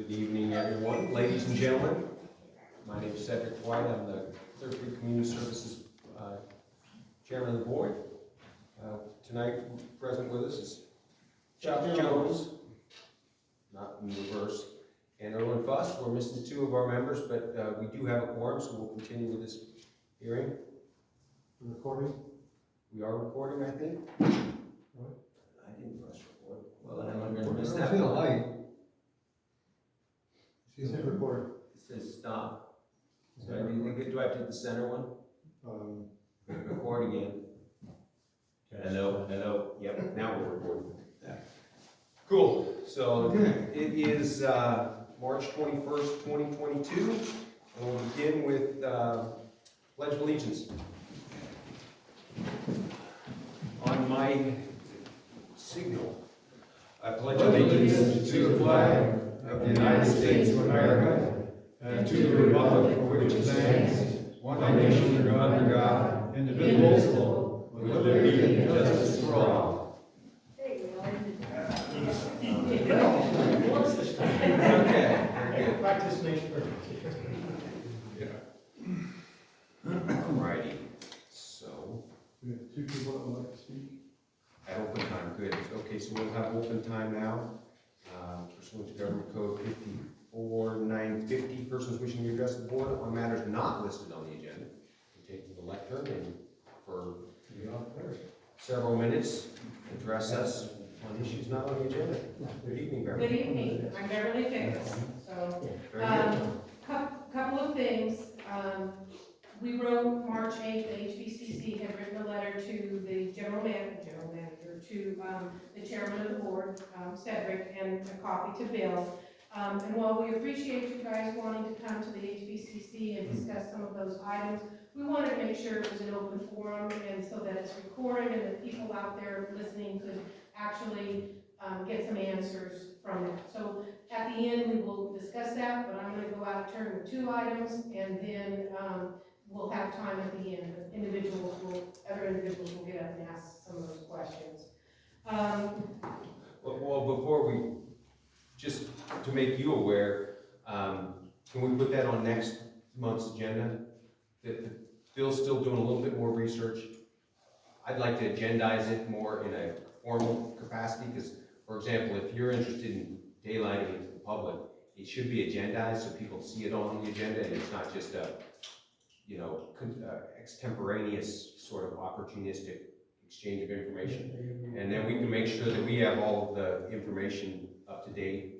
Good evening, everyone. Ladies and gentlemen, my name is Cedric White. I'm the Clearfield Community Services Chairman of the Board. Tonight, present with us is Chuck Jones, not in reverse, and Erwin Fuss. We're missing two of our members, but we do have a quorum, so we'll continue with this hearing. Recording? We are recording, I think. What? I didn't press record. Well, then I'm going to miss I that see the one. light. It says record. It says stop. So do I have to hit the center one? Record again. Hello, hello. Yep, now we're recording. Yeah. Cool. So it is March 21st, 2022. And we'll begin with Pledge of Allegiance. On my signal, I pledge allegiance to the flag of the United States of America and to the republic for which it stands, one nation under God, indivisible, with liberty and justice for all. Okay, Practice makes perfect. Alrighty, so We have two people that would like to speak. at open time, good. Okay, so we'll have open time now. Pursuant to Government Code 54-950, persons wishing to address the board on matters not listed on the agenda can take the lectern and for several minutes address us on issues not on the agenda. Good evening, Beverly. Good evening, I'm Beverly Fickes. So, Very good. couple of things. We wrote March 8th, the HVCC had written a letter to the general manager, to the chairman of the board, Cedric, and a copy to Bill. And while we appreciate you guys wanting to come to the HVCC and discuss some of those items, we wanted to make sure it was an open forum and so that it's recorded and that people out there listening could actually get some answers from that. So at the end, we will discuss that, but I'm going to go out of turn with two items, and then we'll have time at the end. Other individuals will get up and ask some of those questions. Well, before we, just to make you aware, can we put that on next month's agenda? Bill's still doing a little bit more research. I'd like to agendize it more in a formal capacity, because, for example, if you're interested in daylighting it to the public, it should be agendized so people see it on the agenda, and it's not just a, extemporaneous sort of opportunistic exchange of information. And then we can make sure that we have all of the information up to date.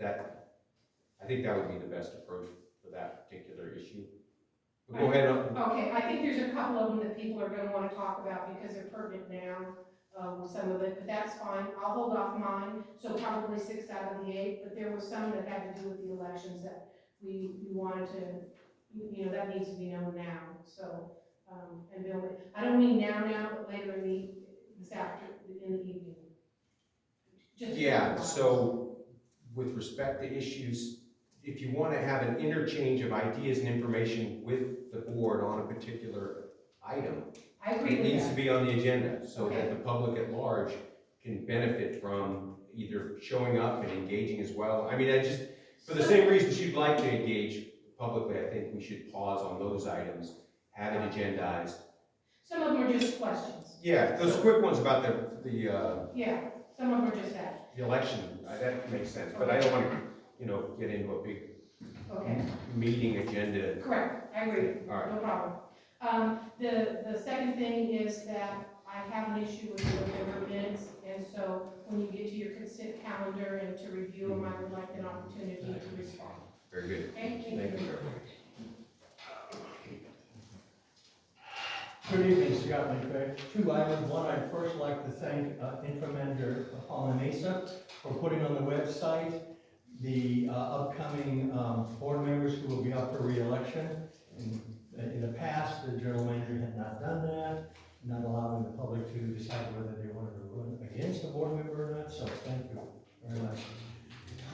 I think that would be the best approach for that particular issue. But go ahead. Okay, I think there's a couple of them that people are going to want to talk about because they're pertinent now, some of it, but that's fine. I'll hold off mine, so probably 6 out of the 8, but there were some that had to do with the elections that we wanted to, that needs to be known now. So, and Bill, I don't mean now, but later this in the evening. Yeah, so with respect to issues, if you want to have an interchange of ideas and information with the board on a particular item, I agree it with needs that. to be on the agenda so Okay. that the public at large can benefit from either showing up and engaging as well. I mean, for the same reasons you'd like to engage publicly, I think we should pause on those items, have it agendized. Some of them are just questions. Yeah, those quick ones about Yeah, some of them are just that. the election, that makes sense, but I don't want to, get into a big Okay. meeting agenda. Correct, I agree. All right. No problem. The second thing is that I have an issue with the November minutes, and so when you get to your consent calendar and to review them, I would like an opportunity to respond. Very good. Okay, Thank you. Good evening, Scott McVeigh. 2 items. One, I'd first like to thank Infomender Paula Mesa for putting on the website the upcoming board members who will be up for re-election. In the past, the general manager had not done that, not allowing the public to decide whether they wanted to run against a board member or not, so thank you very much.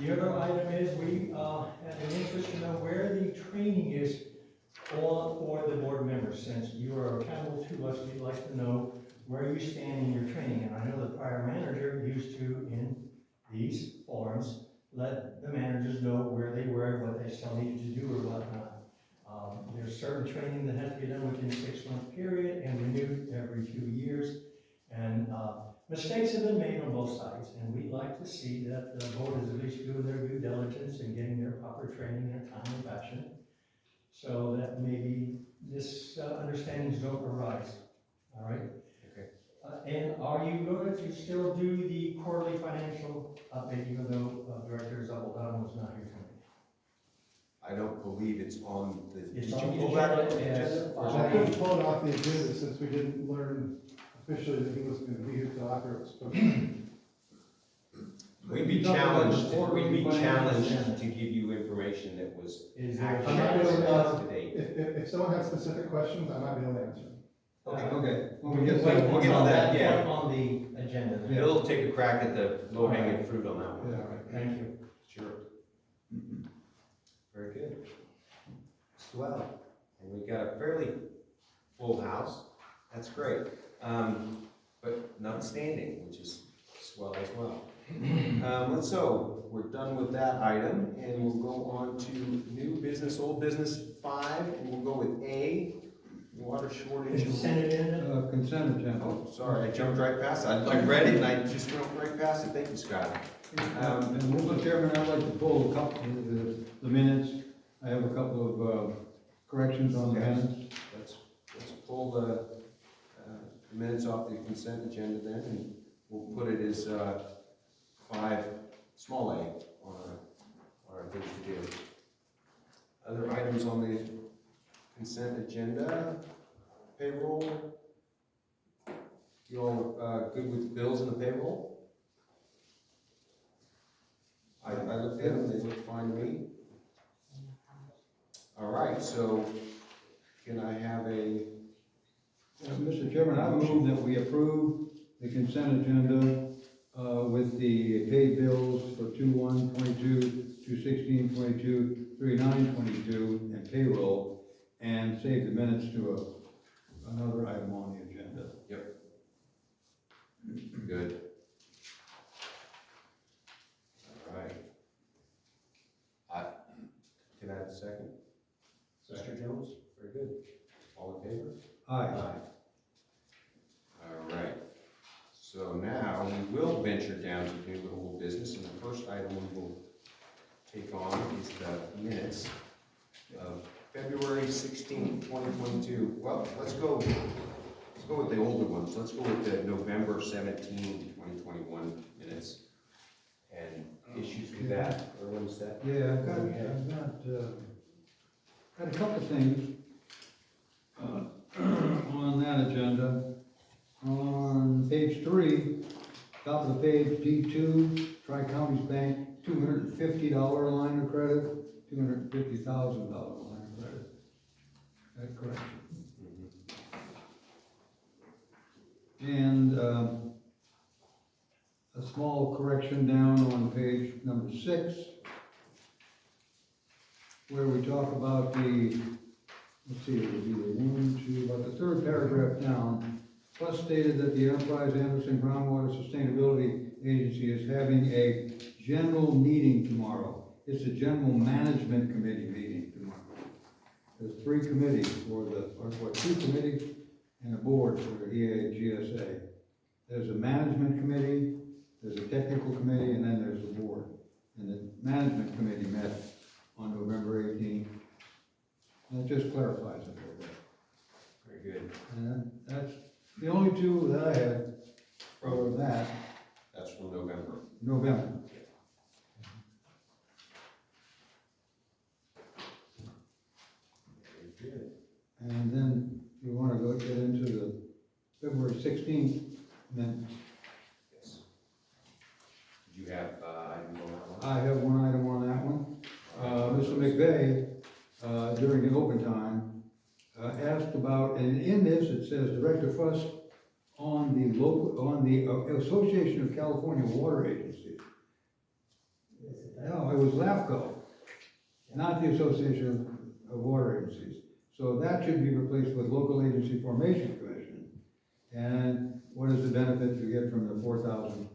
The other item is we have an interest to know where the training is for the board members. Since you are accountable to us, we'd like to know where you stand in your training. And I know the prior manager used to, in these forums, let the managers know where they were, what they still needed to do or whatnot. There's certain training that has to be done within a 6-month period and renewed every 2 years. And mistakes have been made on both sides, and we'd like to see that the board is at least doing their due diligence and getting their proper training in a timely fashion, so that maybe understandings don't arise. All right? Okay. And are you going to still do the quarterly financial update, even though Director Zabaldon was not here tonight? I don't believe it's on the, It's did on you the pull that agenda on the as agenda? Or is I it- couldn't pull it off the agenda since we didn't learn officially that he was gonna be here till after it was supposed to. We'd be You're talking about the challenged, quarterly we'd be challenged financial to give you information that was Is there accurate I'm not and gonna, up to date. If someone has specific questions, I might be able to answer them. Okay. When we get to we'll get to that, yeah. point on the agenda then. It'll take a crack at the low hanging fruit on that one. Yeah. All right, thank you. Sure. Very good. Swell. And we've got a fairly full house. That's great. But notwithstanding, which is swell as well. So we're done with that item, and we'll go on to new business, old business 5, and we'll go with A, water shortage. Consent agenda? Consent agenda. Oh, sorry, I jumped right past it. I read it and I just went right past it. Thank you, Scott. And Mr. Chairman, I'd like to pull a couple of the minutes. I have a couple of corrections on the Okay. minutes. Let's pull the minutes off the consent agenda then, and we'll put it as 5, small a, on our things to do. Other items on the consent agenda, payroll. You all good with the bills and the payroll? I looked at them, they looked fine to me. All right, so can I have a, Mr. Chairman, I move that we approve the consent agenda with the paid bills for 2/1/22, 2/16/22, 3/9/22, and payroll, and save the minutes to another item on the agenda. good? All right. Can I have a second? Mr. Jones, very good. All in favor? Aye. All right, so now we will venture down to new old business, and the first item we will take on is the minutes of February 16th, 2022. Well, let's go with the older ones. Let's go with the November 17th, 2021 minutes and issues with that. Everyone set? Yeah, I've got a couple of things on that agenda. On page 3, top of the page, D2, Tri-Counties Bank, $250 line of credit, $250,000 line of credit. That correction. And a small correction down on page number 6, where we talk about the, let's see, it would be the about the third paragraph down. Plus stated that the Enterprise Anderson Groundwater Sustainability Agency is having a general meeting tomorrow. It's a general management committee meeting tomorrow. There's 3 committees or 2 committees and a board for the EAGSA. There's a management committee, there's a technical committee, and then there's the board. And the management committee met on November 18th. And it just clarifies it a little bit. Very good. And that's the only 2 that I had for that, That's from November. November. Very good. And then you want to go get into the February 16th minutes. Yes. Do you have item on that one? I have one item on that one. Mr. McVeigh, during the open time, asked about, and in this it says Director Fuss on the Association of California Water Agencies. No, it was LAFCO, not the Association of Water Agencies. So that should be replaced with Local Agency Formation Commission. And what is the benefit you get from the $4,000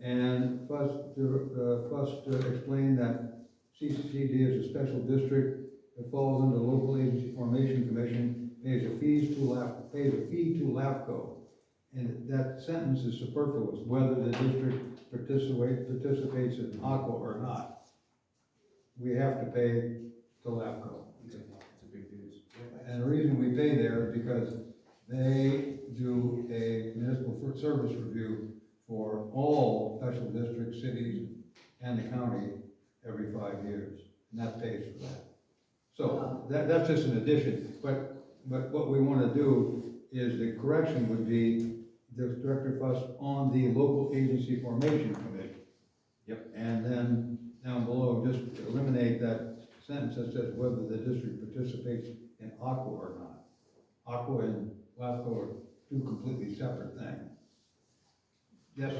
And first explain that CCCD is a special district that falls under the Local Agency Formation Commission, pays a fee to LAFCO. And that sentence is superfluous, whether the district participates in ACO or not. We have to pay to LAFCO. It's a big news. And the reason we pay there is because they do a municipal service review for all special district cities and the county every 5 years, and that pays for that. So that's just an addition, but what we want to do is the correction would be the Director Fuss on the Local Agency Formation Committee. Yep. And then down below, just eliminate that sentence that says whether the district participates in ACO or not. ACO and LAFCO are two completely separate things. Yes.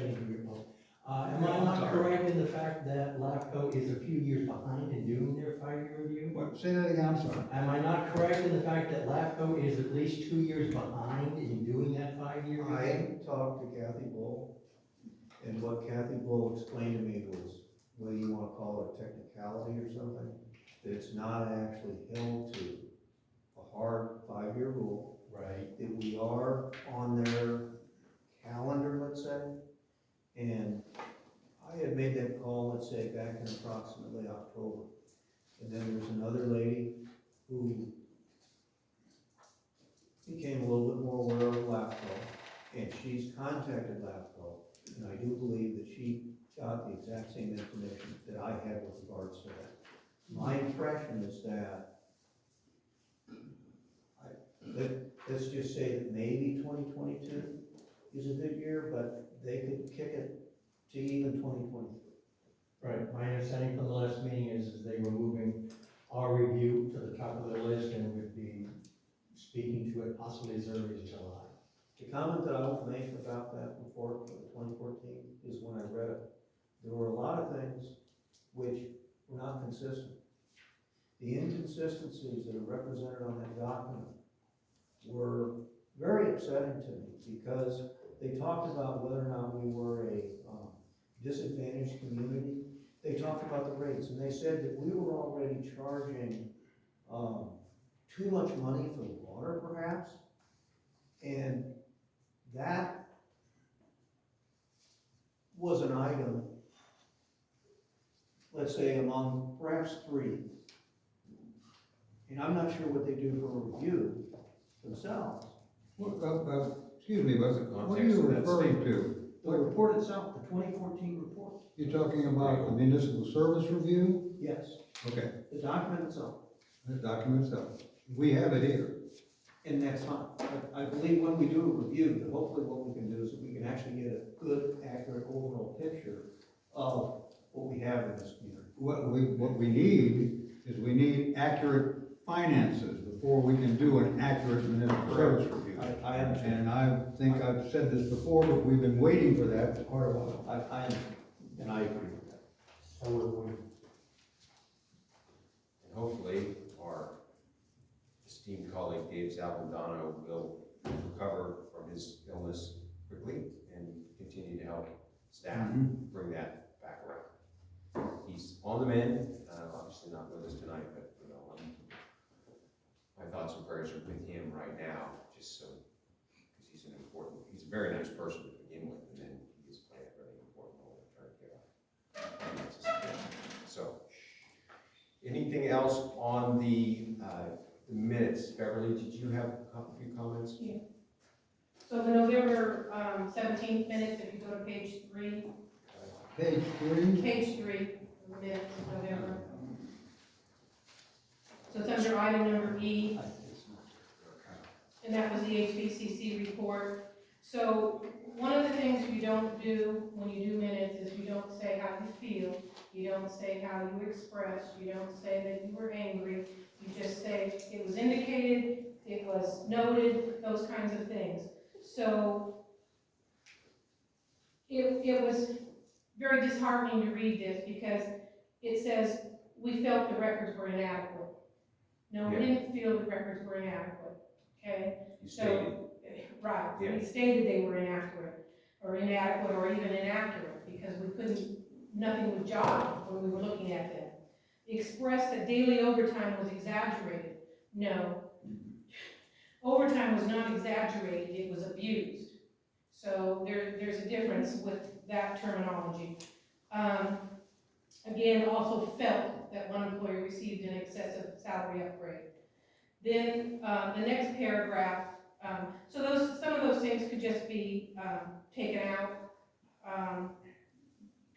Am I not correct in the fact that LAFCO is a few years behind in doing their 5-year review? What, say that again, I'm sorry. Am I not correct in the fact that LAFCO is at least 2 years behind in doing that 5-year review? I talked to Kathy Bull, and what Kathy Bull explained to me was, whether you wanna call it a technicality or something, that it's not actually held to a hard 5-year rule, Right. that we are on their calendar, let's say, and I had made that call, let's say, back in approximately October. And then there's another lady who became a little bit more aware of LAFCO, and she's contacted LAFCO, and I do believe that she got the exact same information that I had with regards to that. My impression is that, let's just say that maybe 2022 is a good year, but they could kick it to even 2023. Right, my understanding from the last meeting is they were moving our review to the top of their list and would be speaking to it possibly as early as July. The comment that I will make about that report for the 2014 is when I read it, there were a lot of things which were not consistent. The inconsistencies that are represented on that document were very upsetting to me because they talked about whether or not we were a disadvantaged community. They talked about the rates, and they said that we were already charging too much money for the water, perhaps, and that was an item, let's say, among perhaps 3. And I'm not sure what they do for a review themselves. Excuse me, but what are you referring to? The report itself, the 2014 report. You're talking about the municipal service review? Yes, Okay, the document itself, the document itself. We have it here. and that's fine. But I believe when we do a review, that hopefully what we can do is that we can actually get a good, accurate overall picture of what we have in this community. What we need is we need accurate finances before we can do an accurate municipal service review. I understand. And I think I've said this before, but we've been waiting for that for quite a while. I understand, and I agree with that. So would we. And hopefully, our esteemed colleague Dave Salvadano will recover from his illness quickly and continue to help staff bring that back around. He's on the mend, obviously not with us tonight, but you know, my thoughts and prayers are with him right now, just so, because he's a very nice person to begin with, and then he is playing a very important role in trying to get out. So, anything else on the minutes? Beverly, did you have a few comments? Yeah. So the November 17th minutes, if you go to page 3, Page 3. page 3, of the minutes of November. So it's under item number E, and that was the HVCC report. So one of the things you don't do when you do minutes is you don't say how you feel, you don't say how you expressed, you don't say that you were angry, you just say it was indicated, it was noted, those kinds of things. So it was very disheartening to read this because it says we felt the records were inadequate. No, we didn't feel the records were inadequate, okay? You stated. Right, Yeah. we stated they were inaccurate. or inadequate, or even inaccurate, because nothing would jive when we were looking at them. Expressed that daily overtime was exaggerated. No. Overtime was not exaggerated, it was abused. So there's a difference with that terminology. Again, also felt that one employee received an excessive salary upgrade. Then the next paragraph, so some of those things could just be taken out,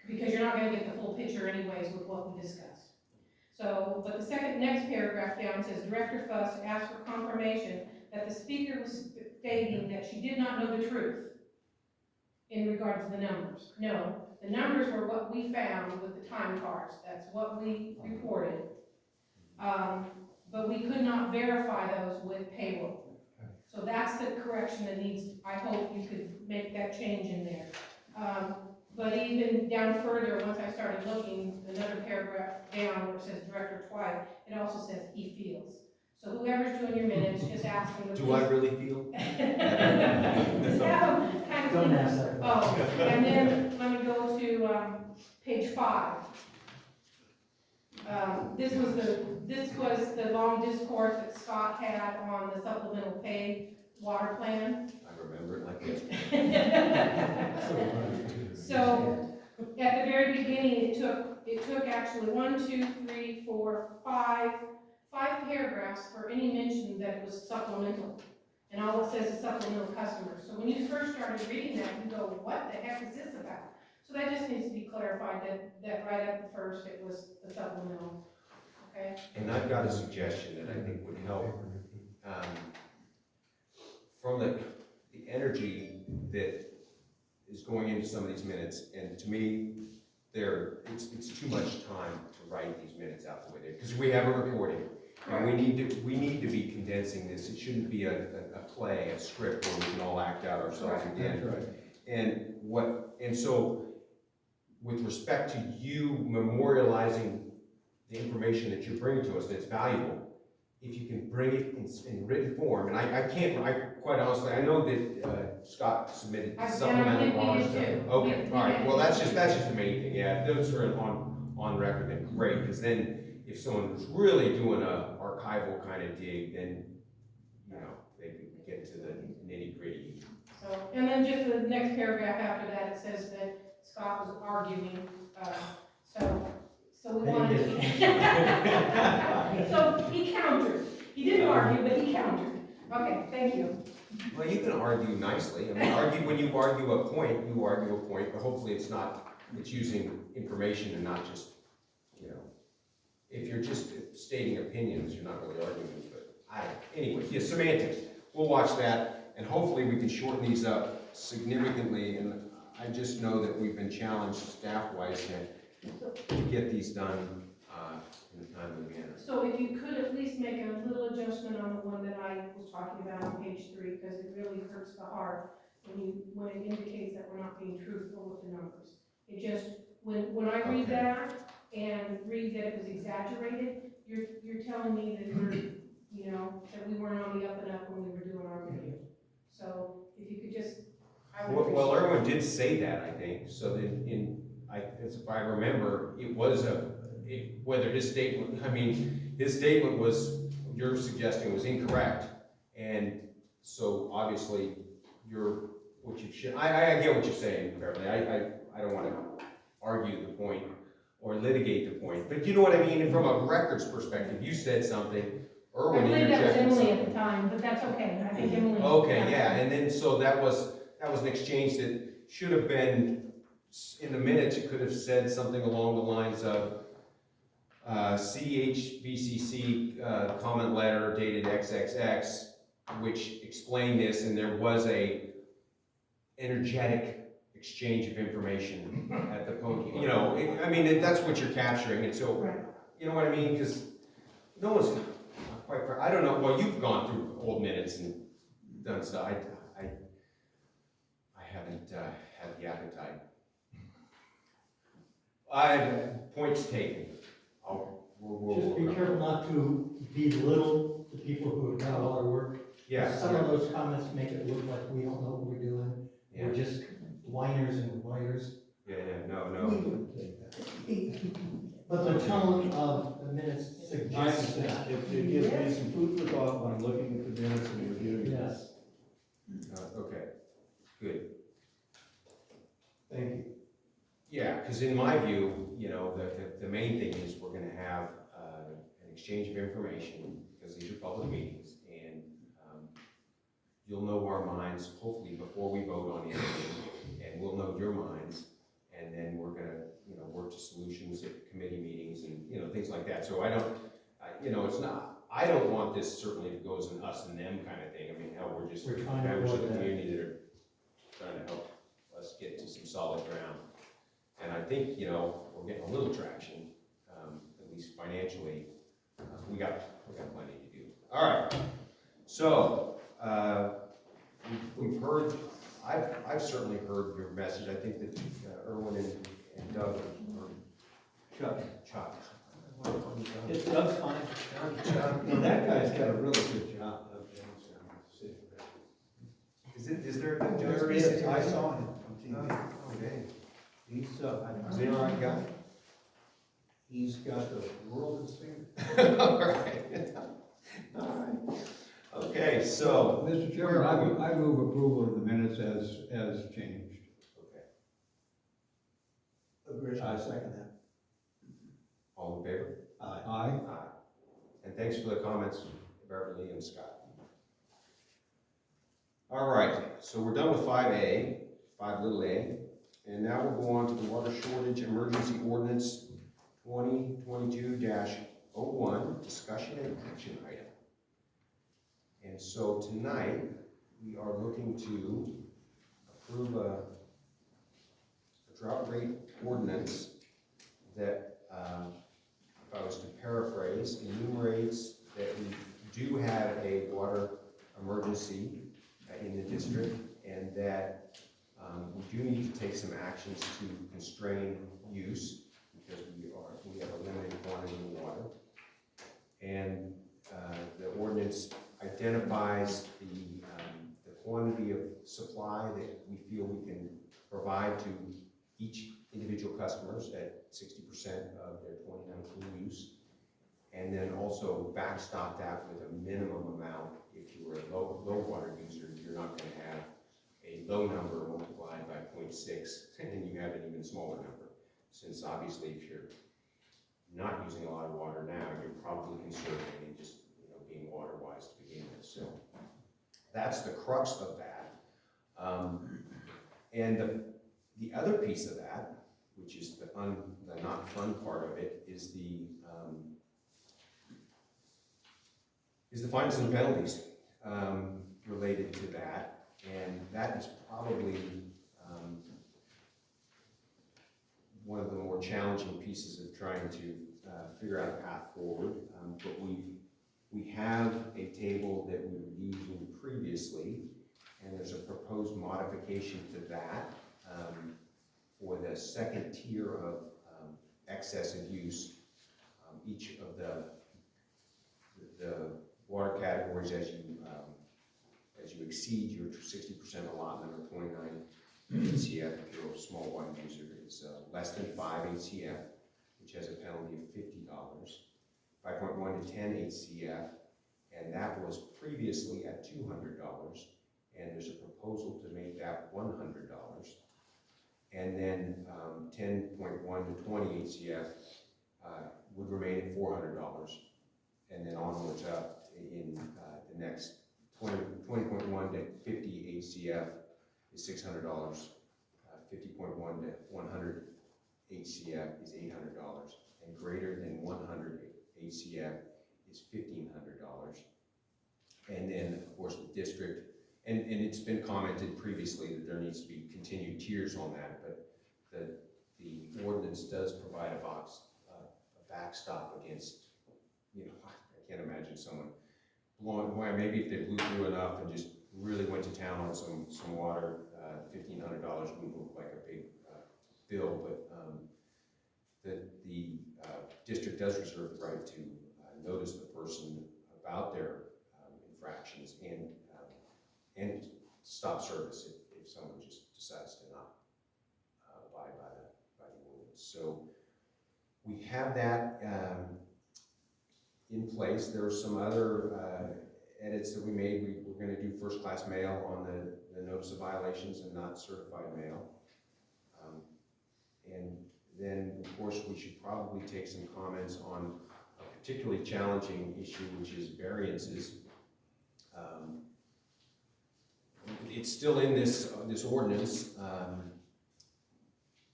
because you're not going to get the full picture anyways with what we discussed. So, but the next paragraph down says, Director Fuss asked for confirmation that the speaker was stating that she did not know the truth in regards to the numbers. No, the numbers were what we found with the time cards. That's what we reported. But we could not verify those with payroll. So that's the correction that needs, I hope you could make that change in there. But even down further, once I started looking, another paragraph down where it says Director Twice, it also says he feels. So whoever's doing your minutes, just ask them. Do I really feel? Just have them kind of. Don't ask that. Oh, and then let me go to page 5. This was the long discourse that Scott had on the supplemental pay water plan. I remember it like this. So, at the very beginning, it took actually 1, 2, 3, 4, 5 paragraphs for any mention that it was supplemental. And all it says is supplemental customers. So when you first started reading that, you go, what the heck is this about? So that just needs to be clarified, that right at the first, it was the supplemental, okay? And I've got a suggestion that I think would help, from the energy that is going into some of these minutes, and to me, it's too much time to write these minutes out the way they, because we have a recording, and we need to be condensing this. It shouldn't be a play, a script where we can all act out ourselves again. That's right. And so, with respect to you memorializing the information that you're bringing to us that's valuable, if you can bring it in written form, and I quite honestly, I know that Scott submitted supplemental bars. Okay, all right, well, that's just the main thing, yeah, if those are on record, then great, because then if someone was really doing a archival kind of dig, then, you know, they could get to the nitty gritty. So, and then just the next paragraph after that, it says that Scott was arguing, so we wanted to. So he countered. He didn't argue, but he countered. Okay, thank you. Well, you can argue nicely. I mean, when you argue a point, but hopefully it's using information and not just, you know, if you're just stating opinions, you're not really arguing, but anyway, yeah, semantics. We'll watch that, and hopefully we can shorten these up significantly, and I just know that we've been challenged staff-wise to get these done in a timely manner. So if you could at least make a little adjustment on the one that I was talking about on page 3, because it really hurts the heart when it indicates that we're not being truthful with the numbers. It just, when I read that and read that it was exaggerated, you're telling me that that we weren't on the up and up when we were doing our review. So if you could just, I would appreciate Well, Erwin did say that, I think, so that if I remember, it was whether his statement was, you're suggesting was incorrect, and so obviously I get what you're saying, Beverly. I don't want to argue the point or litigate the point, but you know what I mean, and from a records perspective, you said something, Erwin I believe that was interjected Emily something. at the time, but that's okay. I think Emily. Okay, yeah, and then, so that was an exchange that should have been, in the minutes, it could have said something along the lines of, CHVCC, comment letter dated XXX, which explained this, and there was a energetic exchange of information at the podium. You know, that's what you're capturing, and so, Right. you know what I mean, because no one's quite, I don't know, well, you've gone through old minutes and done stuff, I haven't had the appetite. Points taken. Just be careful not to belittle the people who have done a lot of work. Yeah. Some of those comments make it look like we don't know what we're doing. Yeah. We're just whiners and writers. Yeah, no, We no. wouldn't take that. But the tone of the minutes I suggests that. It gives me some food for thought when I'm looking at the minutes and reviewing this. Yes, Okay, good. thank you. Yeah, because in my view, you know, the main thing is we're gonna have, an exchange of information, because these are public meetings, and, you'll know our minds, hopefully, before we vote on anything, and we'll know your minds, and then we're gonna, you know, work to solutions at committee meetings and, you know, things like that. So you know, it's not, I don't want this certainly to go as an us and them kind of thing. I mean, hell, we're just We're trying to members of the avoid that. community that are trying to help us get to some solid ground. And I think, you know, we're getting a little traction, at least financially. We got plenty to do. All right, so, we've heard, I've certainly heard your message. I think that Erwin and Doug, or Chuck. It's Doug's fine. Chuck. No, that guy's got a really good job. Is there? There is, I saw him on TV. Oh, dang. He's, Is he all right guy? he's got the world in his fingers. All right. All right. Okay, so. Mr. where Chairman, are we? I move approval of the minutes as changed. Okay, Agreed. I second that. all in favor? Aye. Aye. Aye. And thanks for the comments, Beverly and Scott. All right, so we're done with 5A, 5a, and now we'll go on to the Water Shortage Emergency Ordinance 2022-01, discussion and action item. And so tonight, we are looking to approve a drought rate ordinance that, if I was to paraphrase, enumerates that we do have a water emergency in the district, and that we do need to take some actions to constrain use, because we have a limited quantity of water. And the ordinance identifies the quantity of supply that we feel we can provide to each individual customers at 60% of their 2019 use, and then also backstop that with a minimum amount. If you were a low water user, you're not going to have a low number multiplied by 0.6, and then you have an even smaller number. Since obviously, if you're not using a lot of water now, you're probably conserving and just, you know, being water wise to begin with. So that's the crux of that. And the other piece of that, which is the not fun part of it, is the fines and penalties related to that, and that is probably one of the more challenging pieces of trying to figure out a path forward. But we have a table that we were using previously, and there's a proposed modification to that for the second tier of excessive use. Each of the water categories, as you exceed your 60% allotment or 29 HCF, if you're a small water user, it's less than 5 HCF, which has a penalty of $50. 5.1 to 10 HCF, and that was previously at $200, and there's a proposal to make that $100. And then 10.1 to 20 HCF would remain at $400, and then onwards up in the next 20.1 to 50 HCF is $600, 50.1 to 100 HCF is $800, and greater than 100 HCF is $1,500. And then, of course, the district, and it's been commented previously that there needs to be continued tiers on that, but the ordinance does provide a backstop against, you know, I can't imagine someone blowing away. Maybe if they blew through enough and just really went to town on some water, $1,500 wouldn't look like a big bill, but the district does reserve the right to notice the person about their infractions and stop service if someone just decides to not So we have that in place. There are some other edits that we made. We're gonna do first-class mail on the notice of violations and not certified mail. And then, of course, we should probably take some comments on a particularly challenging issue, which is variances. It's still in this ordinance.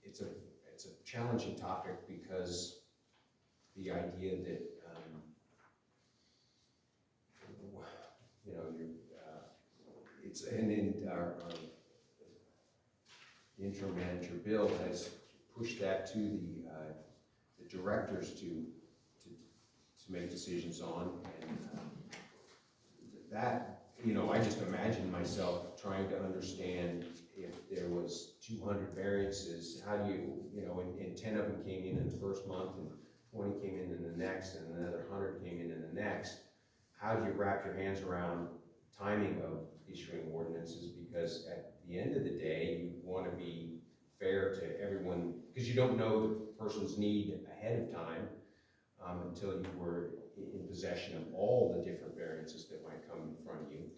It's a challenging topic because the idea that, you know, it's, and in our the interim manager bill has pushed that to the directors to make decisions on, and that, you know, I just imagine myself trying to understand if there was 200 variances, how do you know, and 10 of them came in the first month, and 20 came in the next, and another 100 came in the next. How do you wrap your hands around timing of issuing ordinances? Because at the end of the day, you want to be fair to everyone, because you don't know the person's need ahead of time until you were in possession of all the different variances that might come in front of you.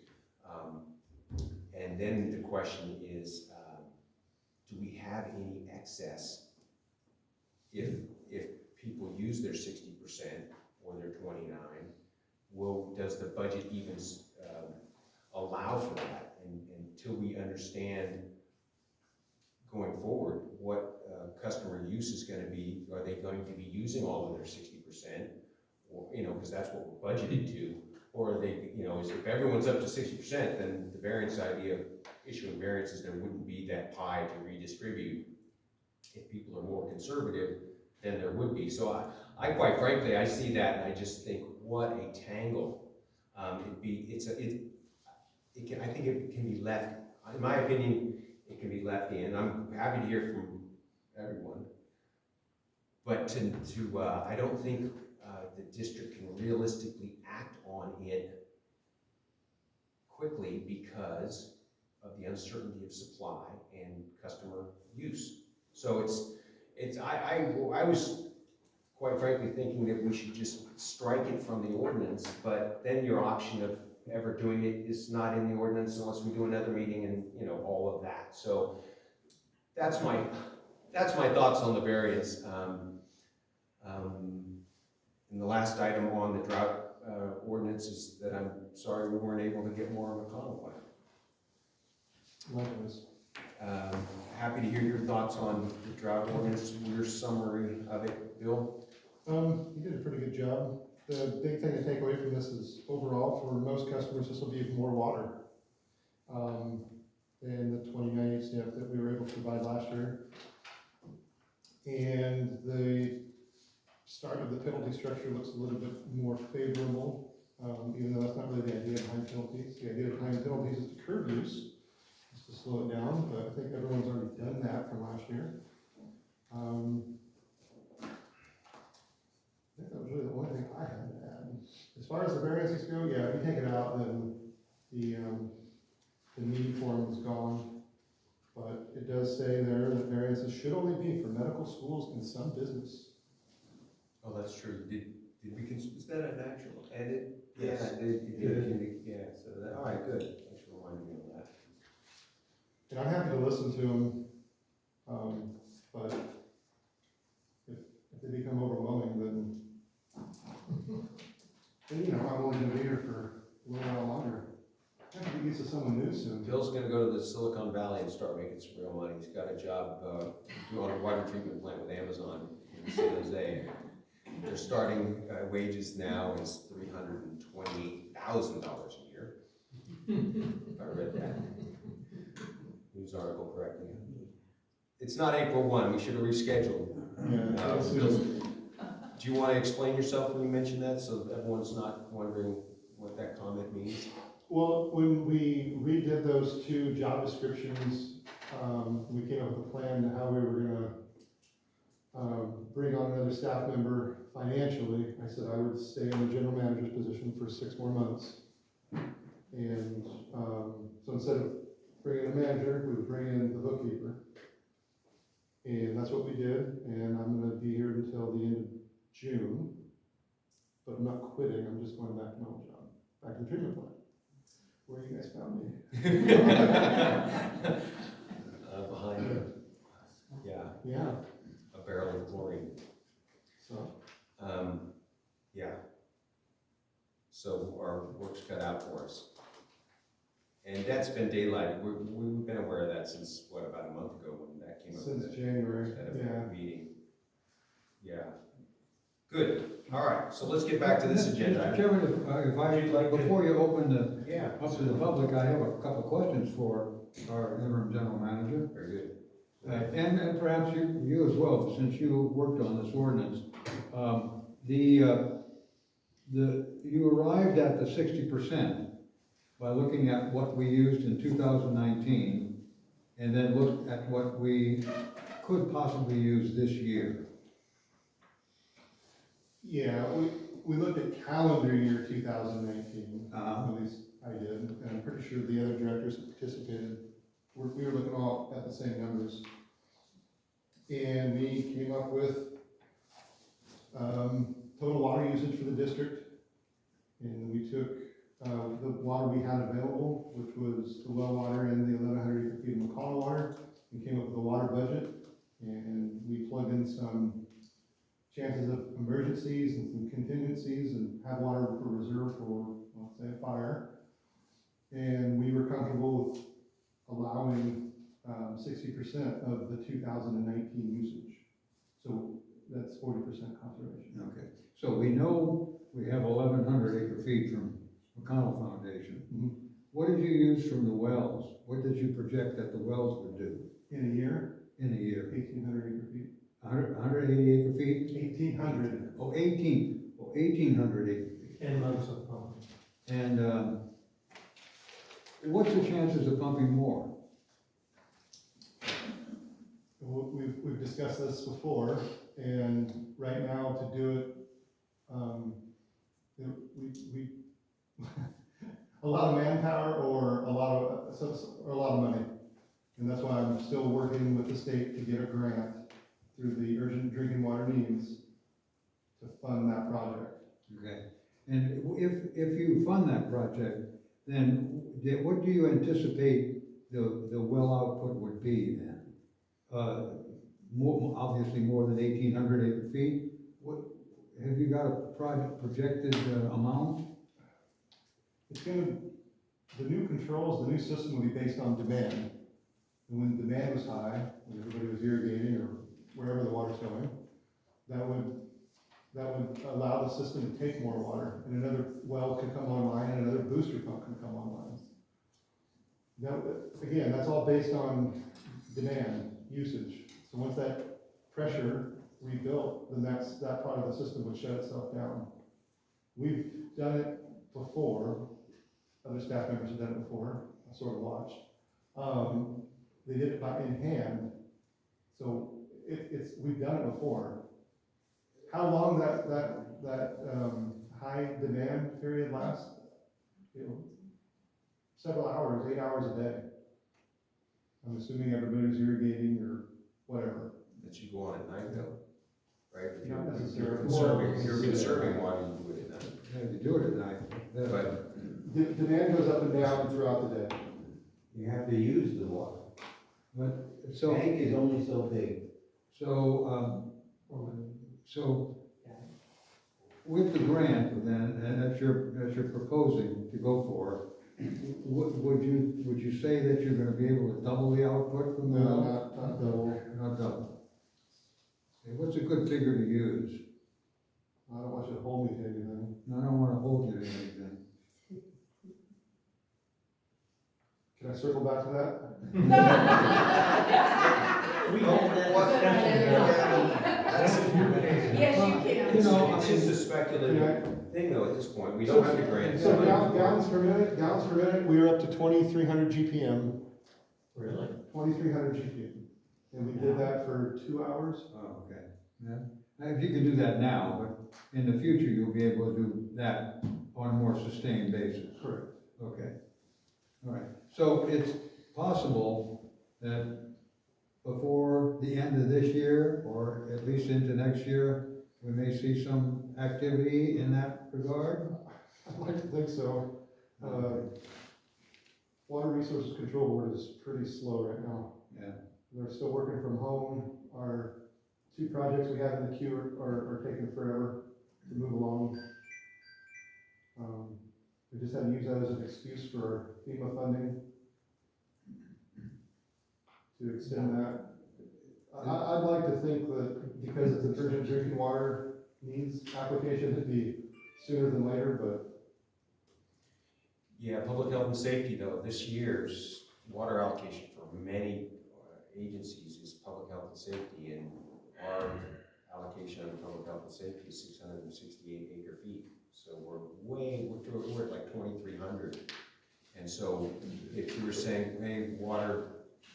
And then the question is, do we have any excess if people use their 60% or their 29? Does the budget even allow for that? And until we understand going forward what customer use is going to be, are they going to be using all of their 60%? Or, you know, because that's what we're budgeted to. Or are they, you know, if everyone's up to 60%, then the variance idea of issuing variances, there wouldn't be that pie to redistribute. If people are more conservative, then there would be. So I quite frankly, I see that and I just think, what a tangle. I think it can be left, in my opinion, it can be left in. I'm happy to hear from everyone. But I don't think the district can realistically act on it quickly because of the uncertainty of supply and customer use. So I was quite frankly thinking that we should just strike it from the ordinance, but then your option of ever doing it is not in the ordinance unless we do another meeting and, you know, all of that. So that's my thoughts on the variance. And the last item on the drought ordinance is that I'm sorry we weren't able to get more of a McConnell plan. Likewise. Happy to hear your thoughts on the drought ordinance, your summary of it, Bill. You did a pretty good job. The big thing to take away from this is overall, for most customers, this will be more water than the 29 SNF that we were able to provide last year. And the start of the penalty structure looks a little bit more favorable, even though that's not really the idea behind penalties. The idea behind penalties is to curb use, is to slow it down, but I think everyone's already done that from last year. I think that was really the only thing I had to add. As far as the variances go, yeah, if you take it out, then the need for them is gone. But it does say there that variances should only be for medical schools and some business. Oh, that's true. Did we is that an actual edit? Yes. Yeah, so that, all right, good. Thanks for reminding me of that. And I'm happy to listen to them, but if they become overwhelming, then you know, I'm only gonna be here for a little while longer. I have to get used to someone new soon. Bill's gonna go to the Silicon Valley and start making some real money. He's got a job doing a water treatment plant with Amazon in San Jose. Their starting wages now is $328,000 a year. If I read that news article correctly. It's not April 1, we should have rescheduled. Yeah, Do you want to explain yourself when you mention that, so that everyone's not wondering what that comment means? well, when we redid those two job descriptions, we came up with a plan to how we were gonna bring on another staff member financially. I said I would stay in the general manager's position for 6 more months. And so instead of bringing a manager, we would bring in the bookkeeper. And that's what we did, and I'm gonna be here until the end of June. But I'm not quitting, I'm just going back to my old job, back to the treatment plant, where you guys found me. Behind you. Yeah, Yeah, a barrel of chlorine. so, Yeah. So our work's cut out for us. And that's been daylight, we've been aware of that since, what, about a month ago when that came up? since January, At yeah. a meeting. Yeah. Good, all right, so let's get back to this Mr. agenda. Chairman, if I, before you open Yeah. up to the public, I have a couple questions for our interim general manager. Very good. And perhaps you as well, since you worked on this ordinance. You arrived at the 60% by looking at what we used in 2019, and then looked at what we could possibly use this year. Yeah, we looked at calendar year 2019, Uh-huh. at least I did, and I'm pretty sure the other directors that participated, we were looking all at the same numbers. And we came up with, total water usage for the district. And we took, the water we had available, which was the well water and the 1,100 acre feet of McConnell water, and came up with a water budget. And we plugged in some chances of emergencies and some contingencies and have water for reserve for, let's say, a fire. And we were comfortable with allowing 60% of the 2019 usage. So that's 40% conservation. Okay, so we know we have 1,100 acre feet from McConnell Foundation. Mhm. What did you use from the wells? What did you project that the wells would do In a year, in a year? 1,800 acre feet. 180 acre feet? 1,800. Oh, 1,800 acre feet. 10 months of pumping. And what's the chances of pumping more? We've discussed this before, and right now to do it, we a lot of manpower or a lot of money. And that's why I'm still working with the state to get a grant through the urgent drinking water needs to fund that project. Okay, and if you fund that project, then what do you anticipate the well output would be then? Obviously more than 1,800 acre feet. What, have you got a projected amount? It's gonna, the new controls, the new system will be based on demand. And when demand was high, when everybody was irrigating or wherever the water's going, that would allow the system to take more water, and another well could come online, and another booster pump can come online. Again, that's all based on demand, usage. So once that pressure rebuilt, then that part of the system would shut itself down. We've done it before, other staff members have done it before, I sort of watched. They did it in hand, so we've done it before. How long that high demand period lasts? Several hours, 8 hours a day. I'm assuming everybody's irrigating or whatever. That you go on at night though, right? If Not you're necessarily. if you're conserving water, you do it at night. Yeah, you do it at night. But Demand goes up and down throughout the day. You have to use the water. But, so, Tank is only so big. so with the grant then, and that you're proposing to go for, would you say that you're gonna be able to double the output from the No, well? not double. Not double. Okay, what's a good figure to use? I don't want you to hold me to anything. No, I don't wanna hold you to anything. Can I circle back to that? We had that discussion. Yes, you can. You know, it's just a speculative thing though at this point, we don't have the grant. So gallons per minute, we were up to 2,300 GPM, Really? 2,300 GPM. And we did that for 2 hours. Oh, okay. Yeah. If you can do that now, but in the future, you'll be able to do that on a more sustained basis. Correct. Okay. All right. So it's possible that before the end of this year, or at least into next year, we may see some activity in that regard? I'd like to think so. Water Resources Control Board is pretty slow right now. Yeah. They're still working from home. Our two projects we have in the queue are taking forever to move along. We just had to use that as an excuse for FEMA funding to extend that. I'd like to think that because it's an urgent drinking water needs application, it'd be sooner than later, but Yeah, public health and safety though, this year's water allocation for many agencies is public health and safety, and our allocation on public health and safety is 668 acre feet. So we're at like 2,300. And so if you were saying, hey,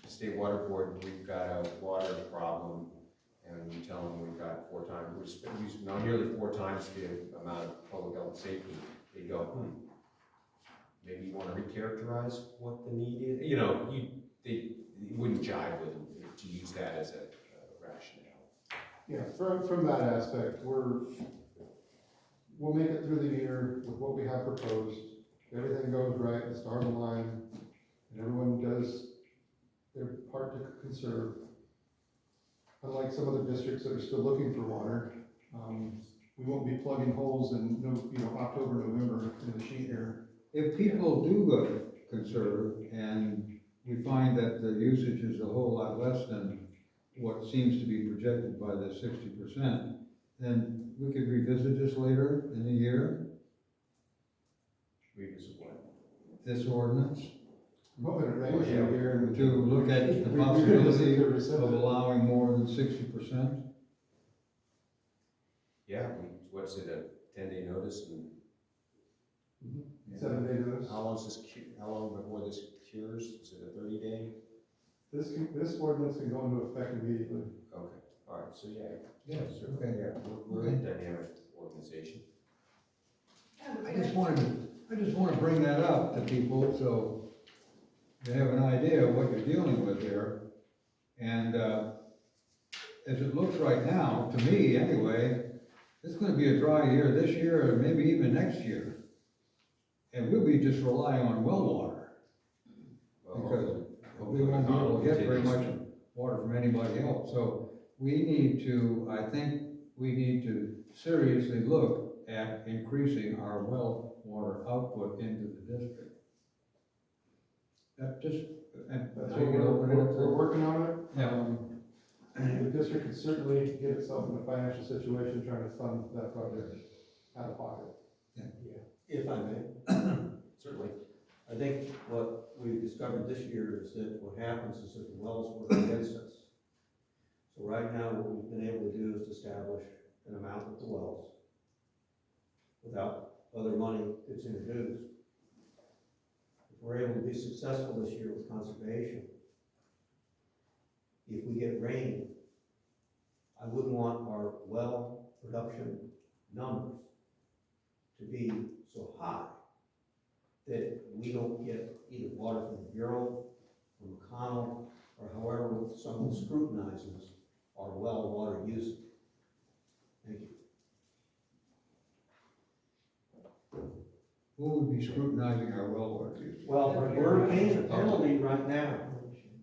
state water board, we've got a water problem, and we tell them we've got nearly four times the amount of public health and safety, they go, maybe you want to recharacterize what the need is. You know, it wouldn't jive with them to use that as a rationale. yeah, from that aspect, we'll make it through the year with what we have proposed. Everything goes right, the stars align, and everyone does their part to conserve. Unlike some other districts that are still looking for water, we won't be plugging holes in October, November in the sheet here. If people do go conserve, and we find that the usage is a whole lot less than what seems to be projected by the 60%, then we could revisit this later in the year, Revisit what? this ordinance, I'm hoping it rains Oh, yeah. here and to look at the we possibility revisit the of recipient. allowing more than 60%. Yeah, what's it, a 10-day notice, and 7-day notice. how long before this cures? Is it a 30-day? This ordinance can go into effect immediately. Okay, all right, so yeah. Yes, Okay, yeah, we're a dynamic organization. I just want to bring that up to people, so they have an idea of what you're dealing with here. And, as it looks right now, to me anyway, it's gonna be a dry year this year, or maybe even next year. And we'll be just relying on well water, because we won't be able to get very much water from anybody else. So I think we need to seriously look at increasing our well water output into the district. That just, and That's I what can open it up we're to. working on it. Yeah. The district can certainly get itself in a financial situation trying to fund that project out of pocket. If I may, Certainly. I think what we've discovered this year is that what happens is that the wells work against us. So right now, what we've been able to do is to establish an amount with the wells without other money that's introduced. If we're able to be successful this year with conservation, if we get rain, I wouldn't want our well production numbers to be so high that we don't get either water from the Bureau, from McConnell, or however someone scrutinizes our well water usage. Thank you. Who would be scrutinizing our well water use? Well, we're paying a penalty right now,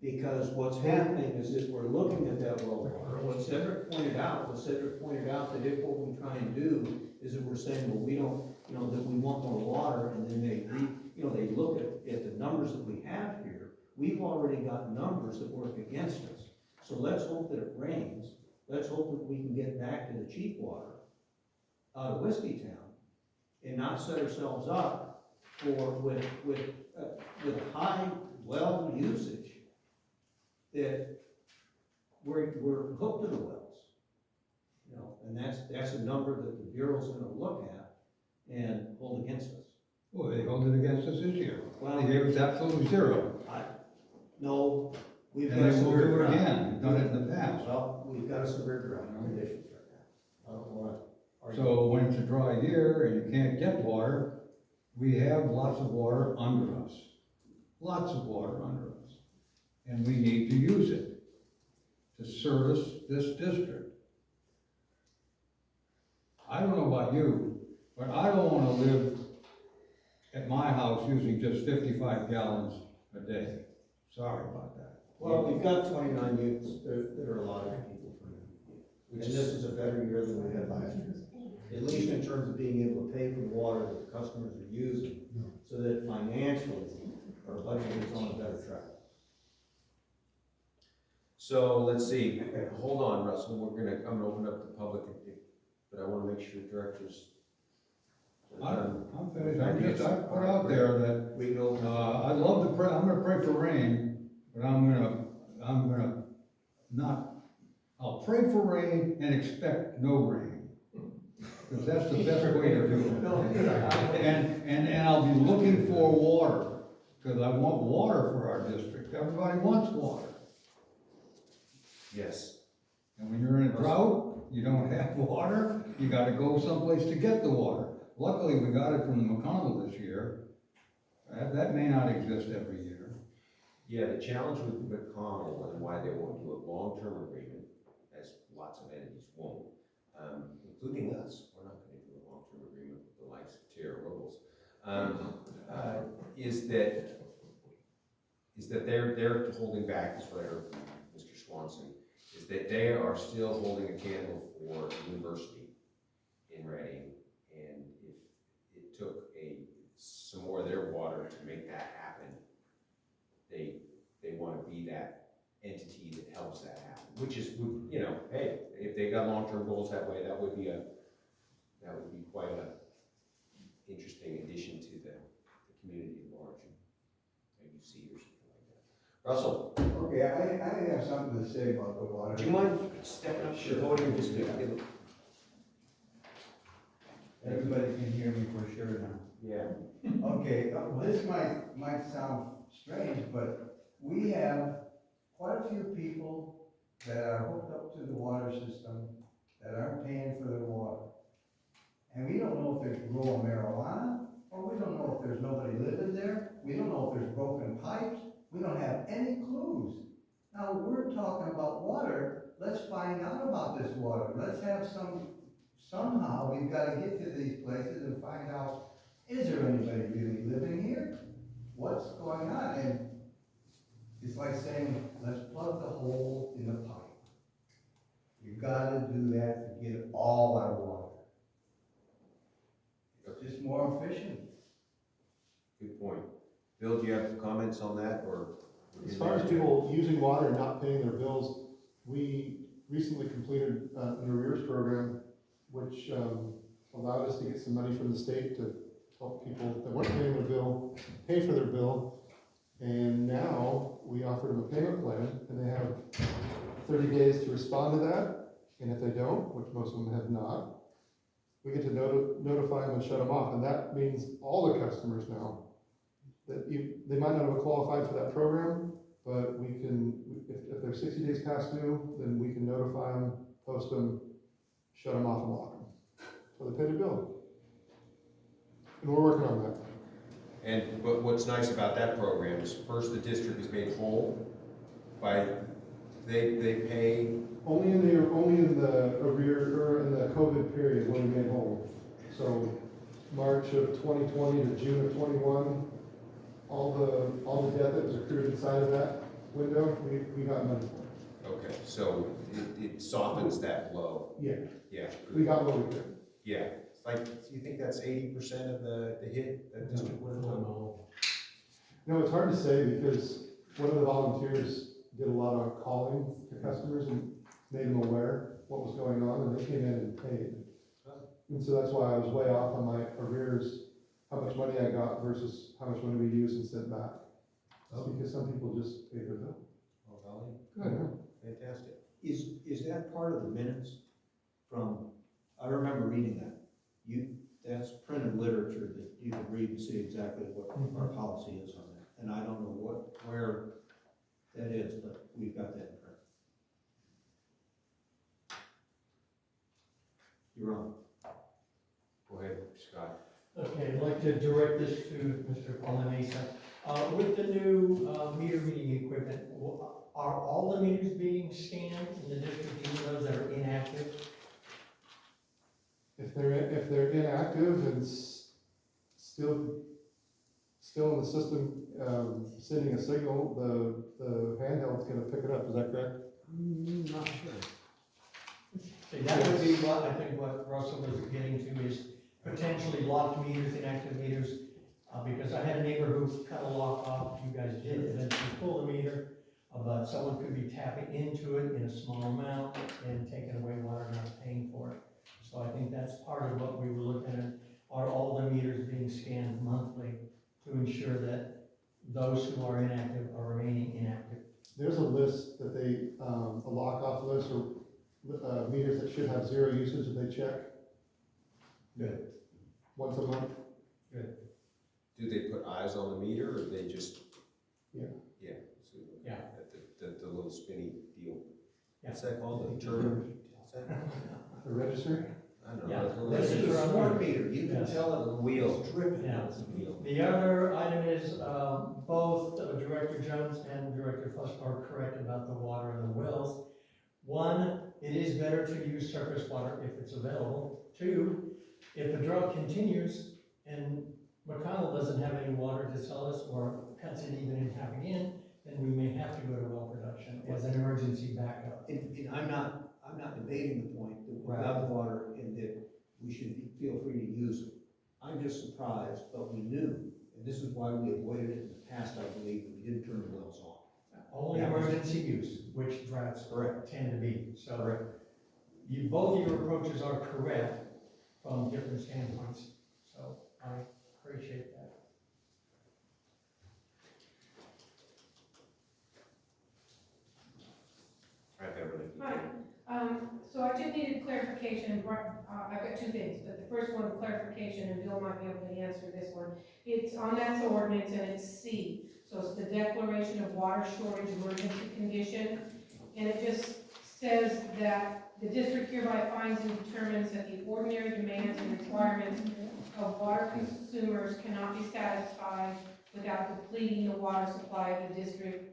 because what's happening is that we're looking at that well water. What Cedric pointed out that if what we try and do is that we're saying, well, we don't, that we want more water, and then they look at the numbers that we have here. We've already got numbers that work against us. So let's hope that it rains. Let's hope that we can get back to the cheap water out of Whiskey Town and not set ourselves up with high well usage that we're hooked to the wells. And that's a number that the Bureau's gonna look at and hold against us. Well, they held it against us this year. Well, They gave us absolutely zero. No, we've And got they will severe do it drought. again. We've done it in the past. Well, we've got a severe drought conditions right now. I don't wanna argue. So when it's a dry year and you can't get water, we have lots of water under us. Lots of water under us. And we need to use it. to service this district. I don't know about you, but I don't wanna live at my house using just 55 gallons a day. Sorry about that. Well, we've got 29 units, there are a lot of people for now. And this is a better year than we had last year. At least in terms of being able to pay for the water that the customers are using, so that financially, our budget is on a better track. So let's see, hold on, Russell, I'm gonna open up the public, but I wanna make sure directors. I'm finished. I put out there that, We go. I'd love to pray, I'm gonna pray for rain, but I'm gonna not, I'll pray for rain and expect no rain. Because that's the best way to do it. And I'll be looking for water, because I want water for our district. Everybody wants water. Yes, And when you're in a drought, you don't have water, you gotta go someplace to get the water. Luckily, we got it from the McConnell this year. That may not exist every year. yeah, the challenge with McConnell and why they won't do a long-term agreement, as lots of entities won't, including us, we're not gonna do a long-term agreement with the likes of Terra Robles, is that they're holding back, is what I heard from Mr. Swanson, is that they are still holding a candle for university in Reading, and if it took some more of their water to make that happen, they want to be that entity that helps that happen, which is, you know, hey, if they got long-term goals that way, that would be quite a interesting addition to the community at large, maybe see or something like that. Russell, Okay, I have something to say about the water. do you mind stepping up to the podium and just give it? Everybody can hear me for sure now. Yeah. Okay, this might sound strange, but we have quite a few people that are hooked up to the water system that aren't paying for their water. And we don't know if they're growing marijuana, or we don't know if there's nobody living there. We don't know if there's broken pipes. We don't have any clues. Now, we're talking about water. Let's find out about this water. Let's have somehow we've got to get to these places and find out, is there anybody really living here? What's going on? And it's like saying, let's plug the hole in the pipe. You've got to do that to get all our water. It's just more efficient. Good point. Bill, do you have comments on that, or? As far as people using water and not paying their bills, we recently completed an arrears program, which allowed us to get some money from the state to help people that weren't paying their bill, pay for their bill. And now we offered them a payment plan, and they have 30 days to respond to that. And if they don't, which most of them have not, we get to notify them and shut them off. And that means all the customers now, that they might not have qualified for that program, but we can, if they're 60 days past due, then we can notify them, post them, shut them off and lock them. So they pay the bill. And we're working on that. But what's nice about that program is first the district is made whole by, they pay. Only in the arrear, or in the COVID period when we made whole. So March of 2020 to June of 21, all the debt that was accrued inside of that window, we got money for. Okay, so it softens that blow. Yeah, Yeah. we got what we could. Yeah, it's like, do you think that's 80% of the hit that district would have done? No, it's hard to say because one of the volunteers did a lot of calling to customers and made them aware what was going on, and they came in and paid. And so that's why I was way off on my arrears, how much money I got versus how much money we used and sent back. Just because some people just paid their bill. Oh, Valley? Good. Fantastic. Is that part of the minutes from, I remember reading that. That's printed literature that you can read and see exactly what our policy is on that. And I don't know where that is, but we've got that in print. You're on. Go ahead, Scott. Okay, I'd like to direct this to Mr. Palamesa. With the new meter reading equipment, Are all the meters being scanned in the district, even those that are inactive? If they're inactive and still in the system, sending a signal, the handheld's gonna pick it up, is that correct? Not sure. See, that would be what, I think what Russell was getting to is potentially locked meters, inactive meters. Because I had a neighbor who cut a lock off, you guys did, eventually pull the meter, but someone could be tapping into it in a small amount and taking away water, not paying for it. So I think that's part of what we were looking at, are all the meters being scanned monthly to ensure that those who are inactive are remaining inactive. There's a list that they, a lock-off list, or meters that should have zero usage that they check Good. once a month. Do they put eyes on the meter, or they just? Yeah. Yeah. So Yeah. The little spinny deal. Yeah. What's that called? The turn? What's that? The register? I don't Yeah. know. This is a smart meter, you can Yes. tell it. Wheel. It's dripping. Yeah. It's a wheel. The other item is, both Director Jones and Director Fuss are correct about the water in the wells. One, it is better to use surface water if it's available. Two, if the drought continues and McConnell doesn't have any water to sell us, or cuts it even in half again, then we may have to go to well production as an emergency backup. And I'm not debating the point that without the water and that we should feel free to use it. I'm just surprised, but we knew, and this is why we avoided it in the past, I believe, that we didn't turn the wells on. Only Yeah. emergency use, which droughts Correct. tend to be. So you, both of your approaches are correct from different standpoints. So I appreciate that. All right, Beverly. Hi. So I just needed clarification, I've got two things, but the first one, clarification, and Bill might be able to answer this one. It's on that ordinance and it's C, so it's the declaration of water shortage emergency condition. And it just says that the district hereby finds and determines that the ordinary demands and requirements of water consumers cannot be satisfied without depleting the water supply of the district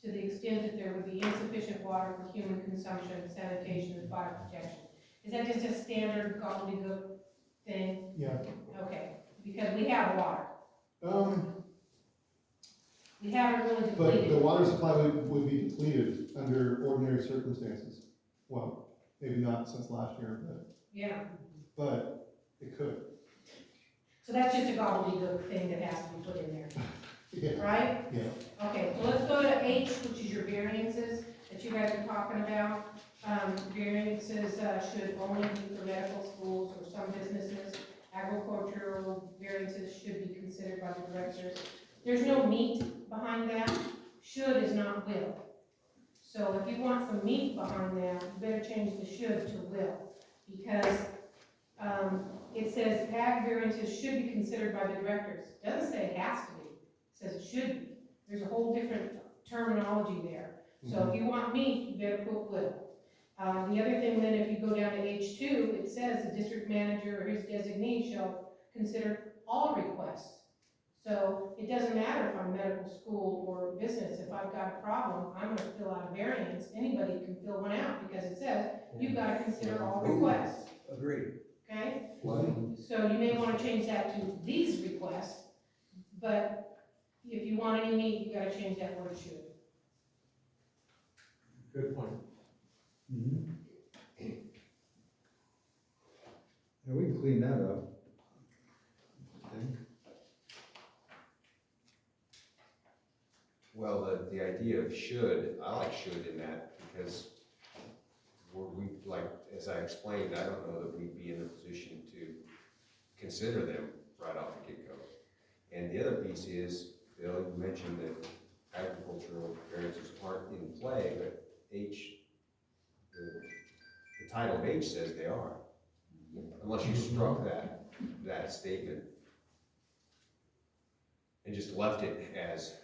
to the extent that there would be insufficient water for human consumption, sanitation, and fire protection. Is that just a standard gobbledygook thing? Yeah. Okay, because we have water. Um, We haven't really but the depleted. water supply would be depleted under ordinary circumstances. Well, maybe not since last year, Yeah, but it could. so that's just a gobbledygook thing that has to be put in there, Yeah, right? yeah. Okay, so let's go to H, which is your variances that you guys are talking about. Variances should only be for medical schools or some businesses. Agricultural variances should be considered by the directors. There's no meat behind that. Should is not will. So if you want some meat behind that, you better change the should to will. Because it says ag variances should be considered by the directors. It doesn't say it has to be. It says it should be. There's a whole different terminology there. So if you want meat, you better put will. The other thing then, if you go down to H2, it says the district manager or his designee shall consider all requests. So it doesn't matter if I'm medical, school, or business. If I've got a problem, I'm gonna fill out a variance. Anybody can fill one out because it says you've gotta consider all requests, Agreed. okay? Well, So you may wanna change that to these requests, but if you want any meat, you gotta change that word should. Good point. Mhm. Yeah, we can clean that up. I think. Well, the idea of should, I like should in that, because we, like, as I explained, I don't know that we'd be in a position to consider them right off the get-go. And the other piece is, Bill, you mentioned that agricultural variances aren't in play, but H, the title of H says they are. Unless you struck that statement and just left it as,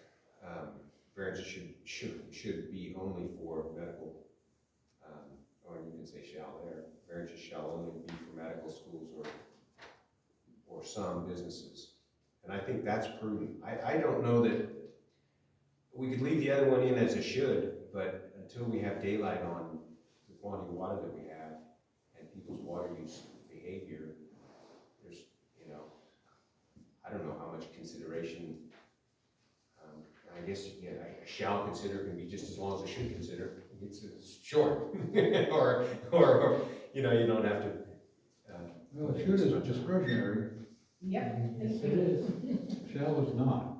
variances should be only for medical, or you can say shall there, variances shall only be for medical schools or some businesses. And I think that's prudent. I don't know that, we could leave the other one in as a should, but until we have daylight on the quantity of water that we have and people's water use behavior, there's, you know, I don't know how much consideration, I guess, yeah, a shall consider can be just as long as a should consider. It's short, or, you know, you don't have to. Well, it should is discretionary, Yep, Yes, thank it you. is. shall is not.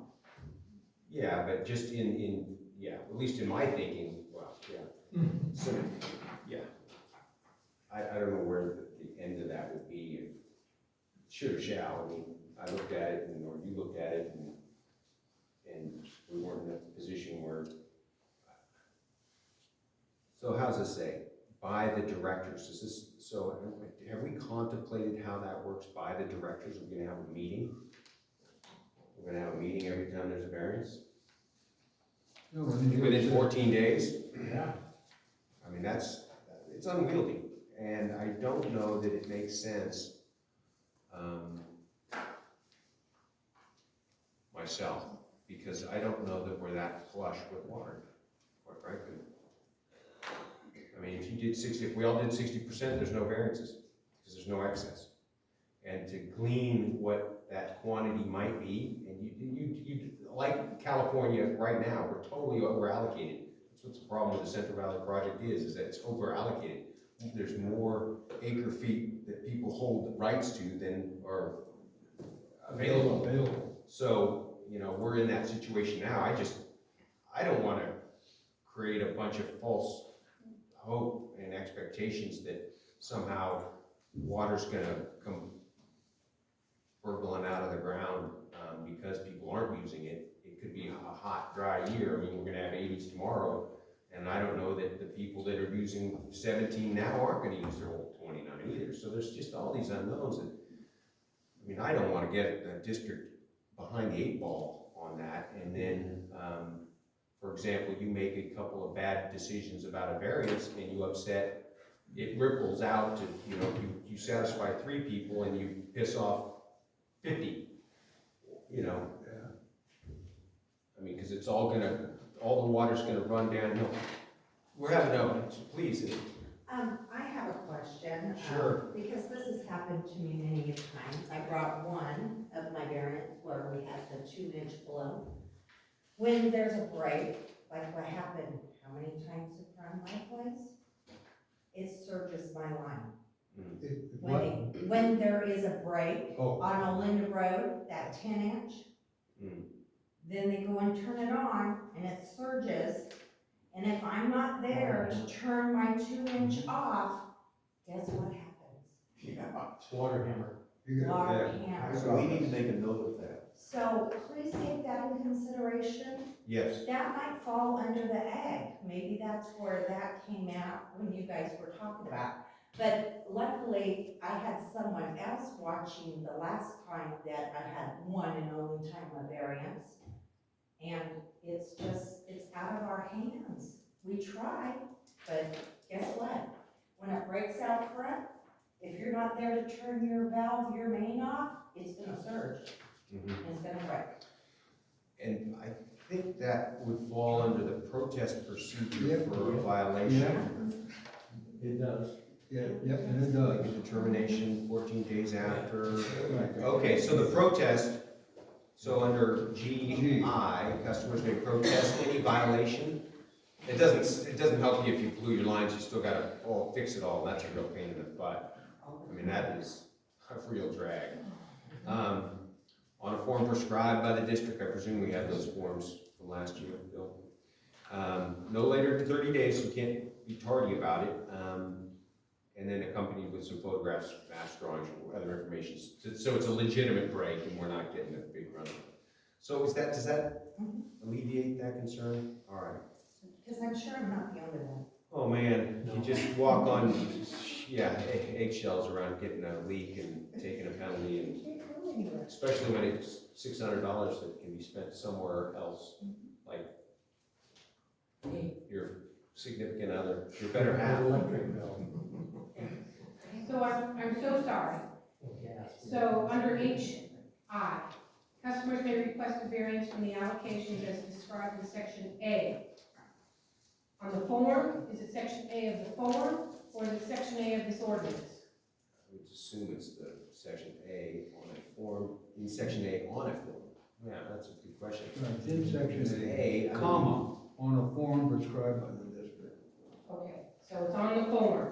Yeah, but just yeah, at least in my thinking, well, yeah. So, yeah. I don't know where the end of that would be, if should or shall. I mean, I looked at it, and or you looked at it, and we weren't in a position where. So how's this say? By the directors, is this, so have we contemplated how that works by the directors? Are we gonna have a meeting? We're gonna have a meeting every time there's a variance? No, and then you Within have to- 14 days? Yeah. I mean, it's unwieldy, and I don't know that it makes sense, myself, because I don't know that we're that flush with water, quite frankly. I mean, if we all did 60%, there's no variances, because there's no excess. And to glean what that quantity might be, and you like California right now, we're totally over allocated. That's what the problem with the Central Valley project is that it's over allocated. There's more acre feet that people hold rights to than are available. So, you know, we're in that situation now. I don't want to create a bunch of false hope and expectations that somehow water's gonna come burbling out of the ground, because people aren't using it. It could be a hot, dry year. I mean, we're gonna have 80s tomorrow, and I don't know that the people that are using 17 now aren't gonna use their whole 29 either. So there's just all these unknowns that, I mean, I don't wanna get the district behind the 8 ball on that, and then, for example, you make a couple of bad decisions about a variance and you upset, it ripples out to, you know, you satisfy 3 people and you piss off 50, you know? I mean, because it's all the water's gonna run downhill. We're having please. I have a question. Sure. Because this has happened to me many times. I brought one of my variants where we had the 2-inch below. When there's a break, like what happened, how many times in front of my place? It surges my line. When there is a break Oh. on Olinda Road, that 10-inch, then they go and turn it on and it surges. And if I'm not there to turn my 2-inch off, guess what happens? Yeah. Water hammer. Water Yeah. hammer. So we need to make a note of that. So please take that in consideration. Yes. That might fall under the ag. Maybe that's where that came out when you guys were talking about. But luckily, I had someone else watching the last time that I had one and only time of variance. And it's out of our hands. We tried, but guess what? When it breaks out front, if you're not there to turn your valve, your main off, it's gonna surge. And it's gonna break. And I think that would fall under the protest procedure Yep. for a violation. It does. Yeah, yep, and it Like does. a determination 14 days after. Right. Okay, so the protest, so under GI, customers may protest any violation. It doesn't help you if you blew your lines, you still gotta fix it all, and that's a real pain in the butt. I mean, that is a real drag. On a form prescribed by the district, I presume we have those forms from last year, Bill. No later than 30 days, so you can't be tardy about it. And then accompanied with some photographs, maps, drawings, or other information. So it's a legitimate break and we're not getting a big run. So does that alleviate that concern? All right. Because I'm sure I'm not the only one. Oh, man, you just walk on, eggshells around getting a leak and taking a penalty, and Can't go anywhere. especially when it's $600 that can be spent somewhere else, like your significant other, your better half. Electric bill. So I'm so sorry. Gas. So under HI, customers may request a variance from the allocations as described in section A. On the form, is it section A of the form, or is it section A of this ordinance? I would assume it's the section A on a form, in section A on a form. Yeah, that's a good question. Right, in section Is it A, comma, on a form prescribed by the district. Okay, so it's on the form,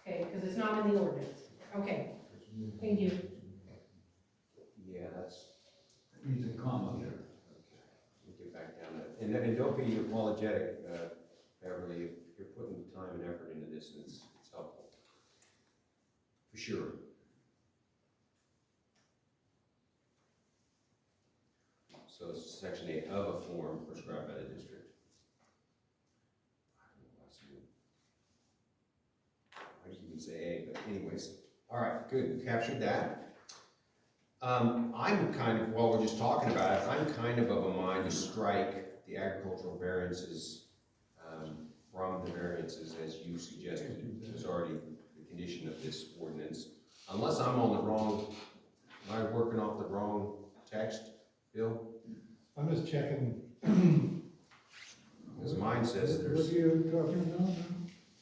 okay, because it's not in the ordinance. Okay, thank you. Yeah, that's, It needs a comma there. okay. We'll get back down to that. And don't be apologetic, Beverly, if you're putting time and effort into this, and it's helpful. For sure. So it's section A of a form prescribed by the district. I don't know why it's new. I think you can say A, but anyways, all right, good, we captured that. I'm kind of, while we're just talking about it, I'm kind of a mind to strike the agricultural variances from the variances as you suggested. It's already the condition of this ordinance. Unless I'm on the wrong, am I working off the wrong text, Bill? I'm just checking. Because mine says What there's, are you talking about now?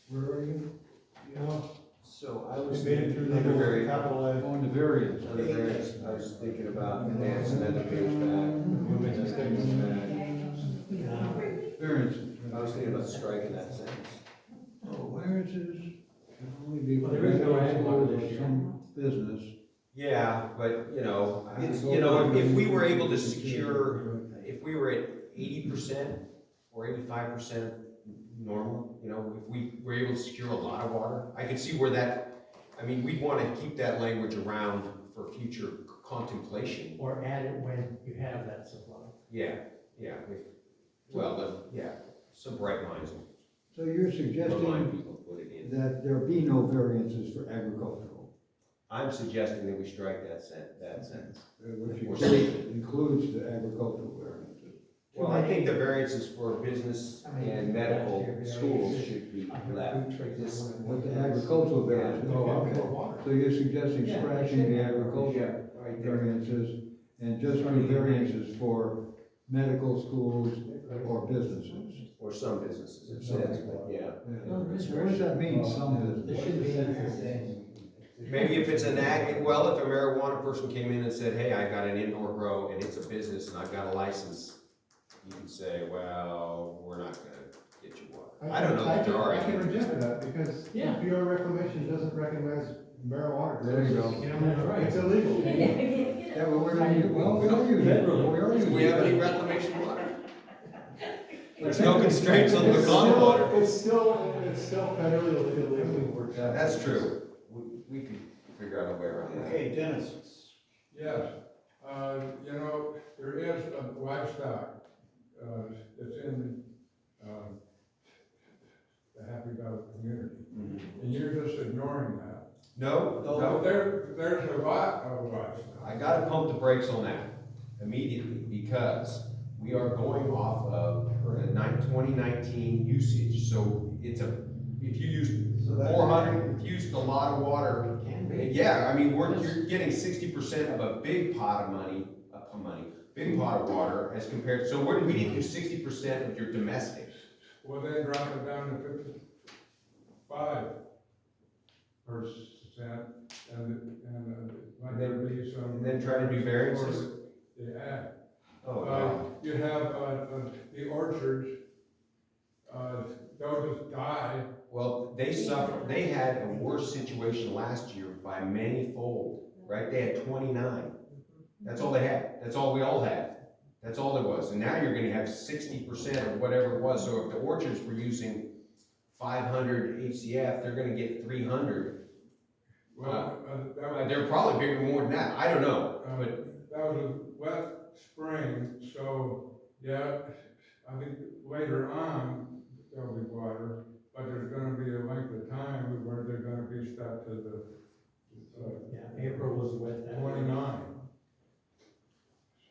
Where are you? so I was Made it thinking through under legal very, capital A. On the variance. under variance, I was thinking about, and some other page back. Make a mistake. Variances. I was thinking about striking that sentence. Oh, variances can only be. Well, there is no ag law for this year. some business. Yeah, but, it's, if we were able to secure, if we were at 80% or 85% normal, if we were able to secure a lot of water, I could see where that, we'd want to keep that language around for future contemplation. Or add it when you have that supply. Yeah, some bright minds will So you're remind suggesting people to put it in. that there be no variances for agricultural, I'm suggesting that we strike that sentence. which Or includes the agricultural variances. Well, I think the variances for business and medical schools should be left. With the agricultural variances, oh, okay. So you're suggesting scratching the agricultural Right there. variances and just do variances for medical schools or businesses? Or some businesses, it says, but yeah. Yeah. What does that mean, some There business? should be anything. Maybe if it's an if a marijuana person came in and said, hey, I got an indoor grow and it's a business and I've got a license, you can say, well, we're not gonna get you water. I don't know that there are I can any. reject that, because Yeah. Bureau of Reclamation doesn't recognize marijuana. There you go. That's right. It's illegal. Yeah, but we're gonna use, well, we are using it, we are Do using we have any it. reclamation water? There's no constraints on the water. It's still federally illegal. That's true. We can figure out a way around that. Okay, Dennis. Yes, there is a livestock, that's in, the Happy Valley community, and you're just ignoring that. No, But no, there's a lot of livestock. I gotta pump the brakes on that immediately, because we are going off of 2019 usage, so if you use 400, if you used a lot of water, yeah, you're getting 60% of a big pot of money, big pot of water as compared, so we need to do 60% of your domestic. Well, then drop it down to 55%, and let there be some. And then try to do variances? For the ag. Oh, wow. You have, the orchards, they'll just die. Well, they had a worse situation last year by many-fold, right? They had 29. That's all they had. That's all we all had. That's all there was. And now you're gonna have 60% of whatever it was. So if the orchards were using 500 HCF, they're gonna get 300. Well, that was, They're probably bigger more than that. I don't know, but that was a wet spring, so, yeah, I think later on, there'll be water, but there's gonna be a length of time where they're gonna be stuck to the, Yeah, April was wet. 29.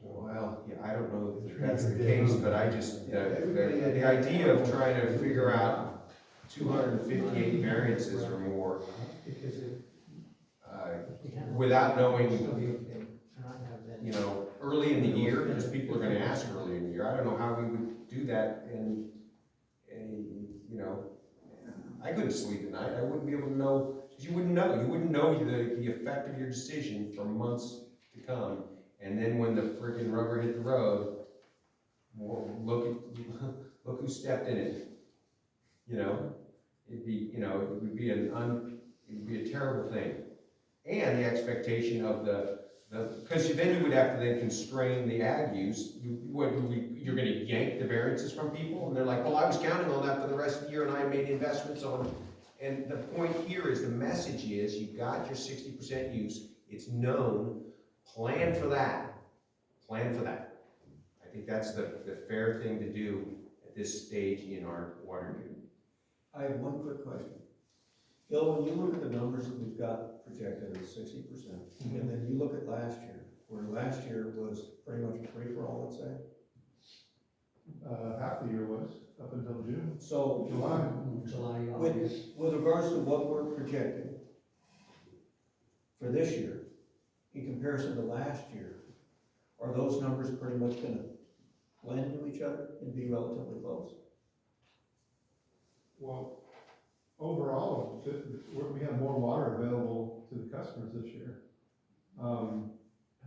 well, yeah, I don't know if that's the case, but I just, the idea of trying to figure out 258 variances or more, without knowing, early in the year, because people are gonna ask early in the year, I don't know how we would do that, and you know, I couldn't sleep at night, I wouldn't be able to know, because you wouldn't know the effect of your decision for months to come. And then when the friggin' rubber hit the road, well, look who stepped in it, you know? It'd be, you know, it would be a terrible thing. And the expectation of because then you would have to then constrain the ag use. You're gonna yank the variances from people, and they're like, well, I was counting on that for the rest of the year, and I made investments on. And the point here is, the message is, you've got your 60% use, it's known, plan for that. Plan for that. I think that's the fair thing to do at this stage in our water use. I have one quick question. Bill, when you look at the numbers that we've got projected at 60%, and then you look at last year, where last year was pretty much free for all, let's say. Half the year was, up until June. So, July. with regards to what we're projecting for this year, in comparison to last year, are those numbers pretty much gonna blend to each other and be relatively close? Well, overall, we have more water available to the customers this year. From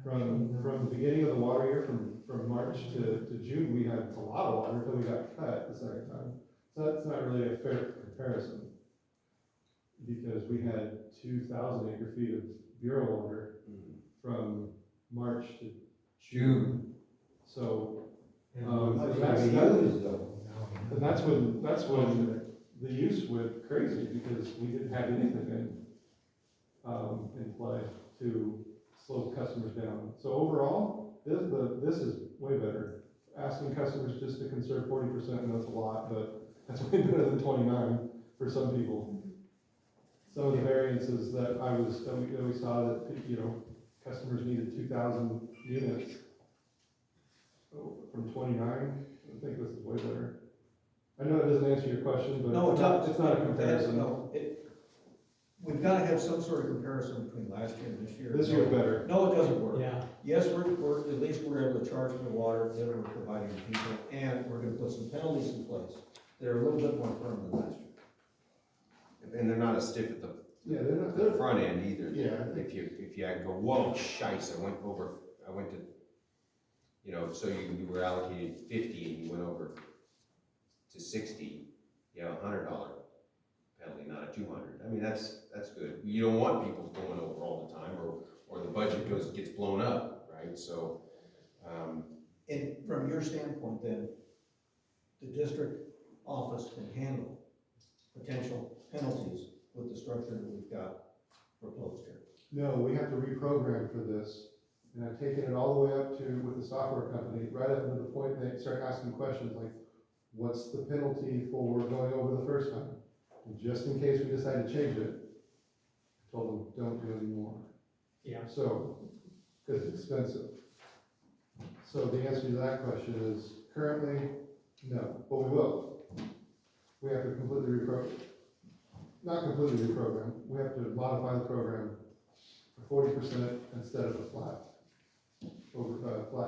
the beginning of the water year, from March to June, we had a lot of water until we got cut the second time. So that's not really a fair comparison, because we had 2,000 acre feet of bureau water from March to June. So, that's when the use went crazy, because we didn't have anything in play to slow customers down. So overall, this is way better. Asking customers just to conserve 40%, that's a lot, but that's way better than 29 for some people. Some of the variances that we saw that, you know, customers needed 2,000 units from 29. I think this is way better. I know it doesn't answer your question, but No, it's not a comparison. We've gotta have some sort of comparison between last year and this year. This year's better. No, it doesn't work. Yeah. Yes, at least we're able to charge for the water that we're providing to people, and we're gonna put some penalties in place that are a little bit more firm than last year. And they're not as stiff at They're not, the front end either. Yeah. If you go, whoa, shice, I went to, you know, so you were allocated 50 and you went over to 60, you have $100 penalty, not a 200. I mean, that's good. You don't want people going over all the time, or the budget gets blown up, right? So, And from your standpoint then, the district office can handle potential penalties with the structure that we've got proposed here. no, we have to reprogram for this. And I've taken it all the way up to, with the software company, right up to the point they start asking questions like, what's the penalty for going over the first time? And just in case we decide to change it, I told them, don't do any more. Yeah. So, because it's expensive. So the answer to that question is, currently, no, but we will. We have to completely not completely reprogram, we have to modify the program for 40% instead of a flat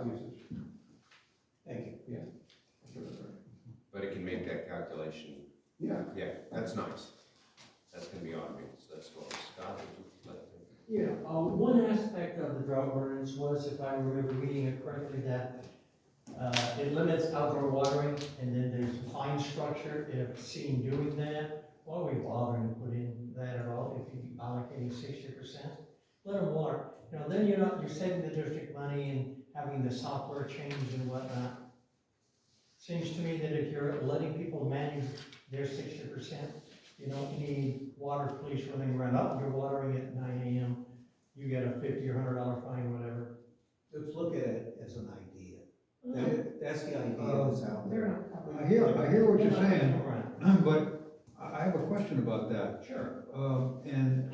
usage. Thank you. Yeah. I'm sure that's right. but it can make that calculation. Yeah. Yeah, that's nice. That's gonna be automated, so that's cool. Scott, would you like to? Yeah, one aspect of the drought ordinance was, if I remember reading it correctly, that it limits outdoor watering, and then there's a fine structure if seen doing that. Why are we bothering to put in that at all if you're allocating 60%? Let them water. You know, then you're saving the district money and having the software change and whatnot. Seems to me that if you're letting people manage their 60%, you don't need water police running around. Oh, you're watering at 9 a.m. You get a $50 or $100 fine, whatever. Let's look at it as an idea. That's the idea that's out They're there. not covered. I hear what you're They're not saying, around. but I have a question about that. Sure. And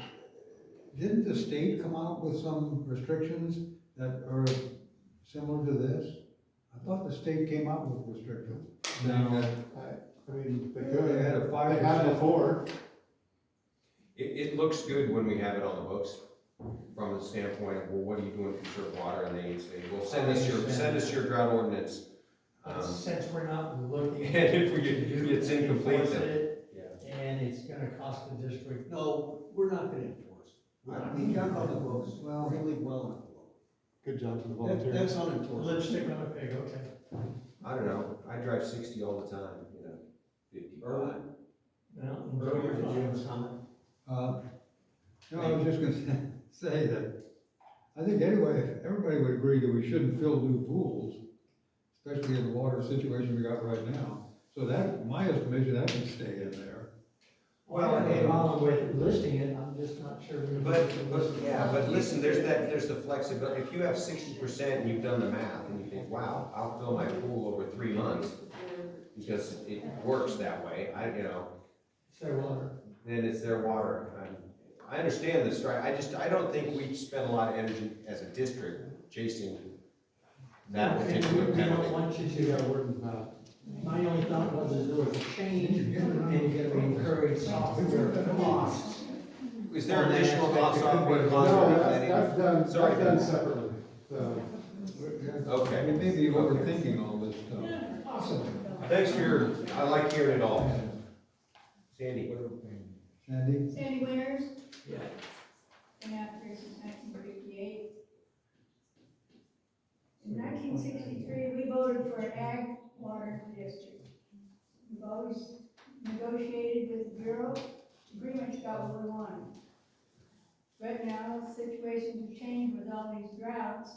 didn't the state come out with some restrictions that are similar to this? I thought the state came out with restrictions. saying that I mean, they They had a could, 5%. they had before. It looks good when we have it on the books, from the standpoint of, well, what are you doing to conserve water? And they say, well, send us your drought ordinance. Since we're not looking. And if to do it's incomplete, enforce then it, and it's gonna cost the district. No, we're not gonna enforce. We kept on the books Well- really well enough. Good job to the That, volunteers. that's unenforceable. Lipstick on the pig, okay. I don't know, I drive 60 all the time, you know, 55. Well, enjoy your Did you have a fun. comment? No, I was just gonna say that, I think anyway, everybody would agree that we shouldn't fill new pools, especially in the water situation we got right now. So that, my estimation, that would stay in there. Well, I have no problem with listing it, I'm just not sure. But listen, there's the flexibility, if you have 60% and you've done the math, and you think, wow, I'll fill my pool over 3 months, because it works that way, It's their water. then it's their water. I understand the strike, I don't think we spend a lot of energy as a district chasing that particular We don't penalty. want you Yeah, to, word is not. my only thought was that there was a change, and you're gonna encourage software costs. Is there additional software No, contract? that's done, Sorry. that's done separately, so. Okay. We may be overthinking all this stuff. Possibly. Thanks for I like hearing it all. Sandy? Sandy? Sandy Winters, Yeah. been out here since 1958. In 1963, we voted for an ag water district. We've always negotiated with the Bureau, agreements got what we wanted. But now, situations have changed with all these droughts.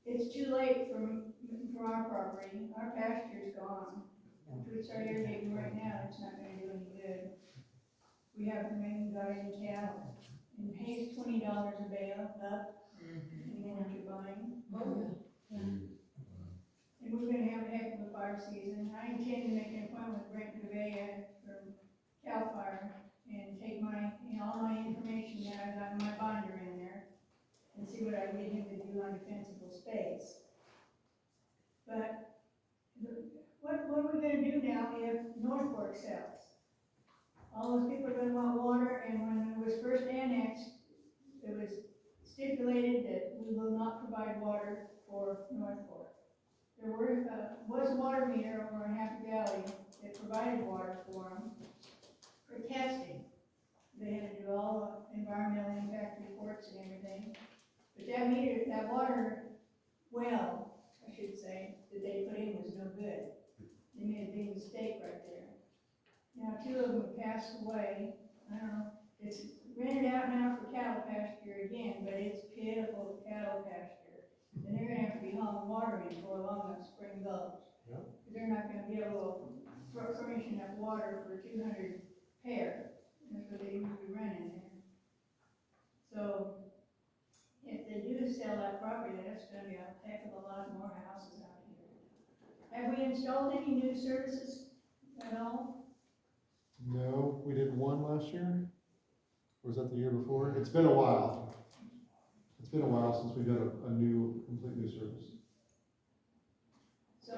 It's too late for our property, our pasture's gone. If we start irrigating right now, it's not gonna do any good. We haven't even got any cattle. And hay's $20 a bale up, depending on what you're buying. And we're gonna have a heck of a fire season. I intend to make an appointment with Brent Gouveia from CAL FIRE and take all my information that I've got in my binder in there and see what I can get him to do on defensible space. But what are we gonna do now if North Fork sells? All those people are gonna want water, and when it was first annexed, it was stipulated that we will not provide water for North Fork. There was a water meter over in Happy Valley that provided water for them for testing. They had to do all the environmental impact reports and everything. But that water well, I should say, that they put in was no good. They made a big mistake right there. Now, 2 of them have passed away. I don't know, it's rented out now for cattle pasture again, but it's pitiful cattle pasture. And they're gonna have to be hauling water in for along that spring gulch. Yep. They're not gonna be able to furnish enough water for 200 pair. That's what they usually run in there. So, if they do sell that property, that's gonna be a heck of a lot more houses out here. Have we installed any new services at all? No, we did one last year? Or was that the year before? It's been a while. It's been a while since we've done a complete new service. So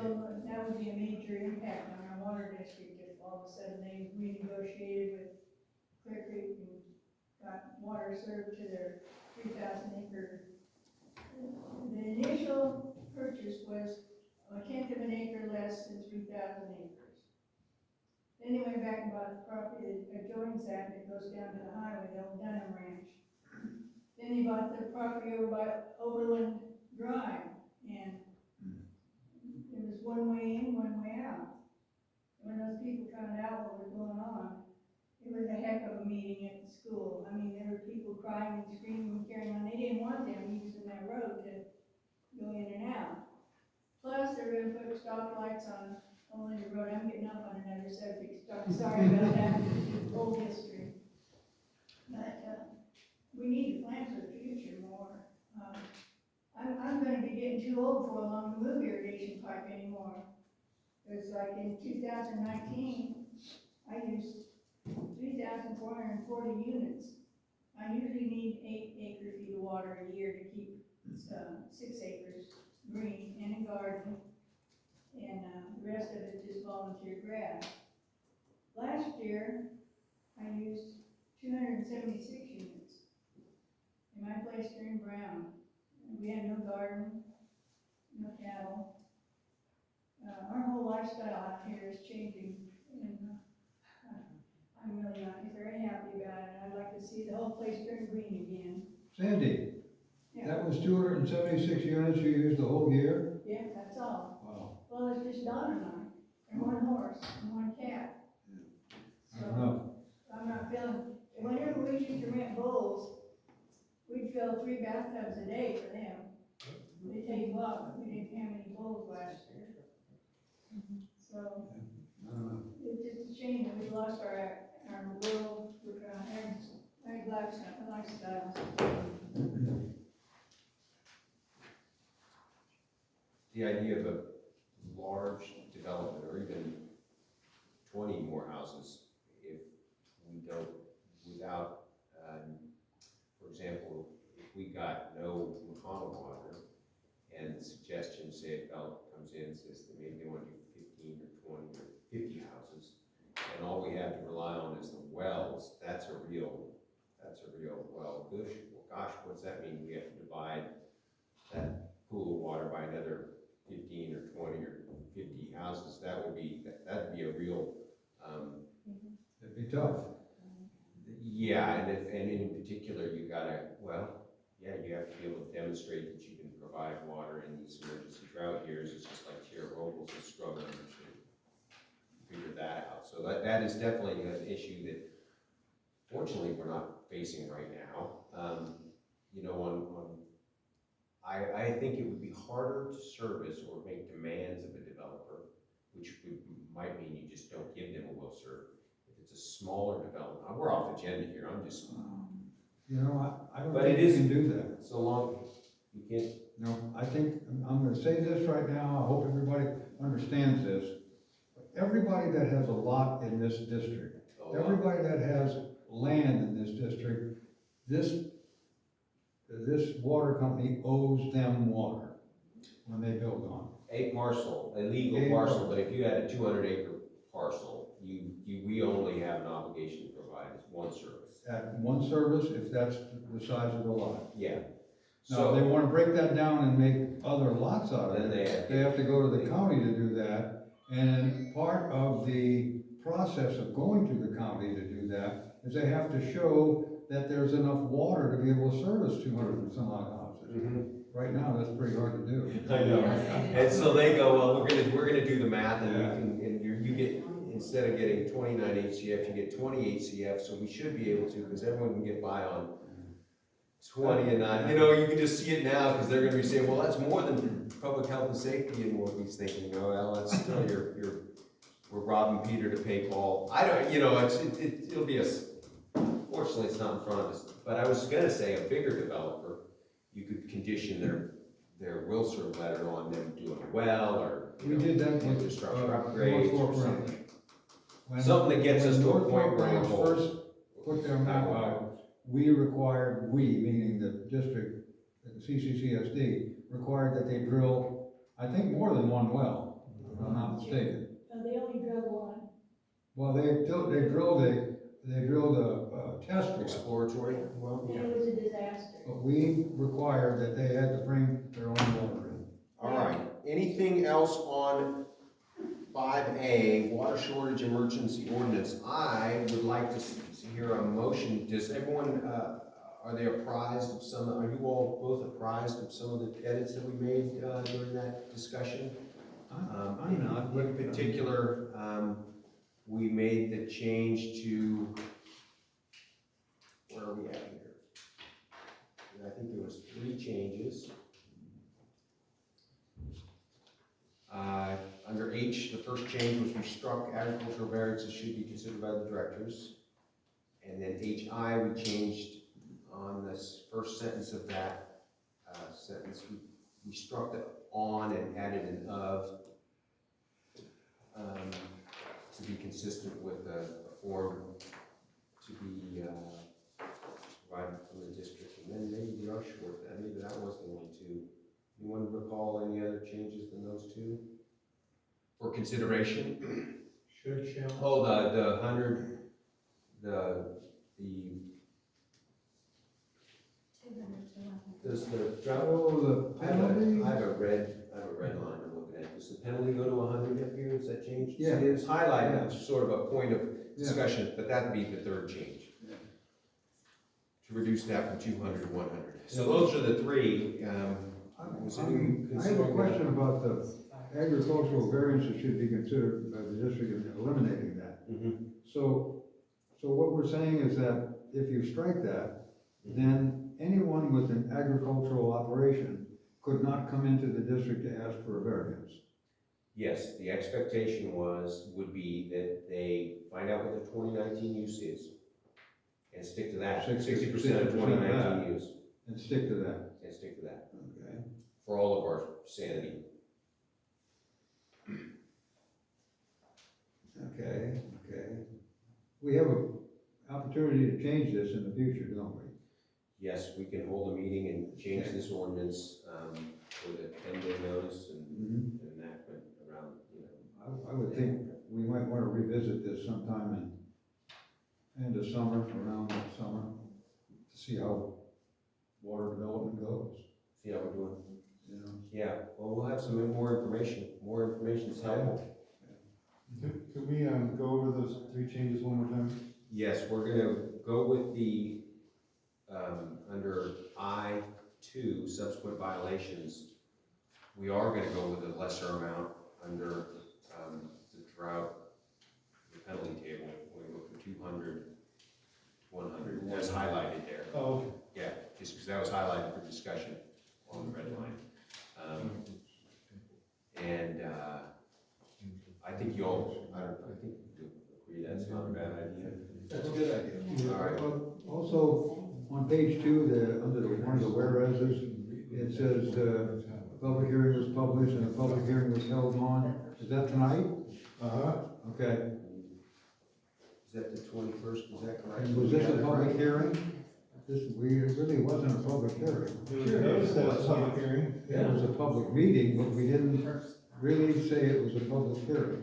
that would be a major impact on our water district if all of a sudden they renegotiated with Clear Creek and got water served to their 3,000 acre. The initial purchase was 1/10 of an acre less than 3,000 acres. Then they went back and bought the property that adjoins that, and it goes down to the highway, the old Dunham Ranch. Then they bought the property over by Overland Drive, and it was one way in, one way out. When those people found out what was going on, it was a heck of a meeting at the school. I mean, there were people crying and screaming and carrying on. They didn't want them using that road to go in and out. Plus, they're gonna put stop lights on Olinda Road. I'm getting off on another subject. Sorry about that, old history. But, we need to plan for the future more. I'm gonna be getting too old for long to move irrigation pipe anymore. It's like in 2019, I used 3,440 units. I usually need 8 acre feet of water a year to keep 6 acres green and a garden, and the rest of it just volunteer grass. Last year, I used 276 units. In my place here in Brown, we had no garden, no cattle. Our whole lifestyle out here is changing, and I'm really not very happy about it. I'd like to see the whole place turn green again. Sandy, Yeah. that was 276 units you used the whole year? Yeah, that's all. Wow, Well, it's just Donna and I, and one horse, and one cat. I don't know. I'm not feeling, whenever we used to rent bulls, we'd fill 3 bathtubs a day for them. They take well, but we didn't have any bulls last year. So, I don't know. it's just a shame that we lost our rural, ag lifestyle. The idea of a large development, or even 20 more houses, if we don't, without, for example, if we got no McConnell water, and the suggestion, say, a developer comes in and says that maybe they want to do 15 or 20 or 50 houses, and all we have to rely on is the wells, that's a real well. Gosh, what's that mean? We have to divide that pool of water by another 15 or 20 or 50 houses. That'd be a real, It'd be tough. yeah, and in particular, you gotta, you have to be able to demonstrate that you can provide water in these emergency drought years. It's just like Tierra Robles is struggling to figure that out. So that is definitely an issue that fortunately we're not facing right now. I think it would be harder to service or make demands of a developer, which might mean you just don't give them a will serve. If it's a smaller development, we're off agenda here, I'm just. You know, I don't But think it you is- can do that. So long, you can't. No, I think, I'm gonna say this right now, I hope everybody understands this. Everybody that has a lot in this district, everybody that has land in this district, this water company owes them water when they build on A parcel, a legal A parcel, parcel. but if you had a 200-acre parcel, we only have an obligation to provide one service. it. At one service, if that's the size of the lot. Yeah. Now, if they So, wanna break that down and make other lots out of Then it, they have to go to the county to do that. And part of the process of going to the county to do that is they have to show that there's enough water to be able to service 200 and some odd houses. Mhm. Right now, that's pretty hard to do. I know, and so they go, well, we're gonna do the math, and Yeah. and you get, instead of getting 29 HCF, you get 20 HCF, so we should be able to, because everyone can get by on 20 and 9, you can just see it now, because they're gonna be saying, well, that's more than public health and safety, and what he's thinking, well, that's still we're robbing Peter to pay Paul. I don't, it'll be fortunately, it's not in front of us, but I was gonna say, a bigger developer, you could condition their will serve letter on them doing well, or, We did that with, infrastructure North upgrades, or Fork something. Ranch. When- Something that gets us when to a North point Fork where we're Ranch whole. first put their map out, we, meaning the district, the CCCSD, required that they drill, I think, more than one well, if I'm not mistaken. No, they only drilled one. Well, they drilled a test well, Exploratory, well, And it was a disaster. but we required that they had to bring their own water in. all right. Anything else on 5A, water shortage emergency ordinance? I would like to hear a motion. Does everyone, are they apprised of are you all both apprised of some of the edits that we made during that discussion? I'm not. In particular, we made the change to, where are we at here? I think there was 3 changes. Under H, the first change was we struck agricultural variances should be considered by the directors. And then HI, we changed on this first sentence of that sentence, we struck the on and added an of, to be consistent with a form to be provided from the district. And then maybe we are short, maybe that was the only 2. Anyone recall any other changes than those 2? For consideration? Should, shall. Oh, the 100, the, does the drought? Oh, the penalty? I have a red line I'm looking at. Does the penalty go to 100 up here? Is that changed? Yeah. It's highlighted, Yeah. it's sort of a point of discussion, but that'd be the third change. Yeah. To reduce that from 200 to 100. So those are the three, was anyone I have a considering question about the agricultural variance that should be considered by the district in eliminating that. Mhm. So what we're saying is that if you strike that, then anyone with an agricultural operation could not come into the district to ask for a variance. Yes, the expectation would be that they find out what their 2019 use is and stick to that. 60% of 2019 use And stick to that, and stick to that okay? for all of our sanity. Okay. We have an opportunity to change this in the future, don't we? Yes, we can hold a meeting and change this ordinance with a 10-day notice and enactment around, I would think we might want to revisit this sometime in end of summer, around that summer, to see how water development goes, see how we're doing. you know? Yeah, well, we'll have some more information. More information is helpful. Could we, go over those three changes one more time? Yes, we're gonna go with the, under I-2, subsequent violations. We are gonna go with a lesser amount under, the drought, the penalty table. We're gonna go from 200 to 100. That's highlighted there. Oh, okay. Yeah, just because that was highlighted for discussion on the red line. I think I think you agree that's not a bad idea. That's a good idea. All right. Also, on page 2, under one of the whereases, it says, a public hearing was published and a public hearing was held on, is that tonight? Uh-huh. Okay, Is that the 21st, is that correct? and was this a public hearing? It really wasn't a public hearing. Sure, notice that it's a public hearing. It was a public meeting, but we didn't really say it was a public hearing.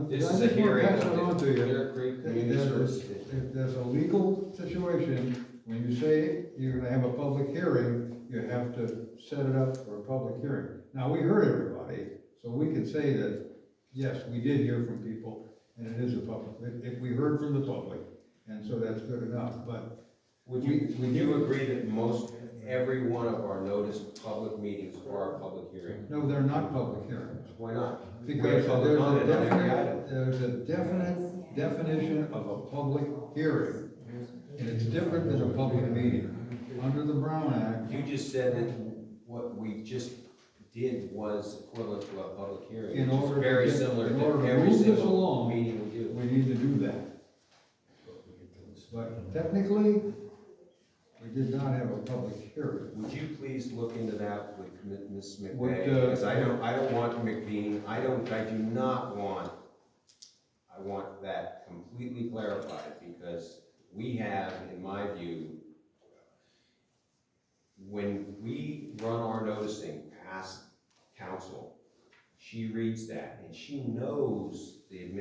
This I is a just wanna hearing pass it of on the to you. Clear Creek Community Service District. If there's a legal situation, when you say you're gonna have a public hearing, you have to set it up for a public hearing. Now, we heard everybody, so we can say that, yes, we did hear from people, and it is a public, if we heard from the public, and so that's good enough, but Would you agree that every one of our noticed public meetings are a public hearing? no, they're not public hearings. Why not? We have Because public comment on every item. there's a definite definition of a public hearing, and it's different than a public meeting. Under the Brown Act, You just said that what we just did was equivalent to a public hearing, In which is order to very get- similar in to order to every move this single along, meeting we do. we need to do that. But technically, we did not have a public hearing. Would you please look into that with Ms. What, McVeigh, because I don't want McBean, I do not want, I want that completely clarified, because we have, in my view, when we run our noticing past council, she reads that, and she knows the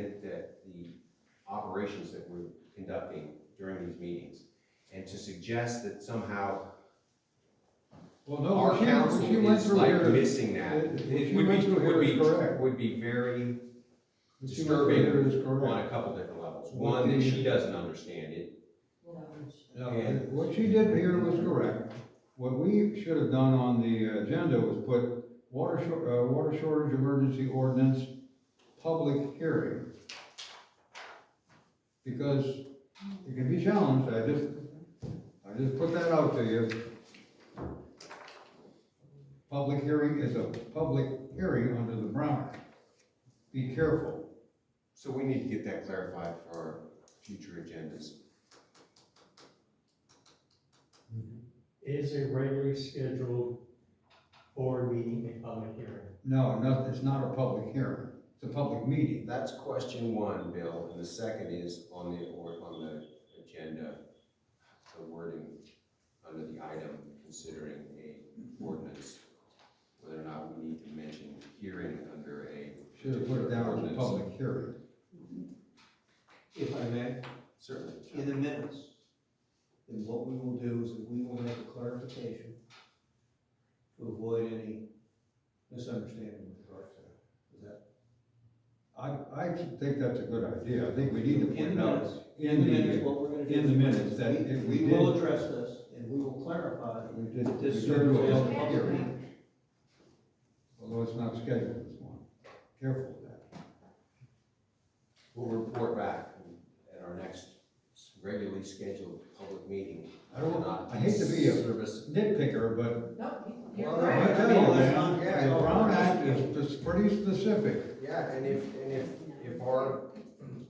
operations that we're conducting during these meetings. And to suggest that somehow Well, no, our what she council went is through like here- missing that, what it she would went be, through here is correct. would be very What she went through here disturbing is correct. on a couple different levels. What One, that the- she doesn't understand it. No, And- what she did here was correct. What we should have done on the agenda was put water shortage emergency ordinance, public hearing. Because it can be challenged, I just put that out to you. Public hearing is a public hearing under the Brown Act. Be careful. So we need to get that clarified for our future agendas. Is a regularly scheduled board meeting a public hearing? No, it's not a public hearing. It's a public meeting. That's question one, Bill, and the second is on the agenda, the wording under the item considering a ordinance, whether or not we need to mention hearing under a Should have put it down as a ordinance. public hearing. If I may, Certainly. in the minutes, then what we will do is that we will make a clarification to avoid any misunderstanding with regards to that. Is that? I think that's a good idea. I think we need to In point the out minutes, in the, what we're gonna do. in the minutes that if We we will did, address this, and we will clarify we did, that we this did serves do a as a public public hearing, meeting. although it's not scheduled this one. Careful with that. We'll report back at our next regularly scheduled public meeting. I don't, Not I hate to be a service. nitpicker, but No, you're Well, right. I tell you, No, that's man, not- the Brown Act is pretty specific. Yeah, and if our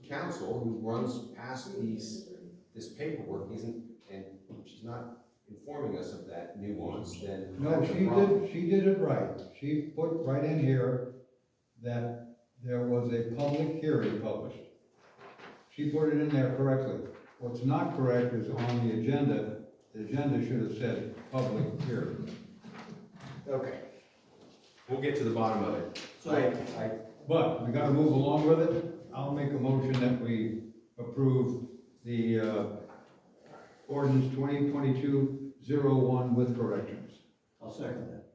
council who runs past this paperwork isn't, and she's not informing us of that nuance, then No, that's a problem. she did it right. She put right in here that there was a public hearing published. She put it in there correctly. What's not correct is on the agenda should have said public hearing. Okay. We'll get to the bottom of it. So- But we gotta move along with it. I'll make a motion that we approve the, ordinance 2022-01 with corrections. I'll second that.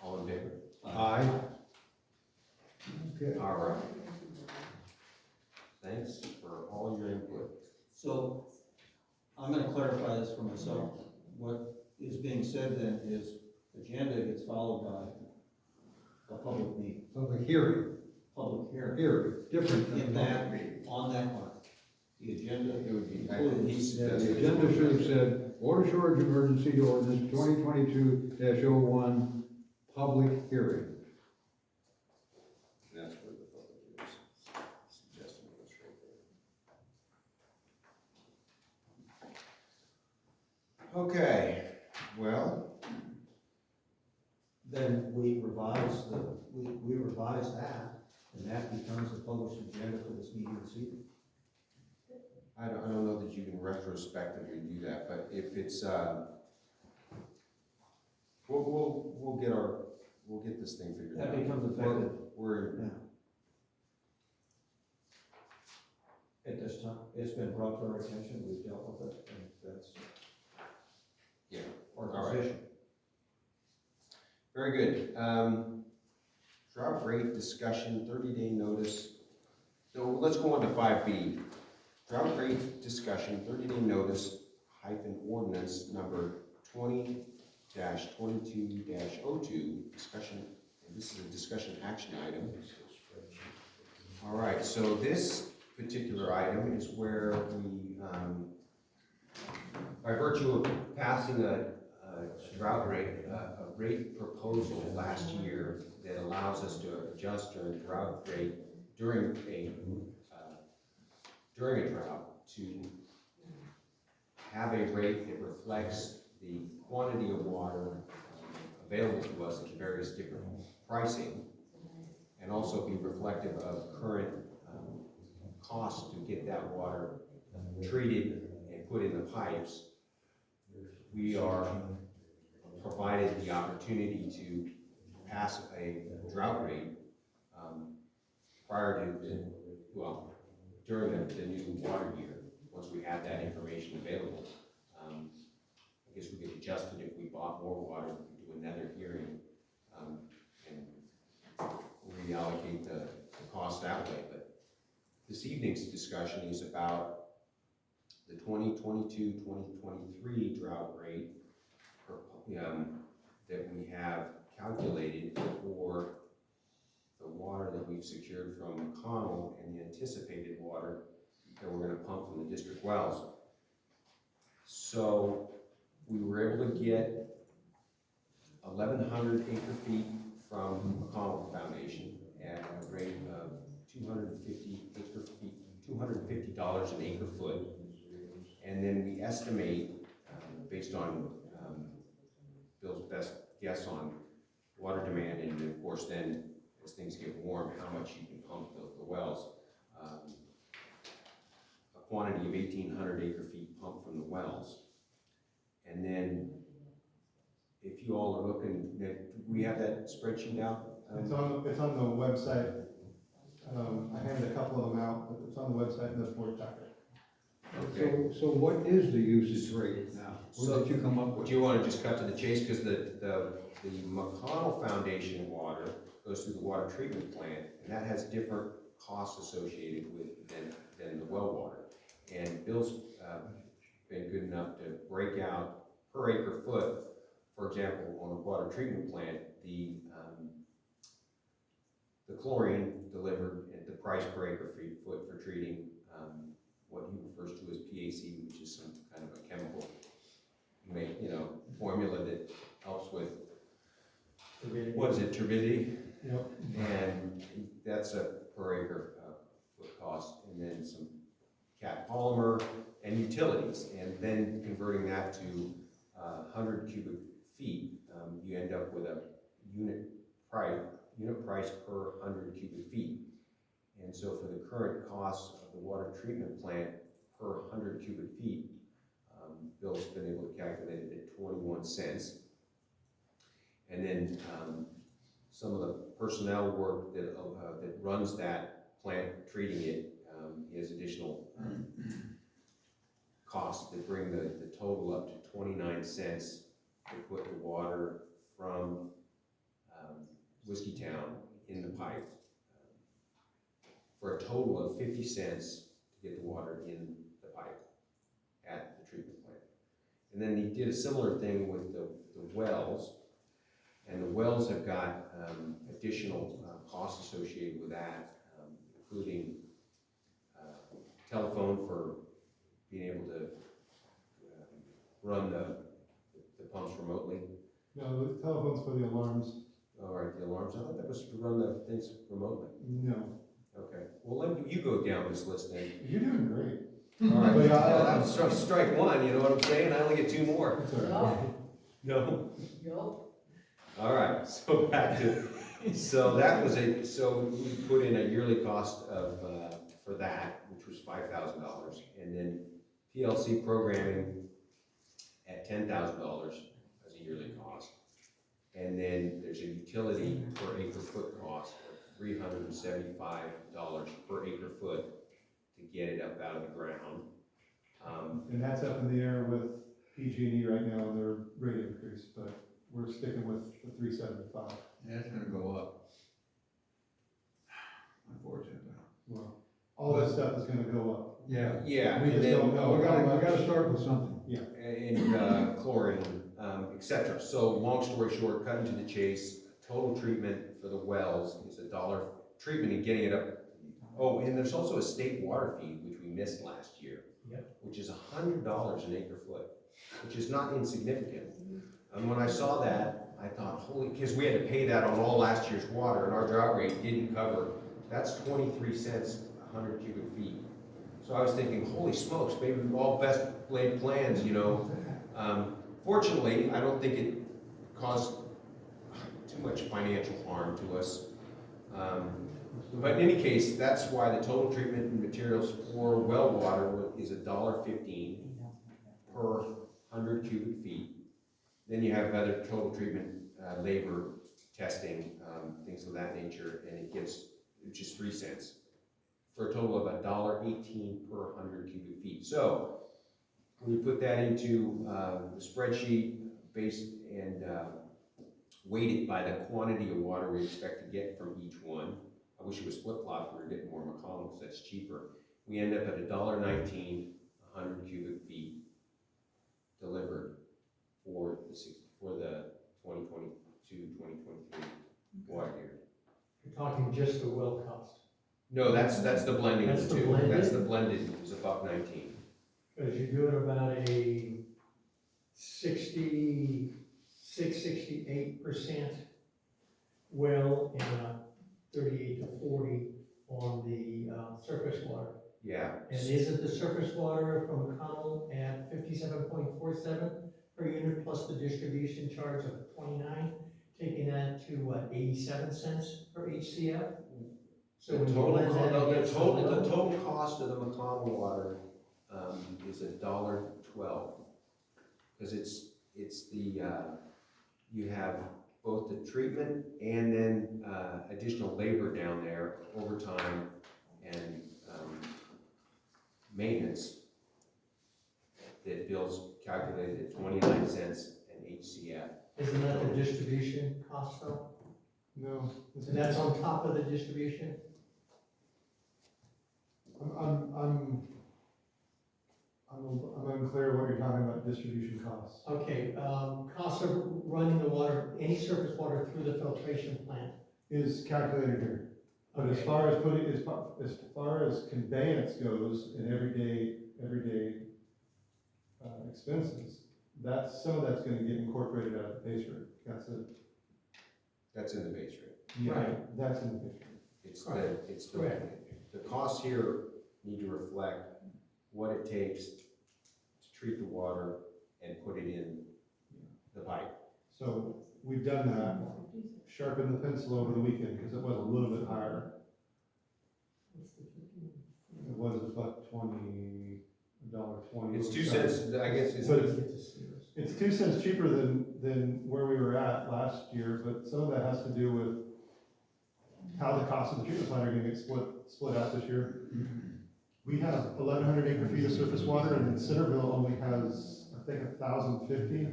All in favor? Aye. Okay. All right. Thanks for all your input. So, I'm gonna clarify this for myself. What is being said then is agenda gets followed by a public meeting, Public hearing, different than In public that- meeting. on that one. The agenda It would be, includes, Yeah, the agenda should have said, water shortage emergency ordinance 2022-01, public hearing. That's where the public is. Suggesting it's right there. Okay, well, then we revise we revise that, and that becomes the published agenda for this meeting this evening. I don't know that you can retrospectively do that, but if it's, we'll get this thing figured out. That becomes effective We're, now. At this time, it's been brought to our attention, we've dealt with it, and that's yeah, our all right. position. Very good. Drought rate discussion, 30-day notice. So let's go on to 5B. Drought rate discussion, 30-day notice, ordinance number 20-22-02, discussion, and this is a discussion action item. All right, so this particular item is where we, by virtue of passing a drought rate, a rate proposal last year that allows us to adjust our drought rate during a drought to have a rate that reflects the quantity of water available to us at various different pricing, and also be reflective of current costs to get that water treated and put in the pipes. We are provided the opportunity to pass a drought rate prior to during the new water year, once we have that information available. I guess we could adjust it if we bought more water, we could do another hearing and reallocate the cost that way. But this evening's discussion is about the 2022-2023 drought rate that we have calculated for the water that we've secured from McConnell and the anticipated water that we're gonna pump from the district wells. So we were able to get 1,100 acre feet from McConnell Foundation at a rate of $250 an acre foot. And then we estimate, based on Bill's best guess on water demand, and of course then as things get warm, how much you can pump the wells. A quantity of 1,800 acre feet pumped from the wells. And then if you all are looking, we have that spreadsheet out? It's on the website. I handed a couple of them out, but it's on the website in the board packet. Okay. So what is the usage rate now? What did you come up with? Do you want to just cut to the chase, because the the McConnell Foundation water goes through the water treatment plant, and that has different costs associated with than the well water. And Bill's been good enough to break out per acre foot, for example, on the water treatment plant, the chlorine delivered at the price per acre foot for treating what he refers to as PAC, which is some kind of a chemical formula that helps with, what is it, turbidity? Yep. And that's a per acre foot cost, and then some cat polymer and utilities, and then converting that to 100 cubic feet, you end up with a unit price per 100 cubic feet. And so for the current cost of the water treatment plant per 100 cubic feet, Bill's been able to calculate it at 21 cents. And then some of the personnel work that runs that plant treating it, he has additional costs that bring the total up to 29 cents to put the water from Whiskey Town in the pipe, for a total of 50 cents to get the water in the pipe at the treatment plant. And then he did a similar thing with the wells, and the wells have got additional costs associated with that, including telephone for being able to run the pumps remotely. No, the telephone's for the alarms. All right, the alarms. I thought that was to run the things remotely. No. Okay. Well, you go down this list then. You're doing great. All right. But yeah, Well, that was strike one. You know what I'm saying? I only get two more. It's all right. No. Yup. All right. So back to. So that was so we put in a yearly cost of for that, which was $5,000, and then PLC programming at $10,000 as a yearly cost. And then there's a utility per acre foot cost of $375 per acre foot to get it up out of the ground. And that's up in the air with PG&E right now, their rate increase, but we're sticking with the 375. Yeah, it's gonna go up. Unfortunately. Well, all this stuff is gonna go up. Yeah. Yeah, We and just don't then, know. We gotta start with something. and chlorine, etc. So long story short, cutting to the chase, total treatment for the wells is $1 treatment and getting it up. Oh, and there's also a state water fee, which we missed last year. Yep. Which is $100 an acre foot, which is not insignificant. And when I saw that, I thought, holy, because we had to pay that on all last year's water, and our drought rate didn't cover. That's 23 cents 100 cubic feet. So I was thinking, holy smokes, maybe all best laid plans, Fortunately, I don't think it caused too much financial harm to us. But in any case, that's why the total treatment and materials for well water is $1.15 per 100 cubic feet. Then you have other total treatment, labor, testing, things of that nature, and it gets just 3 cents for a total of $1.18 per 100 cubic feet. So we put that into the spreadsheet based and weighted by the quantity of water we expect to get from each one. I wish it was flip-flop, we were getting more McConnell because that's cheaper. We end up at $1.19 100 cubic feet delivered for the 2022-2023 water year. You're talking just the well cost. No, that's the blending of That's the the two. blended? That's the blended, it was $1.19. Because you're doing about a 68% well and a 38 to 40 on the surface water. Yeah. And isn't the surface water from McConnell at 57.47 per unit plus the distribution charge of 29, taking that to 87 cents per HCF? So The when you total, blend that against the well- the total cost of the McConnell water is $1.12. Because it's the, you have both the treatment and then additional labor down there, overtime and maintenance, that Bill's calculated at 29 cents an HCF. Isn't that the distribution cost though? No. this And is- that's on top of the distribution? I'm unclear what you're talking about, distribution costs. Okay, cost of running the water, any surface water through the filtration plant. Is calculated here. But as Okay. far as as far as conveyance goes in everyday expenses, some of that's gonna get incorporated out of the base rate. That's in the base rate. Yeah, Right. that's in the base rate. It's the, Correct. the costs here need to reflect what it takes to treat the water and put it in the pipe. So we've done that, sharpened the pencil over the weekend, because it was a little bit higher. It was about $1.20. It's 2 cents, I guess, But it's 2 cents cheaper than where we were at last year, but some of that has to do with how the cost of the treatment plant are gonna get split out this year. We have 1,100 acre feet of surface water, and then Centerville only has, I think, 1,050,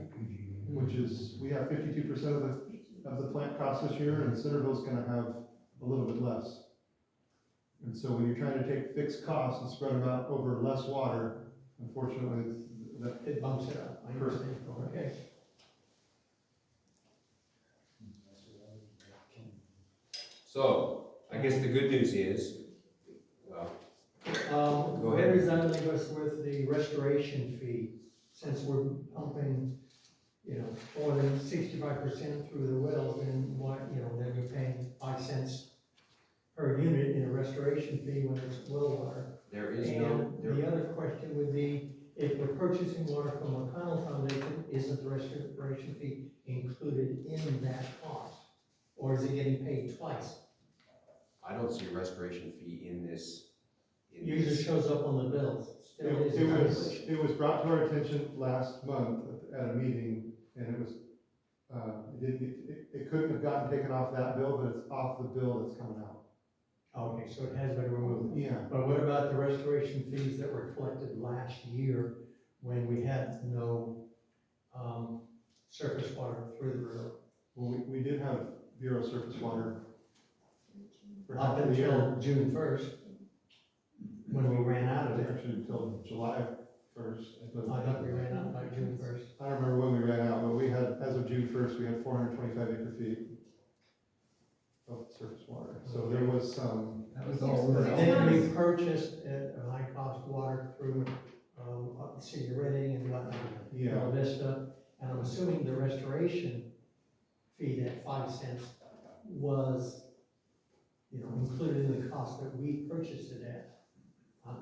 which is, we have 52% of the plant cost this year, and Centerville's gonna have a little bit less. And so when you're trying to take fixed costs and spread them out over less water, unfortunately, that, It bumps it up, I understand, okay. So, I guess the good news is, well, Go ahead. Where does that leave us with the restoration fee? Since we're pumping, more than 65% through the wells, and then you're paying 5 cents per unit in a restoration fee when it's well water. there is no, And the other question would be, if we're purchasing water from McConnell Foundation, isn't the restoration fee included in that cost? Or is it getting paid twice? I don't see a restoration fee in this. Usually shows up on the bills, still is. it was brought to our attention last month at a meeting, and it was, it couldn't have gotten taken off that bill, but it's off the bill that's coming out. Okay, so it has been removed. Yeah, But what about the restoration fees that were collected last year when we had no, surface water through the river? well, we did have Bureau surface water for half Up of the year. until June 1st, when we ran out of it. Actually, until July 1st. I thought we ran out by June 1st. I don't remember when we ran out, but we had, as of June 1st, we had 425 acre feet of surface water. So there was some, That was all. Then we purchased at a high cost water through, up the city of Reading and whatnot. yeah, Bella Vista, and I'm assuming the restoration fee, that 5 cents, was, included in the cost that we purchased it at.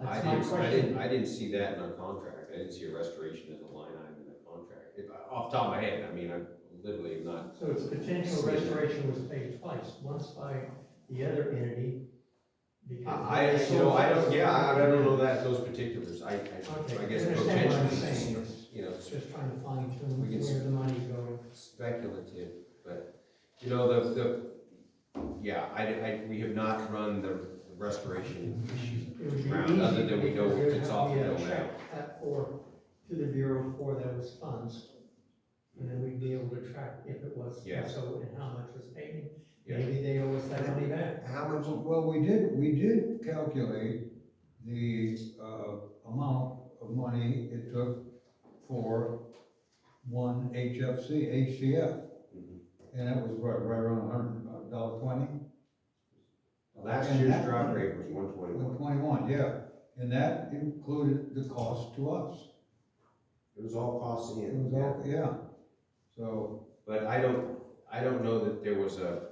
That's my question. I didn't see that in our contract. I didn't see a restoration as a line item in the contract. Off the top of my head, I mean, I'm literally not. So it's potential restoration was paid twice, once by the other entity, because. I don't know those particulars. I Okay, guess I understand what I'm potentially, saying. it's, Just trying to fine tune We can where the money's going. speculative, but, we have not run the restoration issue It would be round, other easy than we know because there'd it's have off to the be a bill now. check cut to the Bureau for those funds. And then we'd be able to track if it was, Yeah. so, and how much was paid. Yeah. Maybe they owe us that money back. How much? Well, we did calculate the, amount of money it took for one HCF. Mhm. And that was right around $120. Last And year's that- drop rate was 121. 121, yeah, and that included the cost to us. It was all costs It in. was all, yeah, so, But I don't know that there was a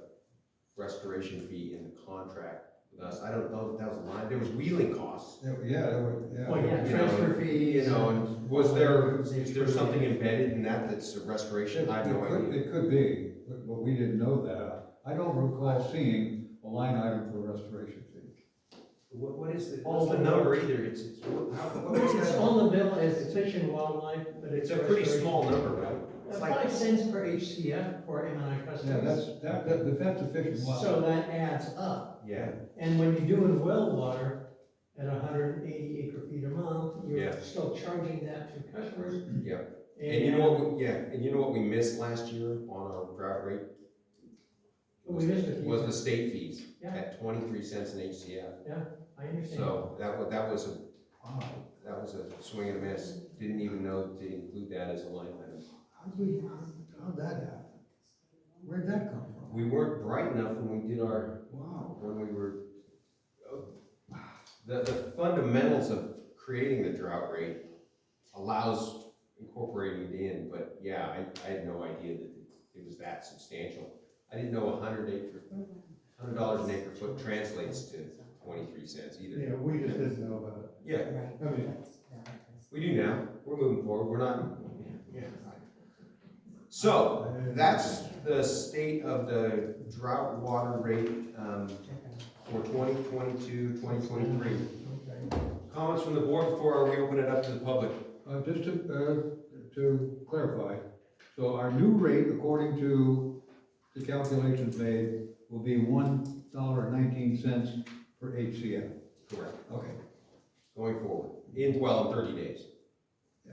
restoration fee in the contract with us. I don't know that was a line. There was wheeling costs. yeah, there were, yeah. Well, yeah, You know, transfer fees. And is there something embedded in that that's a restoration? I have no idea. It could be, but we didn't know that. I don't recall seeing a line item for restoration fee. What is the, All what's the the number either? What is It's that? on the bill as fish and wildlife, but It's a pretty small number, right? It's like, 5 cents per HCF for M&I Yeah, customers. that's efficient. So that adds up. yeah, And when you're doing well water at 180 acre feet a month, Yeah. you're still charging that to customers. Yeah. And you know what, and you know what we missed last year on our drought rate? We missed a few. Was the state fees Yeah. at 23 cents an HCF. I understand. So that was a, Wow, that was a swing and a miss. Didn't even know to include that as a line item. how'd that happen? Where'd that come from? We weren't bright enough when we did our, Wow. when we were, the fundamentals of creating the drought rate allows incorporating it in, but yeah, I had no idea that it was that substantial. I didn't know $100 an acre foot translates to 23 cents either. Yeah, we just didn't know about it. Yeah, I mean, we do now. We're moving forward. We're not. Yeah. So that's the state of the drought water rate for 2022, 2023. Comments from the board before we open it up to the public? Just to clarify, so our new rate, according to the calculations made, will be $1.19 per HCF. Correct. Okay. Going forward, in 30 days. Yeah.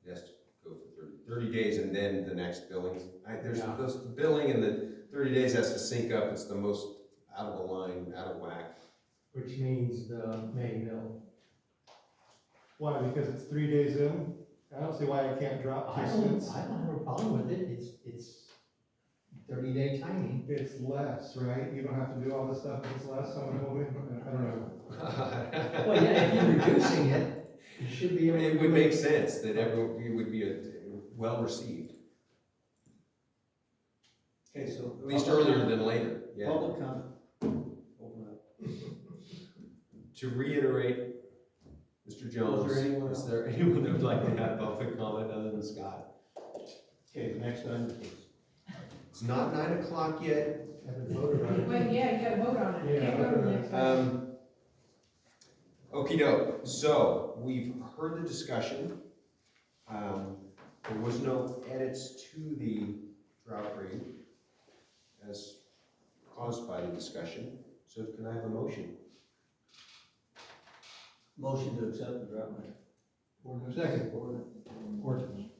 Yes, go for 30 days and then the next billing. There's Yeah. those billing and the 30 days has to sync up. It's the most out of the line, out of whack. Which means the May bill. why, because it's 3 days in? I don't see why I can't drop I 2 don't cents. have a problem with it, it's 30-day timing. It's less, right? You don't have to do all this stuff if it's less, someone told me, I don't know. Well, yeah, if you're reducing it, you should be able to. It would make sense that everyone, it would be well received, Okay, so. at least earlier than later, yeah. Public comment. Open up. To reiterate, Mr. Jones, Was there anyone is else? there anyone that would like to have public comment other than Scott? Okay, the next item, please. It's not 9 o'clock yet. Haven't voted on it. But yeah, you gotta vote on it. Yeah, Can't vote on the next one. Okey doke, so we've heard the discussion. There was no edits to the drought rate as caused by the discussion, so can I have a motion? Motion to accept the drought rate. Second. Ordinance.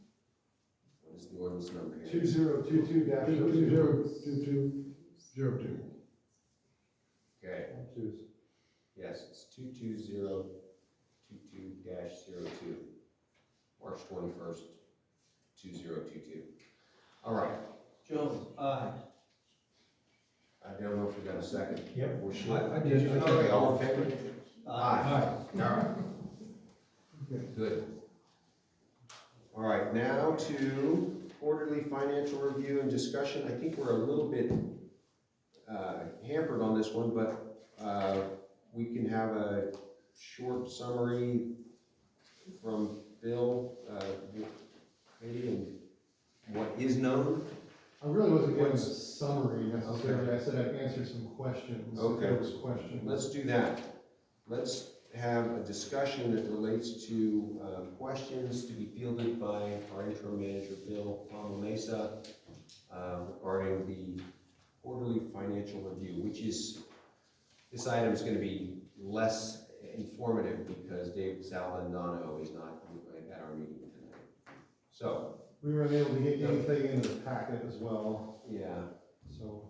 What is the ordinance number here? 2022-02. 2202. Okay, yes, it's 22022-02, March 21st, 2022. All right, Jones, aye. I don't know if we got a second. Yep. We're sure. I did. Okay, all in favor? Aye. All right. Good. All right, now to quarterly financial review and discussion. I think we're a little bit hampered on this one, but we can have a short summary from Bill, maybe, and what is known. I really wasn't giving a summary necessarily, I said I'd answer some questions, if Okay. there was questions. Let's do that. Let's have a discussion that relates to questions to be fielded by our interim manager, Bill Mesa, regarding the quarterly financial review, which is, this item is going to be less informative because Dave Zaldandano is not at our meeting tonight. So, We weren't able to get anything into the packet as well, yeah. so.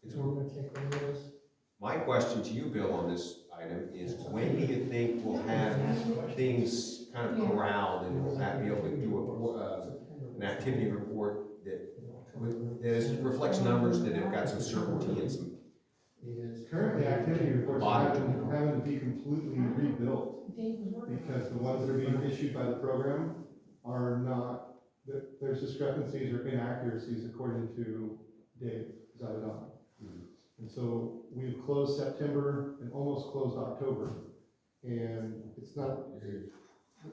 So we're gonna take one of those. My question to you, Bill, on this item is, when do you think we'll have things kind of corralled and we'll be able to do an activity report that reflects numbers that have got some certainty and some. Currently, activity reports are having to be completely rebuilt, because the ones that are being issued by the program are not, there's discrepancies or inaccuracies according to Dave Zaladon. And so we've closed September and almost closed October. And it's not,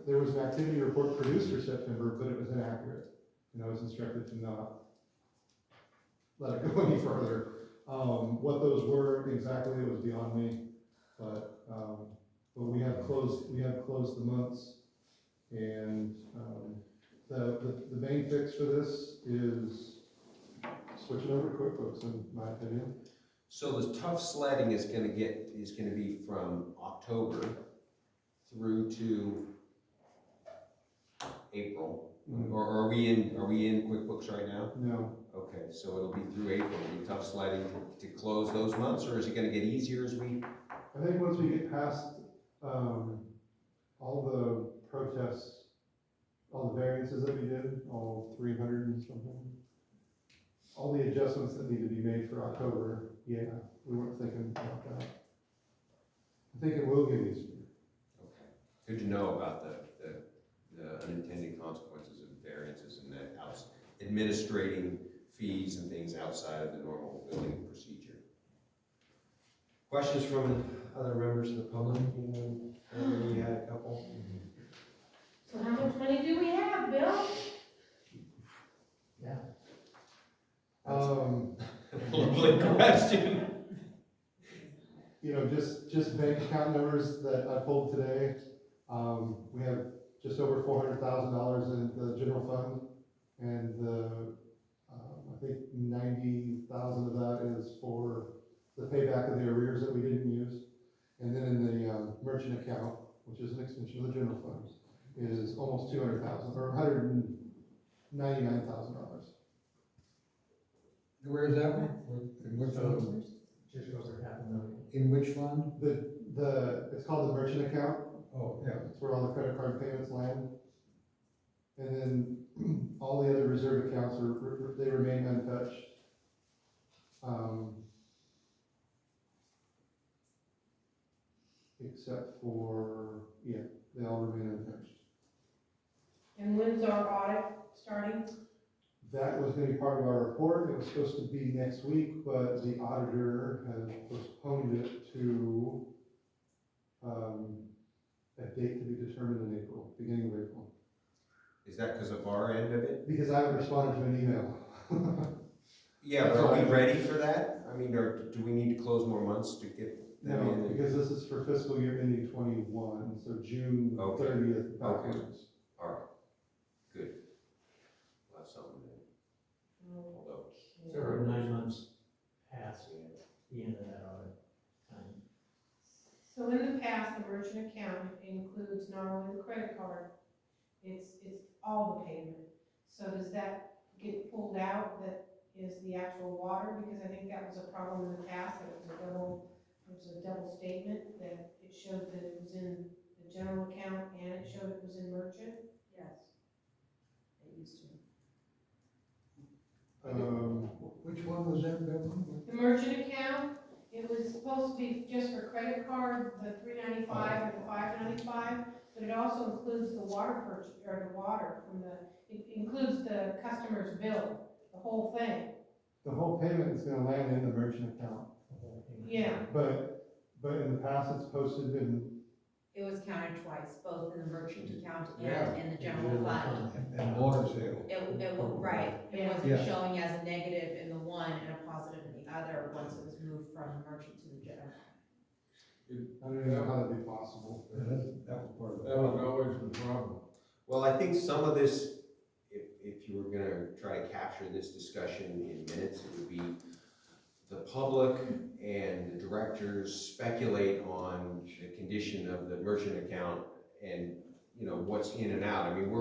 there was an activity report produced for September, but it was inaccurate. And I was instructed to not let it go any further. What those were exactly, it was beyond me. But we have closed the months. And the main fix for this is switching over to QuickBooks, in my opinion. So the tough sledding is gonna be from October through to April. Or are we in QuickBooks right now? No, Okay, so it'll be through April, it'll be tough sledding to close those months, or is it gonna get easier as we? I think once we get past, all the protests, all the variances that we did, all 300 and something, all the adjustments that need to be made for October, yeah, we weren't thinking about that. I think it will get easier. Okay, good to know about the unintended consequences of variances and that administrating fees and things outside of the normal billing procedure. Questions from other members of the public? Anyone? You had a couple? So how much money do we have, Bill? Yeah. Lovely question. You know, just bank account numbers that I pulled today, we have just over $400,000 in the general fund, and I think 90,000 of that is for the payback of the arrears that we didn't use. And then in the merchant account, which is an extension of the general fund, is almost 200,000, or $199,000. Where is that one? In which fund? Just over $500,000. In which fund? It's called the merchant account. Oh, yeah. It's where all the credit card payments land. And then all the other reserve accounts they remain untouched. Except for, yeah, they all remain untouched. And when's our audit starting? That was gonna be part of our report. It was supposed to be next week, but the auditor has postponed it to, a date to be determined in April, beginning of April. Is that because of our end of it? Because I haven't responded to an email. Yeah, but are we ready for that? I mean, or do we need to close more months to get them No, in? because this is for fiscal year ending 21, so June Okay. 30th backwards. All right, good. We'll have something then. Although, So we're 9 months past the end of that audit time. So in the past, the merchant account includes not only the credit card, it's all the payment. So does that get pulled out, that is the actual water? Because I think that was a problem in the past, that it was a double statement, that it showed that it was in the general account and it showed it was in merchant. Yes. It used to. Which one was that, Beverly? The merchant account, it was supposed to be just for credit card, the $395 or the $595, but it also includes the water purchase, or the water from it includes the customer's bill, the whole thing. The whole payment is gonna land in the merchant account, Yeah, but in the past, it's posted in, It was counted twice, both in the merchant account Yeah. and in the general fund. And water sale. Right, it Yeah. wasn't Yeah. showing as a negative in the one and a positive in the other, once it was moved from the merchant to the general. I don't even know how that'd be possible. That was part of the That was problem. always the problem. well, I think some of this, if you were gonna try to capture this discussion in minutes, it would be the public and the directors speculate on the condition of the merchant account and, you know, what's in and out. I mean,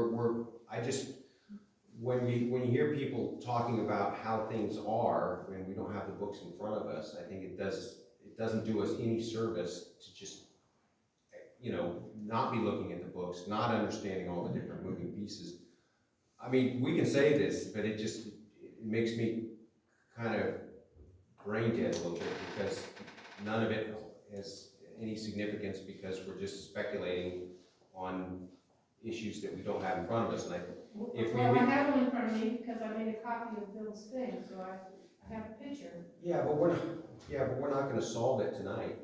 when you hear people talking about how things are, when we don't have the books in front of us, I think it doesn't do us any service to just, you know, not be looking at the books, not understanding all the different moving pieces. I mean, we can say this, but it makes me kind of brain dead a little bit, because none of it has any significance, because we're just speculating on issues that we don't have in front of us. And if we well, I have them in front of me because I made a copy of Bill's thing, so I have a picture. but we're not gonna solve it tonight.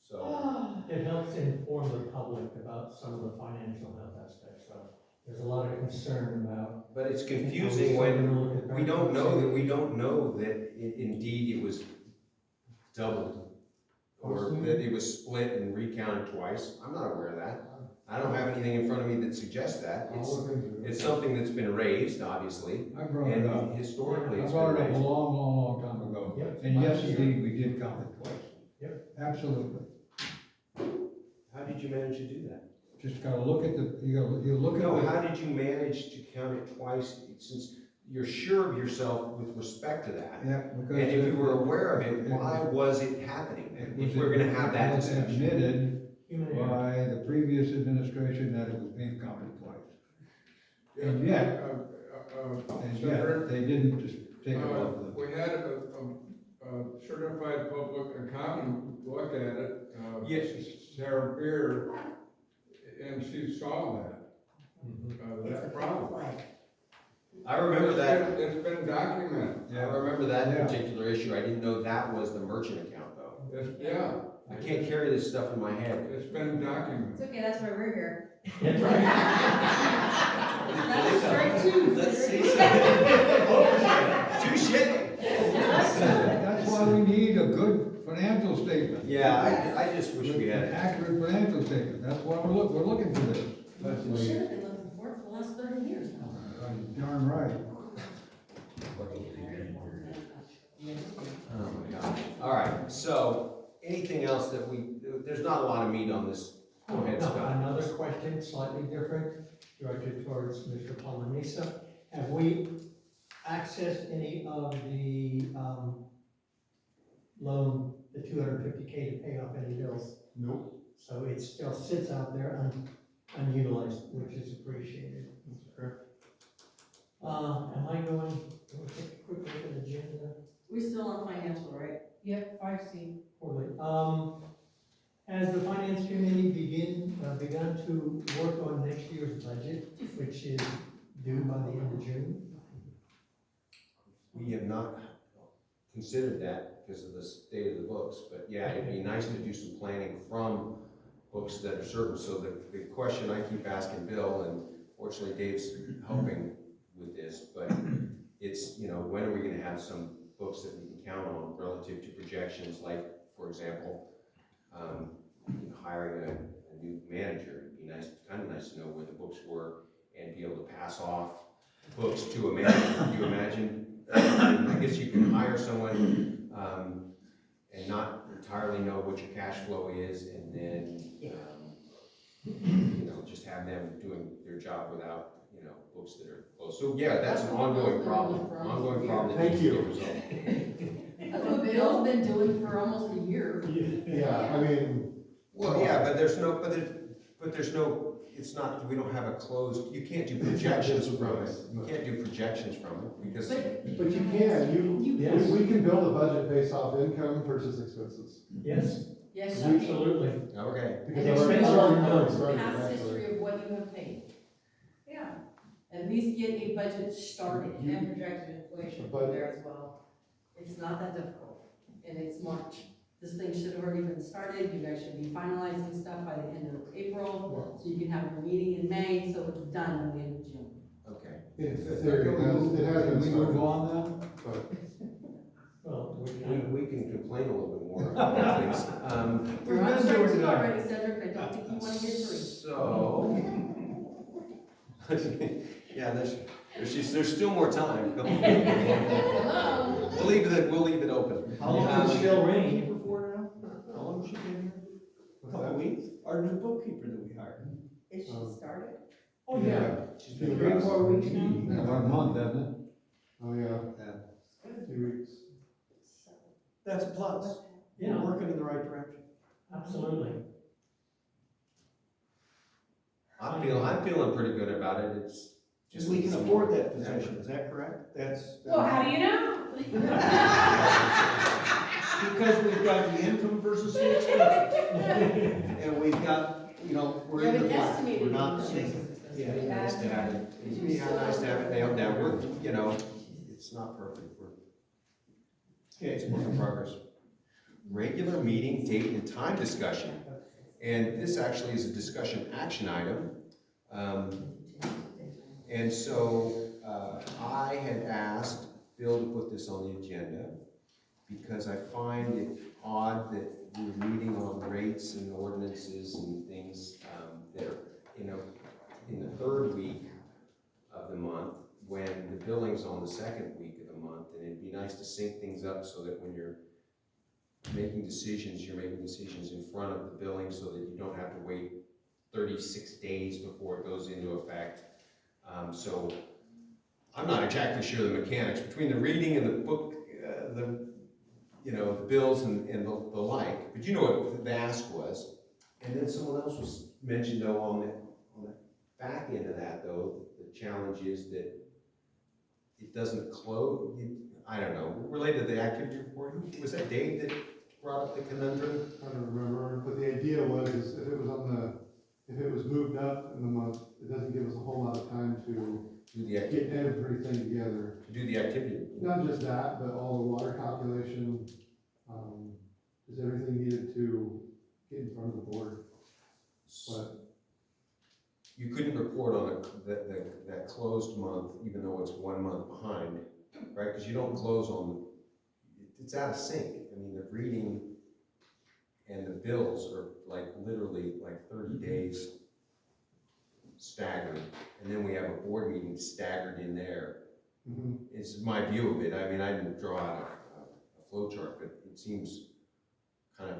So, It helps inform the public about some of the financial health aspects, so there's a lot of concern about. but it's confusing when we don't know that indeed it was doubled, or that it was split and recounted twice. I'm not aware of that. I don't have anything in front of me that suggests that. I'll look into it. It's something that's been raised, obviously, I brought it up. and historically I it's brought been it up a raised. long time ago. Yep. And yes, indeed, we did count it twice. Yep. Absolutely. How did you manage to do that? just gotta look at the, you look No, at how did you manage to count it twice, since you're sure of yourself with respect to that? yeah, because. And if you were aware of it, why was it happening then? If we're gonna have that It was discussion. admitted Human error. by the previous administration that it was being counted twice. And yet, and yet, they didn't just take it off the. We had a certified public accountant look at it, Yes. Sarah Beer, and she saw that, that problem. I remember that, It's been documented. I remember that Yeah. particular issue, I didn't know that was the merchant account though. Yeah, I can't carry this stuff in my head. it's been documented. It's okay, that's why we're here. That's right. That's straight too. Let's see Touche. That's why we need a good financial statement. Yeah, I just wish we had An it. accurate financial statement, that's why we're looking for this. We should have been looking for it for the last 30 years now. Darn right. Oh my gosh. All right, so anything else that there's not a lot of meat on this. Go ahead, Now, Scott. another question, slightly different, directed towards Mr. Palamisa. Have we accessed any of the, loan, the 250K to pay off any bills? Nope. So it still sits out there unutilized, which is appreciated. Am I going, can we take a quick look at the agenda? We still on financial, right? Yep, 5C. Quarterly. Has the finance committee begun to work on next year's budget, which is due by the end of June? We have not considered that because of the state of the books, but yeah, it'd be nice to do some planning from books that are certain. So the question I keep asking Bill, and fortunately Dave's helping with this, but it's, when are we gonna have some books that we can count on relative to projections, like, for example, hiring a new manager. It'd be nice, kind of nice to know where the books were and be able to pass off books to a manager. Can you imagine? I guess you can hire someone, and not entirely know what your cash flow is, and then, just have them doing their job without, books that are closed. So yeah, that's an ongoing problem that Thank needs to you. get resolved. That's what Bill's been doing for almost a year. Yeah, I mean, Well, yeah, but there's no, it's not, we don't have a closed, you can't do projections from it. You can't do projections from it, because, but you can, Yes. we can build a budget based off income versus expenses. Yes, Yes, you can. absolutely. okay. Because And I've already- expenses I've already are started, Past actually. history of what you have paid. Yeah, At least get a budget started. and projected inflation But- There as well. It's not that difficult, and it's March. This thing should have already been started, you guys should be finalizing stuff by the end of April, so you can have your meeting in May, so it's done by the end of June. Okay. In theory, it has been Can we move started, on then? but Well, We can complain a little bit more about things. We're on strike two already, Cedric, I don't think you wanna get three. So. Yeah, there's still more time. Hello? We'll leave it open. How long is it still rain? Before now? How long has she been here? A what's couple that? weeks? Our new bookkeeper that we hired. Is she started? Oh, yeah. She's been 3 or 4 weeks now? About a month, hasn't it? Oh, yeah. 2 weeks. That's a plus. Yeah. We're working in the right direction. Absolutely. I'm feeling pretty good about it. It's just. We can afford that position, is that correct? Well, how do you know? Because we've got the income versus the expense. And we've got, we're You in have the an black, estimated we're not income seeing. versus expense. Yeah. It'd be nice to have it, nice to have it nailed down. It's not perfect. It's a work in progress. Regular meeting date and time discussion. And this actually is a discussion action item. And so, I had asked Bill to put this on the agenda because I find it odd that we're meeting on rates and ordinances and things, that are, in the third week of the month, when the billing's on the second week of the month. And it'd be nice to sync things up so that when you're making decisions, you're making decisions in front of the billing so that you don't have to wait 36 days before it goes into effect. So I'm not exactly sure the mechanics between the reading and the book, the bills and the like, but you know what the ask was. And then someone else was mentioned though on the back end of that though, the challenge is that it doesn't close, I don't know, related to the activity report, was that Dave that brought up the conundrum? I don't remember, but the idea was, is if it was moved up in the month, it doesn't give us a whole lot of time to Do the get activity, everything together. to do the activity report. Not just that, but all the water calculation, is everything needed to get in front of the board. But You couldn't report on that closed month, even though it's 1 month behind, right? Because you don't close on, it's out of sync. I mean, the reading and the bills are like literally like 30 days staggered. And then we have a board meeting staggered in there. mhm. It's my view of it. I mean, I didn't draw out a flow chart, but it seems kind of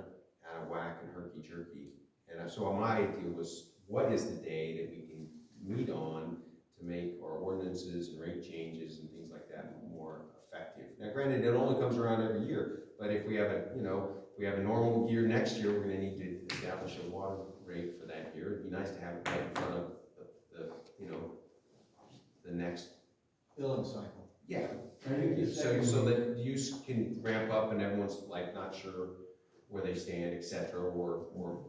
out of whack and herky-jerky. And so my idea was, what is the day that we can meet on to make our ordinances and rate changes and things like that more effective? Now granted, it only comes around every year, but if we have if we have a normal year next year, we're gonna need to establish a water rate for that year. It'd be nice to have it right in front of the next Billing cycle. yeah. Right, So that use can ramp up and everyone's like not sure where they stand, et cetera, or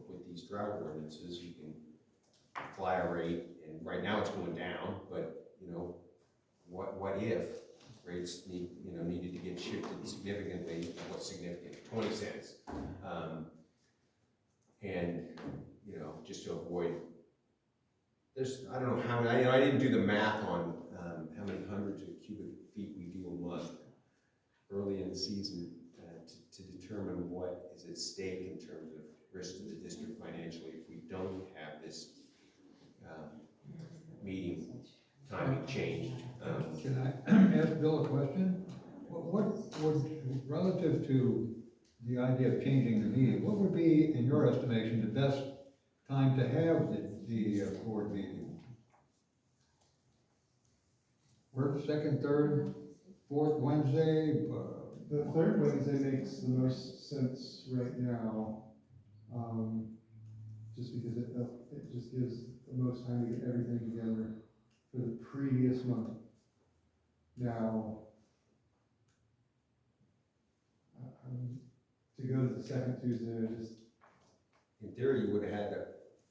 with these drought ordinances, you can apply a rate, and right now it's going down, but what if rates needed to get shifted significantly? What's significant? 20 cents. And just to avoid, I don't know how many, I didn't do the math on how many hundreds of cubic feet we do a month early in the season to determine what is at stake in terms of risk to the district financially if we don't have this meeting timing change. Can I ask Bill a question? What would, relative to the idea of changing the meeting, what would be, in your estimation, the best time to have the board meeting? First, second, third, fourth Wednesday? The third Wednesday makes the most sense right now, just because it just gives the most time to get everything together for the previous month. Now, to go to the second Tuesday, In theory, you would have had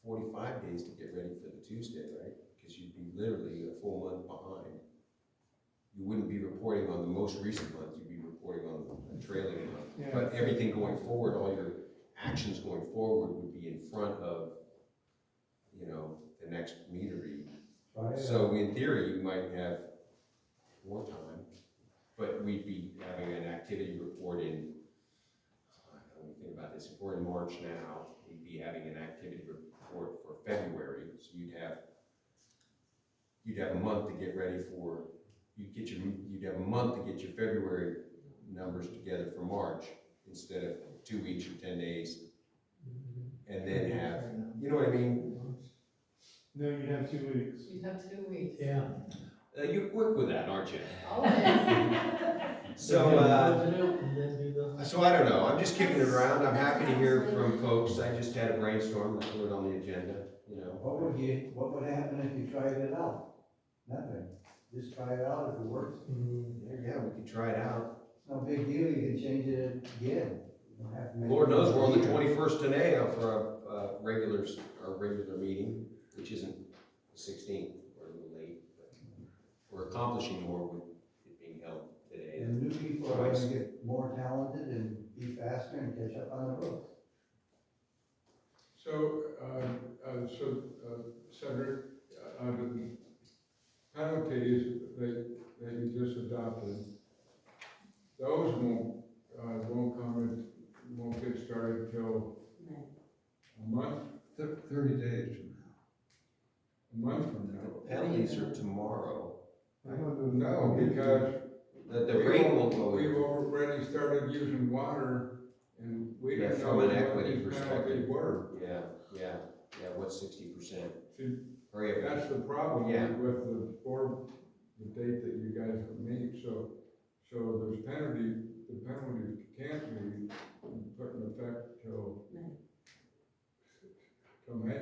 45 days to get ready for the Tuesday, right? Because you'd be literally a full month behind. You wouldn't be reporting on the most recent month, you'd be reporting on the trailing month. Yeah. But everything going forward, all your actions going forward would be in front of, the next meter read. So in theory, you might have more time, but we'd be having an activity report in, let me think about this, if we're in March now, we'd be having an activity report for February, so you'd have a month to get ready for, you'd have a month to get your February numbers together for March, instead of 2 weeks or 10 days, and then have, you know what I mean? no, you'd have 2 weeks. You'd have 2 weeks. Yeah. You're quick with that, aren't you? Always. So, And then do the. So I don't know, I'm just kicking it around, I'm happy to hear from folks, I just had a brainstorm, let's put it on the agenda, What would happen if you tried it out? Nothing. Just try it out if it works. Yeah, we can try it out. It's no big deal, you can change it again. You don't have to make Lord it knows, we're on the year. 21st today for our regular meeting, which isn't the 16th, we're a little late, but we're accomplishing more with it being held today. And new people are gonna get more talented and be faster and catch up on the books. So, Cedric, the penalties that you just adopted, those won't get started till a month, 30 days from now. a month from now. The penalties are tomorrow, No, because the rate won't go we've in. already started using water, and we Yeah, didn't know from an what equity these perspective. penalties were. Yeah. Yeah, what's 60%? See, Hurry up. that's the problem Yeah. with the date that you guys meet, so there's the penalty can't be put in effect till May.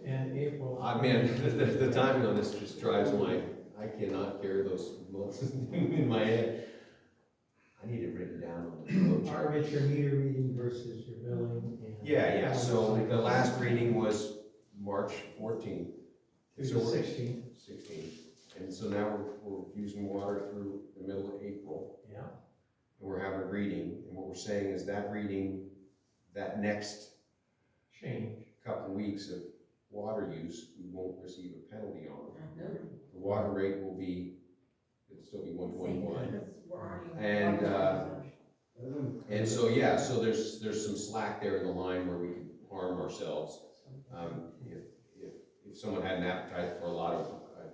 And April. I mean, the timing on this just drives I cannot carry those months in my head. I need it written down on the flow chart. Part of it's your meter reading versus your billing and. Yeah, so the last reading was March 14th. Through So the we're- 16th. 16th. And so now we're using water through the middle of April. Yeah. And we're having a reading, and what we're saying is that reading, that next Change. couple weeks of water use, we won't receive a penalty on. No. The water rate will be, it'll still be 121. Because we're already. And so, yeah, so there's some slack there in the line where we could harm ourselves. If someone had an appetite for a lot of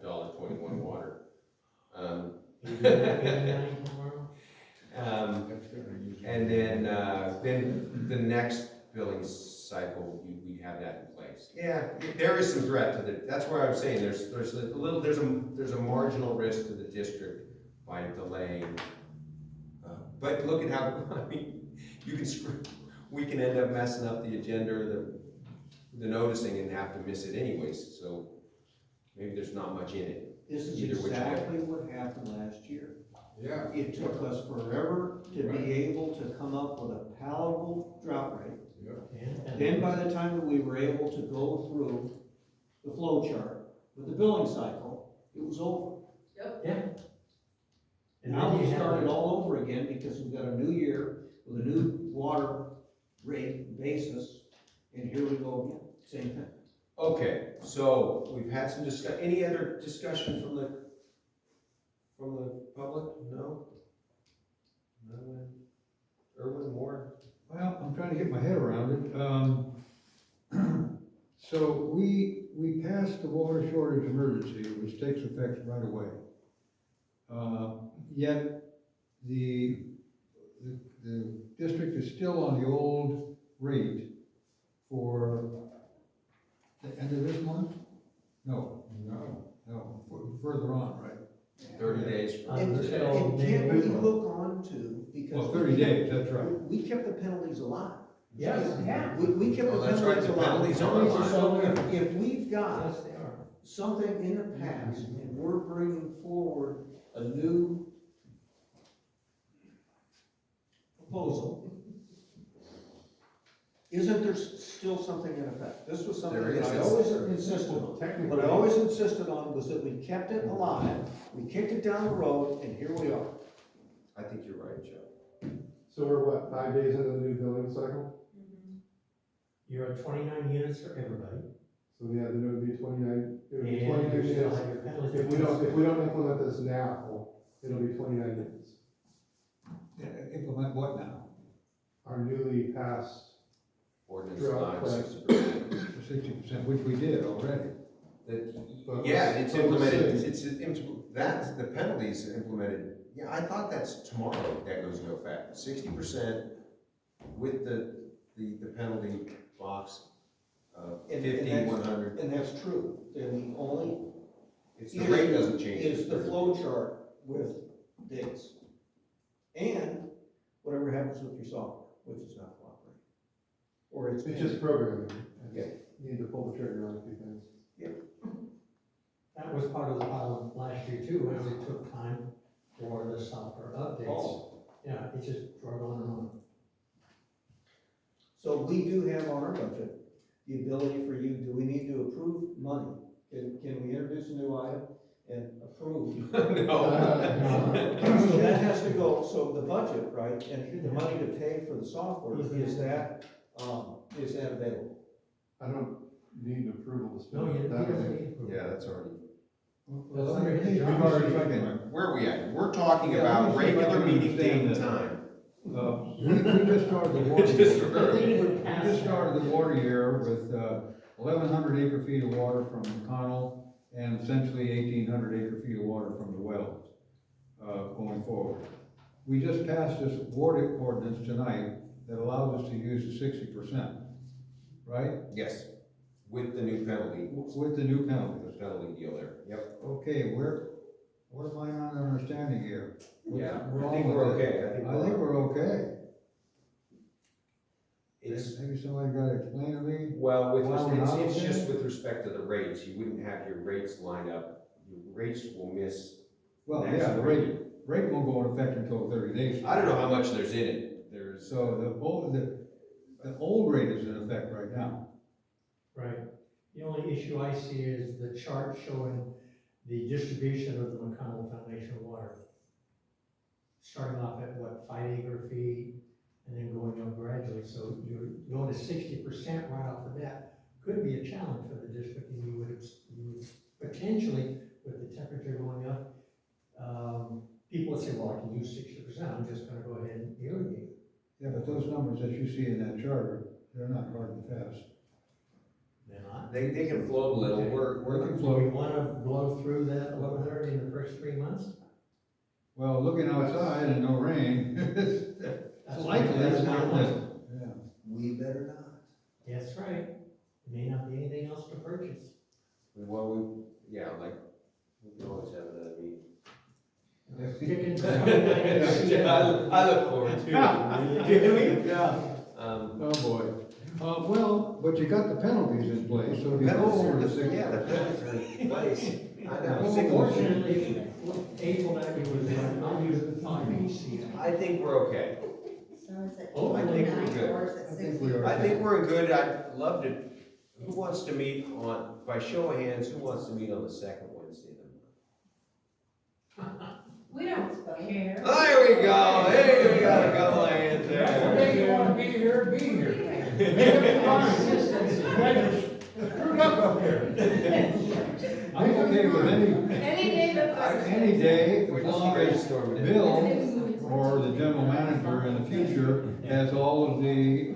$1.21 water. You do that 89 tomorrow? And then the next billing cycle, we have that in place. Yeah, there is some threat to that's where I was saying, there's a marginal risk to the district by delaying. But look at how, I mean, we can end up messing up the agenda or the noticing and have to miss it anyways, so maybe there's not much in it. This is Either which way. exactly what happened last year. Yeah. It took us forever to be able to come up with a palatable drought rate. Yeah. Then by the time that we were able to go through the flow chart with the billing cycle, it was over. Yeah. And now we started all over again because we've got a new year with a new water rate basis, and here we go again, same thing. Okay, so we've had some any other discussion from the public? No? No? Erwin, more? Well, I'm trying to get my head around it. So we passed the water shortage emergency, which takes effect right away. Yet the district is still on the old rate for the end of this month? No, further on, right? 30 days from And today. can't we hook on to, because. Well, 30 days, that's right. We kept the penalties alive. Yes. Yeah. We kept Oh, the that's right, penalties the alive. penalties are alive. So if we've got Yes, they are. something in the past, and we're bringing forward a new proposal, isn't there still something in effect? This was something There that is. I always insisted on. Technically. What I always insisted on was that we kept it alive, we kicked it down the road, and here we are. I think you're right, Joe. So we're what, 5 days into the new billing cycle? You're at 29 units for everybody. So yeah, then it would be 29, it would be And 29 you still units. have your penalty. If we don't implement this now, it'll be 29 units. Yeah, implement what now? Our newly passed, Ordinance Drought 9, 60%. 60%, which we did already. Yeah, it's implemented, But that's, the penalties implemented, yeah, I thought that's tomorrow that goes into effect. 60% with the penalty box of And 50, that's- 100. And that's true, and the only It's the rate doesn't change. is the flow chart with dates. And whatever happens with your software, which is not cooperating. Or it's. it's just programming. Yeah. You need to pull the trigger on a few things. That was part of the problem last year too, as it took time for the software updates. Oh. Yeah, it just drug on and on. So we do have on our budget, the ability for you, do we need to approve money? Can we introduce a new item and approve? No. So that has to go, so the budget, right, and the money to pay for the software, is that available? I don't need approval to No, spend you it that don't way. need approval. Yeah, that's already. That's under his job. We've already taken. Where are we at? We're talking Yeah, about let me see if I regular can meeting date and understand time. We just started the water. Just I think it would pass. We just started the water year with 1,100 acre feet of water from McConnell and essentially 1,800 acre feet of water from the wells going forward. We just passed this water ordinance tonight that allows us to use the 60%. right? Yes, with the new penalty, With the new the penalties. penalty deal there, yep. Okay, what am I not understanding here? What's Yeah, I wrong think with we're it? okay, I think we're okay. It's, Maybe somebody gotta explain to me? well, Why we're not it's okay? just with respect to the rates, you wouldn't have your rates line up, your rates will miss. Well, next yeah, the reading. rate won't go into effect until 30 days. I don't know how much there's in it, there's. So the old rate is in effect right now. Right. The only issue I see is the chart showing the distribution of the McConnell Foundation water. Starting off at what, 5 acre feet, and then going up gradually, so you're going to 60% right off the bat. Could be a challenge for the district, and you would potentially, with the temperature going up, people would say, well, I can use 60%, I'm just gonna go ahead and irrigate. Yeah, but those numbers that you see in that chart, they're not hard and fast. They're not. They can float a little, Okay. We're Do we wanna blow through that 1,100 in the first 3 months? Well, looking outside and no rain, it's likely That's it's my not point. this. Yeah. We better not. That's right. There may not be anything else to purchase. well, yeah, like, we can always have another meeting. Chicken. I look forward to it. Yeah. Oh, boy. Well, but you got the penalties in place, so if you go over the six. Yeah, the penalties are in place. I know. Unfortunately, April that year was unused. I think we're okay. So is it Oh, I think we're 29 good. or is it I think 60? we are. I think we're in good, I'd love to, who wants to meet on, by show of hands, who wants to meet on the second Wednesday of the month? We don't care. There we go, hey, we got a couple of hands If you there. wanna be here, be here. Make up your mind. You guys are screwed up here. I'm okay with any Any day but Thursday. Any day, We're as just long as brainstorming it. Bill or the general manager in the future has all of the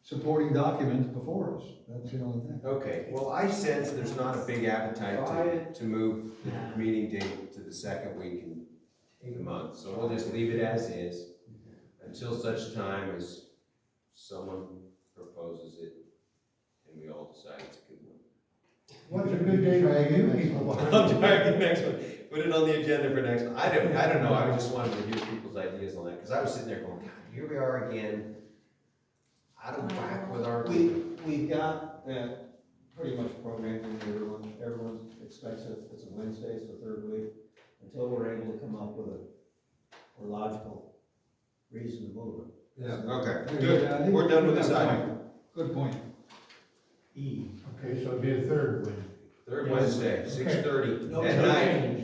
supporting documents before us. That's the only thing. Okay, well, I sense there's not a big appetite to move the meeting date to the second week in the month, so we'll just leave it as is until such time as someone proposes it and we all decide it's a good one. What's a good day to you people? I'll try the next one, put it on the agenda for next one. I don't know, I just wanted to hear people's ideas on that, because I was sitting there going, God, here we are again, out of whack with our. We've got that pretty much programmed into everyone expects it, it's a Wednesday, it's the third week, until we're able to come up with a logical reason to move it. Yeah. Okay, Yeah, I good, think we're done with you this got a item. point. Good point. E. Okay, so it'd be a third Wednesday. Third Yes. Wednesday, 6:30, No at change.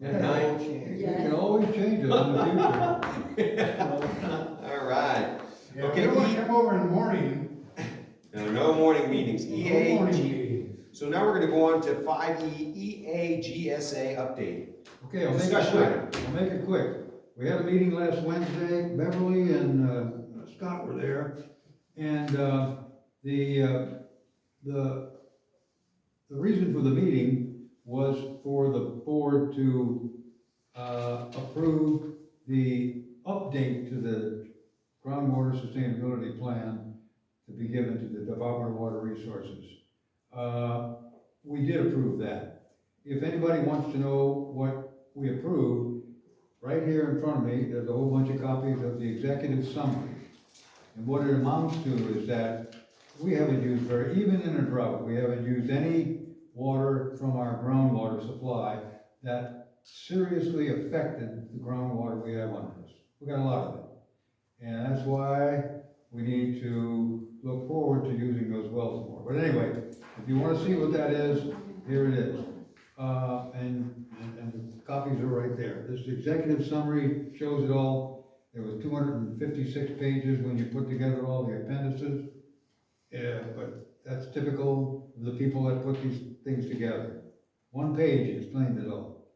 night. At night. You can always change it in the future. All right. Yeah, Okay, we don't wanna E- come over in the morning. No morning meetings, No morning EAG. meetings. So now we're gonna go on to 5E, EAGSA update. Okay, I'll make it Discussion quick. item. I'll make it quick. We had a meeting last Wednesday, Beverly and Scott were there. And the reason for the meeting was for the board to approve the update to the groundwater sustainability plan to be given to the Department of Water Resources. We did approve that. If anybody wants to know what we approved, right here in front of me, there's a whole bunch of copies of the executive summary. And what it amounts to is that we haven't used even in a drought, we haven't used any water from our groundwater supply that seriously affected the groundwater we have under us. We got a lot of it. And that's why we need to look forward to using those wells more. But anyway, if you wanna see what that is, here it is. And the copies are right there. This executive summary shows it all. There was 256 pages when you put together all the appendices. Yeah, but that's typical of the people that put these things together. One page explained it all.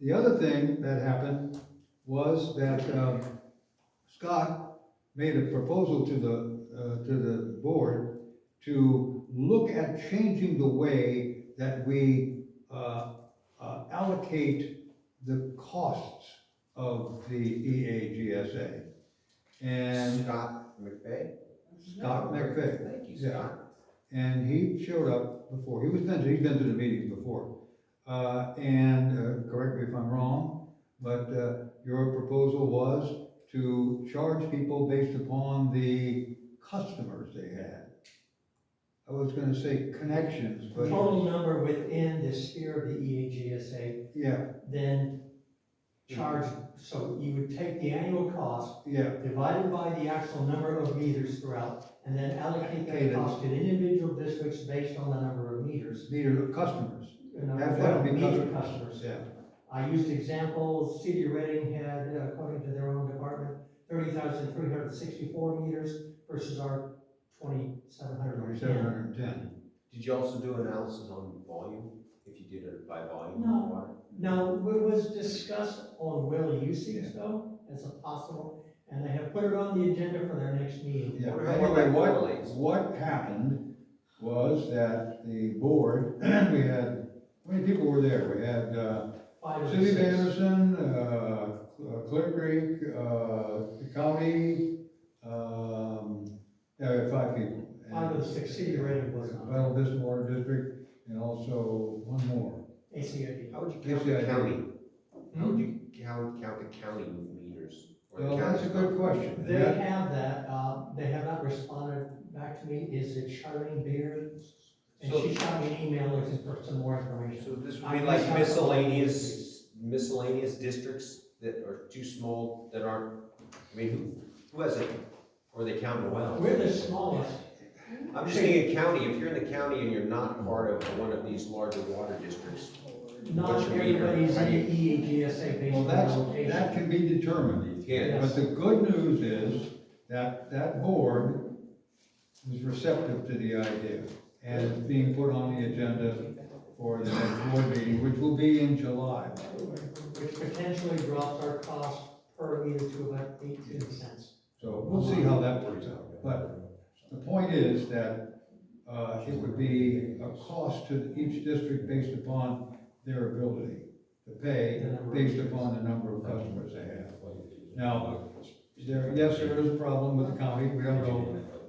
The other thing that happened was that Scott made a proposal to the board to look at changing the way that we allocate the costs of the EAGSA. And Scott McVeigh? Scott McVeigh. Thank you, Yeah. Scott. And he showed up before, he's been to the meetings before. Correct me if I'm wrong, but, your proposal was to charge people based upon the customers they had. I was gonna say connections, but. Total number within the sphere of the EAGSA, Yeah, then charge, so you would take the annual cost yeah, divided by the actual number of meters throughout, and then allocate Okay, that then. cost to the individual districts based on the number of meters. meter customers, You know, Have to be meter customers. customers. yeah. I used examples, City of Reading had, according to their own department, 30,364 meters versus our 2,700. 2,710. Did you also do analysis on volume, if you did it by volume No. of water? No, it was discussed on well usage though, as a possible, and they have put it on the agenda for their next meeting. Yeah, Wonder how anyway, that correlates. what happened was that the board, we had, how many people were there? We had, 5 of the City of 6. Anderson, Clear Creek, the county, yeah, we had 5 people. 5 of the 6, City of Reading was on. Battle Vista Water District, and also one more. ACID. How would you count the ACID. county? How would you count the county with meters? Or the Well, that's a county's good question. They have that, they have not responded back to me, is it Charlene Beard? And So- she shot me an email looking for some more information. So this would I be like guess miscellaneous districts that are too small, that aren't, I mean, who has it? Or they count the wells? We're the smallest. I'm just thinking county, if you're in the county and you're not part of one of these larger water districts, Not what's your meter? everybody's How in do the you- EAGSA based Well, on that location. can be determined. Yeah. Yes. But the good news is that board was receptive to the idea and it's being put on the agenda for the next board meeting, which will be in July, by the way. Which potentially drops our cost per meter to about 18 cents. So we'll see how that works out. But the point is that, it would be a cost to each district based upon their ability to pay, based upon the number of customers they have. Now, yes, there is a problem with the county, we don't know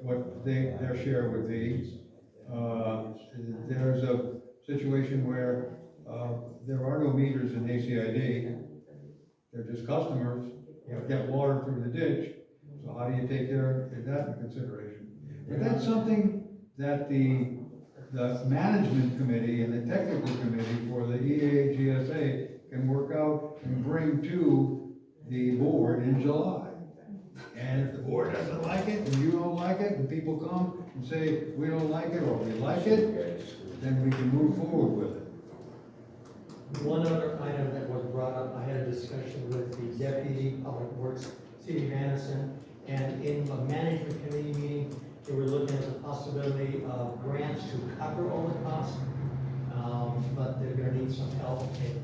what their share would be. There's a situation where, there are no meters in ACID, they're just customers, you have to get water through the ditch, so how do you take that into consideration? But that's something that the management committee and the technical committee for the EAGSA can work out and bring to the board in July. And if the board doesn't like it, and you don't like it, and people come and say, we don't like it, or we like it, then we can move forward with it. One other item that was brought up, I had a discussion with the Deputy Public Works, City of Anderson, and in a management committee meeting, they were looking at the possibility of grants to cover all the costs, but they're gonna need some help. It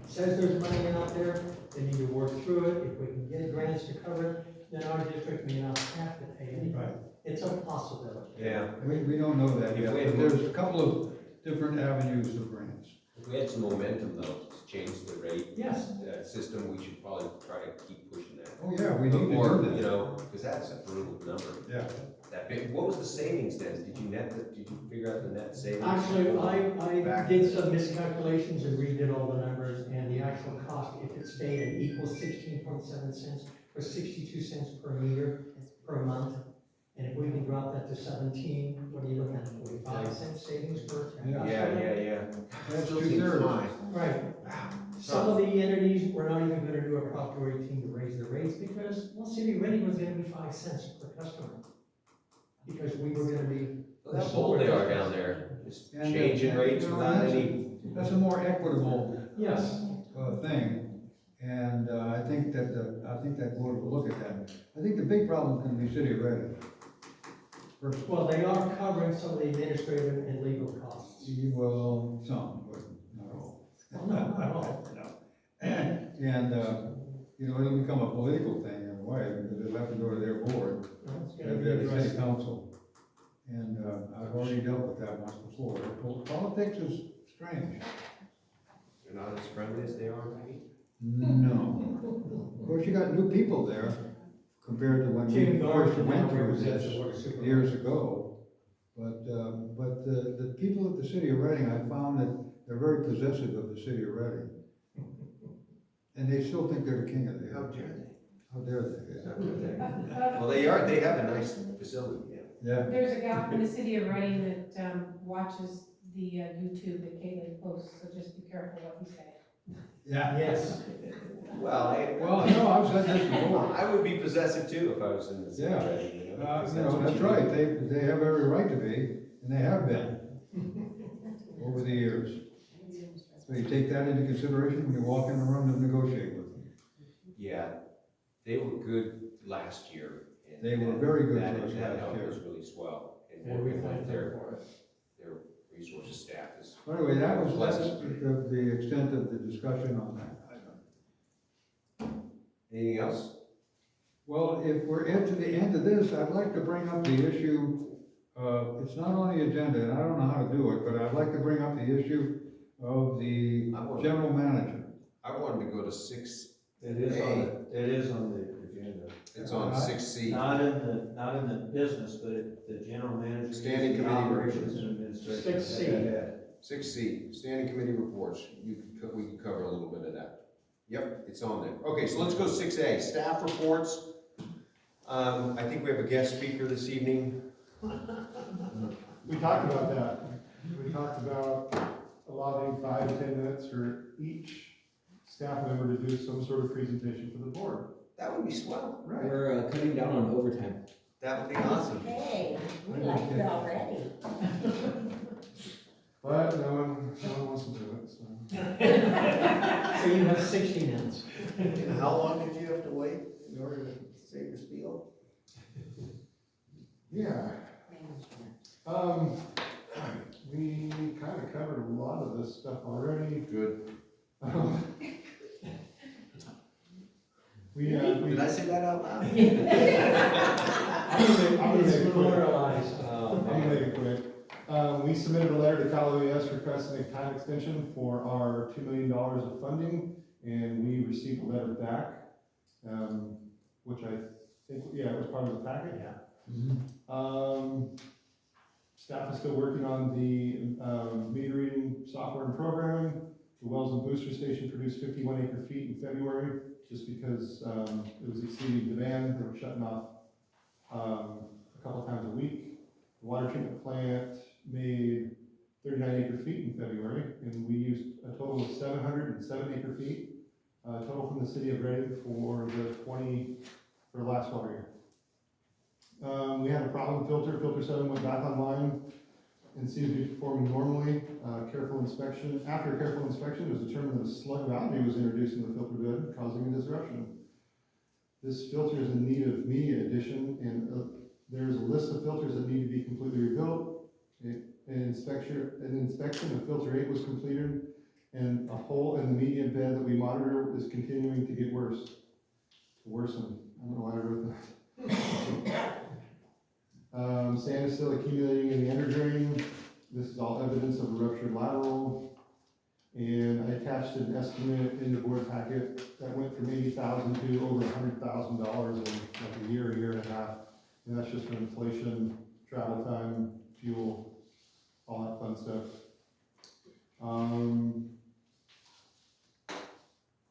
says there's money out there, they need to work through it. If we can get grants to cover it, then our district may not have to pay anything. Right. It's a possibility. Yeah, We don't know that yet, but there's a couple of different avenues of grants. if we had some momentum though, to change the rate Yes. system, we should probably try to keep pushing that. Oh, yeah, we need to Before, do that. you know, because that's a brutal number. Yeah. That big, what was the savings then? Did you figure out the net savings? Actually, I did some miscalculations and redid all the numbers, and the actual cost, if it stayed at equal 16.7 cents, was 62 cents per meter per month. And if we can drop that to 17, what are you looking at, 45 cents savings per? Yeah. Yeah. That's Still seems 2/3. high. Right. Some of the entities, we're not even gonna do a Prop 218 to raise the rates because, well, City of Reading was gonna be 5 cents per customer. Because we were gonna be. Well, How bold they are down there, just And, changing rates you know, without that's- any. That's a more equitable, Yes. thing, and, I think that board will look at that. I think the big problem can be City of Reading. First, Well, they are covering some of the administrative and legal costs. well, some, but not all. Well, no, not all. No. And, you know, it'll become a political thing in a way, because it'll have to go to their board, Well, it's gonna and be their city addressed. council. And, I've already dealt with that once before. Politics is strange. They're not as friendly as they are, maybe? No. Of course, you got new people there, compared to when we Tim Thorne first went through represents this the Board of Supervisors. years ago. But the people at the city of Reading, I found that they're very possessive of the city of Reading. And they still think they're the king of the How hill. dare they? How dare they? Well, they have a nice facility, yeah. Yeah, There's a gal from the city of Reading that, watches the, YouTube that Caitlin posts, so just be careful what you say. yeah. Yes. Well, Well, no, I've said this before. I would be possessive too if I was in the city. Yeah. Reading, you know, because You know, what that's you right, do. they have every right to be, and they have been over the years. So you take that into consideration when you walk in the room to negotiate with them. Yeah, they were good last year. and They were very good that- to us that last helped year. us really swell. And And we working thank with them their for it. resources staff is. Well, anyway, that's Pleasant. the extent of the discussion on that item. Anything else? Well, if we're into the end of this, I'd like to bring up the issue, it's not on the agenda, and I don't know how to do it, but I'd like to bring up the issue of the general manager. I wanted to go to 6, It is on the agenda. it's on 6C. Not in the business, but the general manager. Standing the committee Operations reports. and administration. 6C. Yeah. 6C, standing committee reports, we could cover a little bit of that. Yep, it's on there. Okay, so let's go 6A, staff reports. I think we have a guest speaker this evening. We talked about that. We talked about allotting 5 to 10 minutes for each staff member to do some sort of presentation for the board. That would be swell. Right. We're cutting down on overtime. That would be awesome. Hey, we like it already. But no one wants to do it, so. So you have 60 minutes. And how long did you have to wait in order to say your spiel? Yeah, we kind of covered a lot of this stuff already. Good. We Did I say that out loud? I'm gonna make It's it quick. memorialized. I'm gonna make it quick. We submitted a letter to Cal OES requesting a time extension for our $2 million of funding, and we received a letter back, which I think, yeah, it was part of the packet. Staff is still working on the, meter reading software and programming. The Wells and Booster Station produced 51 acre-feet in February, just because, it was exceeding demand. They were shutting off, a couple times a week. The water treatment plant made 39 acre-feet in February, and we used a total of 707 acre-feet, total from the city of Reading for the last water year. We had a problem with filter 7 went back online and seems to be performing normally. After a careful inspection, it was determined that a slug valve was introduced in the filter bed, causing a disruption. This filter is in need of media addition, and there's a list of filters that need to be completely rebuilt. An inspection of filter 8 was completed, and a hole in the media bed that we monitor is continuing to get worse. To worsen. I don't know why I wrote that. Sand is still accumulating in the under drain. This is all evidence of a ruptured lateral. And I attached an estimate in the board packet that went from $80,000 to over $100,000 in like a year and a half. And that's just for inflation, travel time, fuel, all that fun stuff.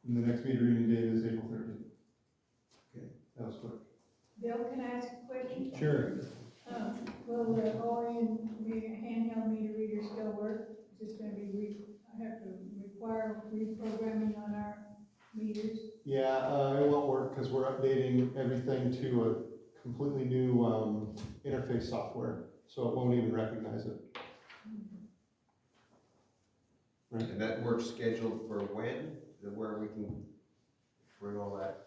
And the next meter reading date is April 30th. Okay, that was quick. Bill, can I ask a question? Sure. Will the handheld meter reader still work? Is this gonna be have to require reprogramming on our meters? Yeah, it won't work because we're updating everything to a completely new interface software, so it won't even recognize it. And that work's scheduled for when? Where we can bring all that?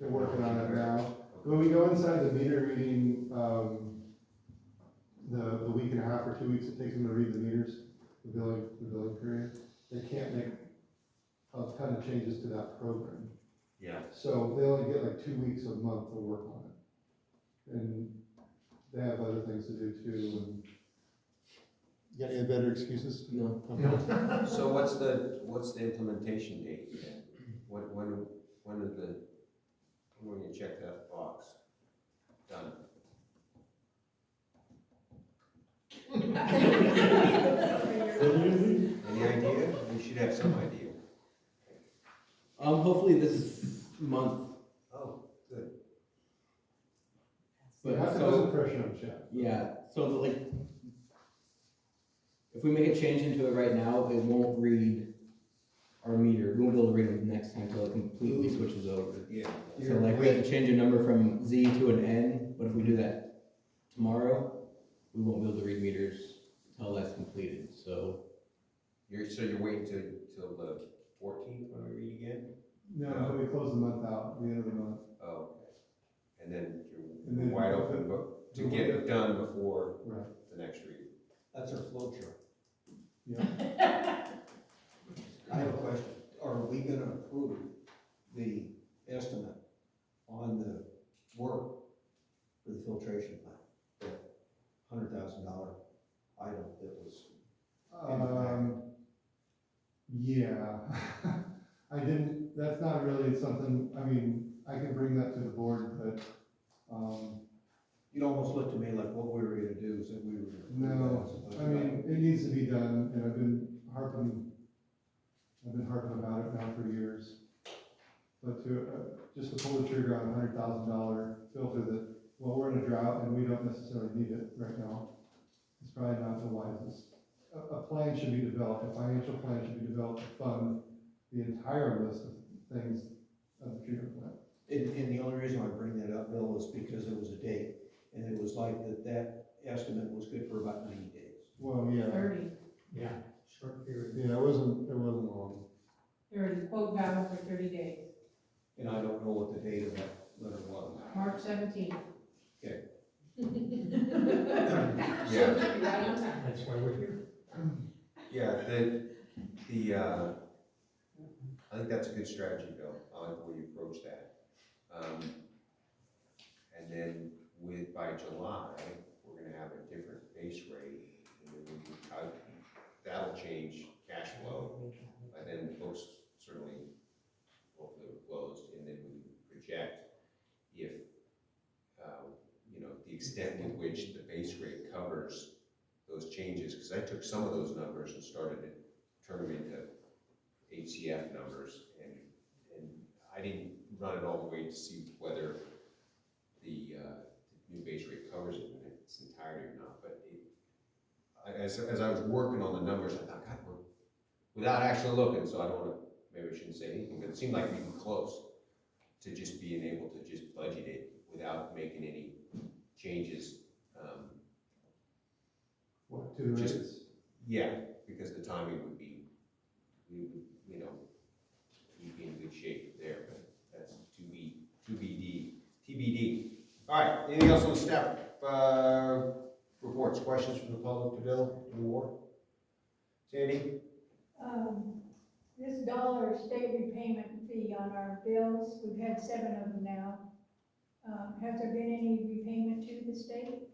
They're working on it now. When we go inside the meter reading, the week and a half or 2 weeks it takes them to read the meters, the billing period, they can't make a ton of changes to that program. Yeah. So they only get like 2 weeks a month to work on it. And they have other things to do too, and you got any better excuses? No. Okay. So what's the implementation date? When are we gonna check that box? is month, Oh, good. You but have to so, put pressure on Chad. yeah, so like, if we make a change into it right now, it won't read our meter, we won't be able to read them next time until it completely switches over. Yeah. So like, we have to change a number from Z to an N, but if we do that tomorrow, we won't be able to read meters until that's completed, so. You're waiting till the 14th when we read again? No, until we close the month out, the end of the month. Oh, okay. And then And you're then- wide open but to get it done before Right. the next reading. That's our flow chart. Yeah. I have a question. Are we gonna approve the estimate on the work for the filtration plant? That $100,000 item that was, Yeah. I didn't, that's not really something, I mean, I can bring that to the board, but, it almost looked to me like what we were gonna do is that we were gonna. no, approve that as a budget I mean, item. it needs to be done, and I've been harping about it now for years. But to, just to pull the trigger on $100,000 filter that, well, we're in a drought and we don't necessarily need it right now, it's probably not the wisest. A plan should be developed, a financial plan should be developed to fund the entire list of things of the treatment plant. And the only reason I bring that up, Bill, is because it was a date, and it was like that estimate was good for about 90 days. Well, yeah, 30, Yeah, short period. yeah, it wasn't long. 30, quote valid for 30 days, And I don't know what the date of that letter was. March 17th. Okay. Yeah. Right on time. That's why we're here. Yeah, I think that's a good strategy, Bill. I like the way you approach that. And then by July, we're gonna have a different base rate, and then we can that'll change cash flow. By then, books certainly, hopefully are closed, and then we can project if, the extent with which the base rate covers those changes, because I took some of those numbers and started to turn them into HCF numbers, and I didn't run it all the way to see whether the new base rate covers it in its entirety or not, but as I was working on the numbers, I thought, God, without actually looking, so I don't wanna, maybe I shouldn't say anything, but it seemed like we were close to just being able to just budget it without making any changes. What, to the Just- rates? Yeah, because the timing would be, we would, we'd be in good shape there, but that's TBD. All right, anything else on staff, reports, questions from the public to Bill, to the war? Sandy? This dollar state repayment fee on our bills, we've had 7 of them now. Has there been any repayment to the state?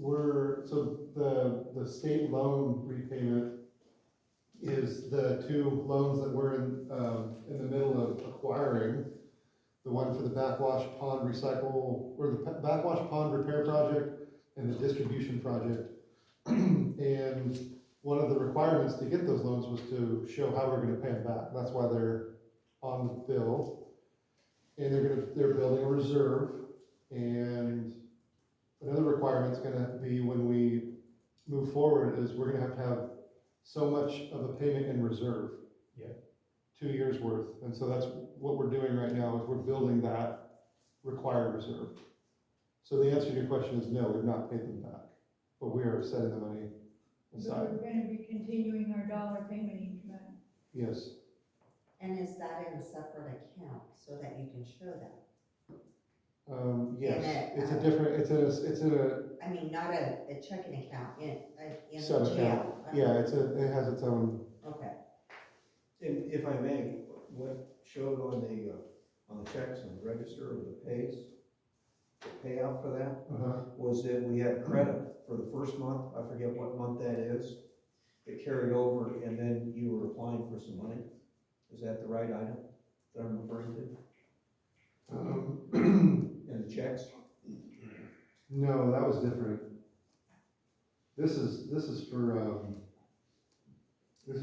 So the state loan repayment is the 2 loans that we're in the middle of acquiring. The one for the backwash pond recycle, or the backwash pond repair project and the distribution project. And one of the requirements to get those loans was to show how we're gonna pay them back. That's why they're on the bill. And they're building a reserve. And another requirement's gonna be when we move forward is we're gonna have so much of a payment in reserve. Yeah. 2 years worth. And so that's what we're doing right now, is we're building that required reserve. So the answer to your question is no, we've not paid them back, but we are setting the money But aside. we're gonna be continuing our dollar payment each month. Yes, And is that in a separate account so that you can show that? yes, And it's a different, it's in a I mean, not a checking account, in the sub-account. jail. Yeah, it has its own, Okay. And if I may, what showed on the checks on the register or the pays, the payout for that, was that we had credit for the first month, I forget what month that is. It carried over, and then you were applying for some money. Is that the right item that I'm referring to? And the checks? no, that was different. This is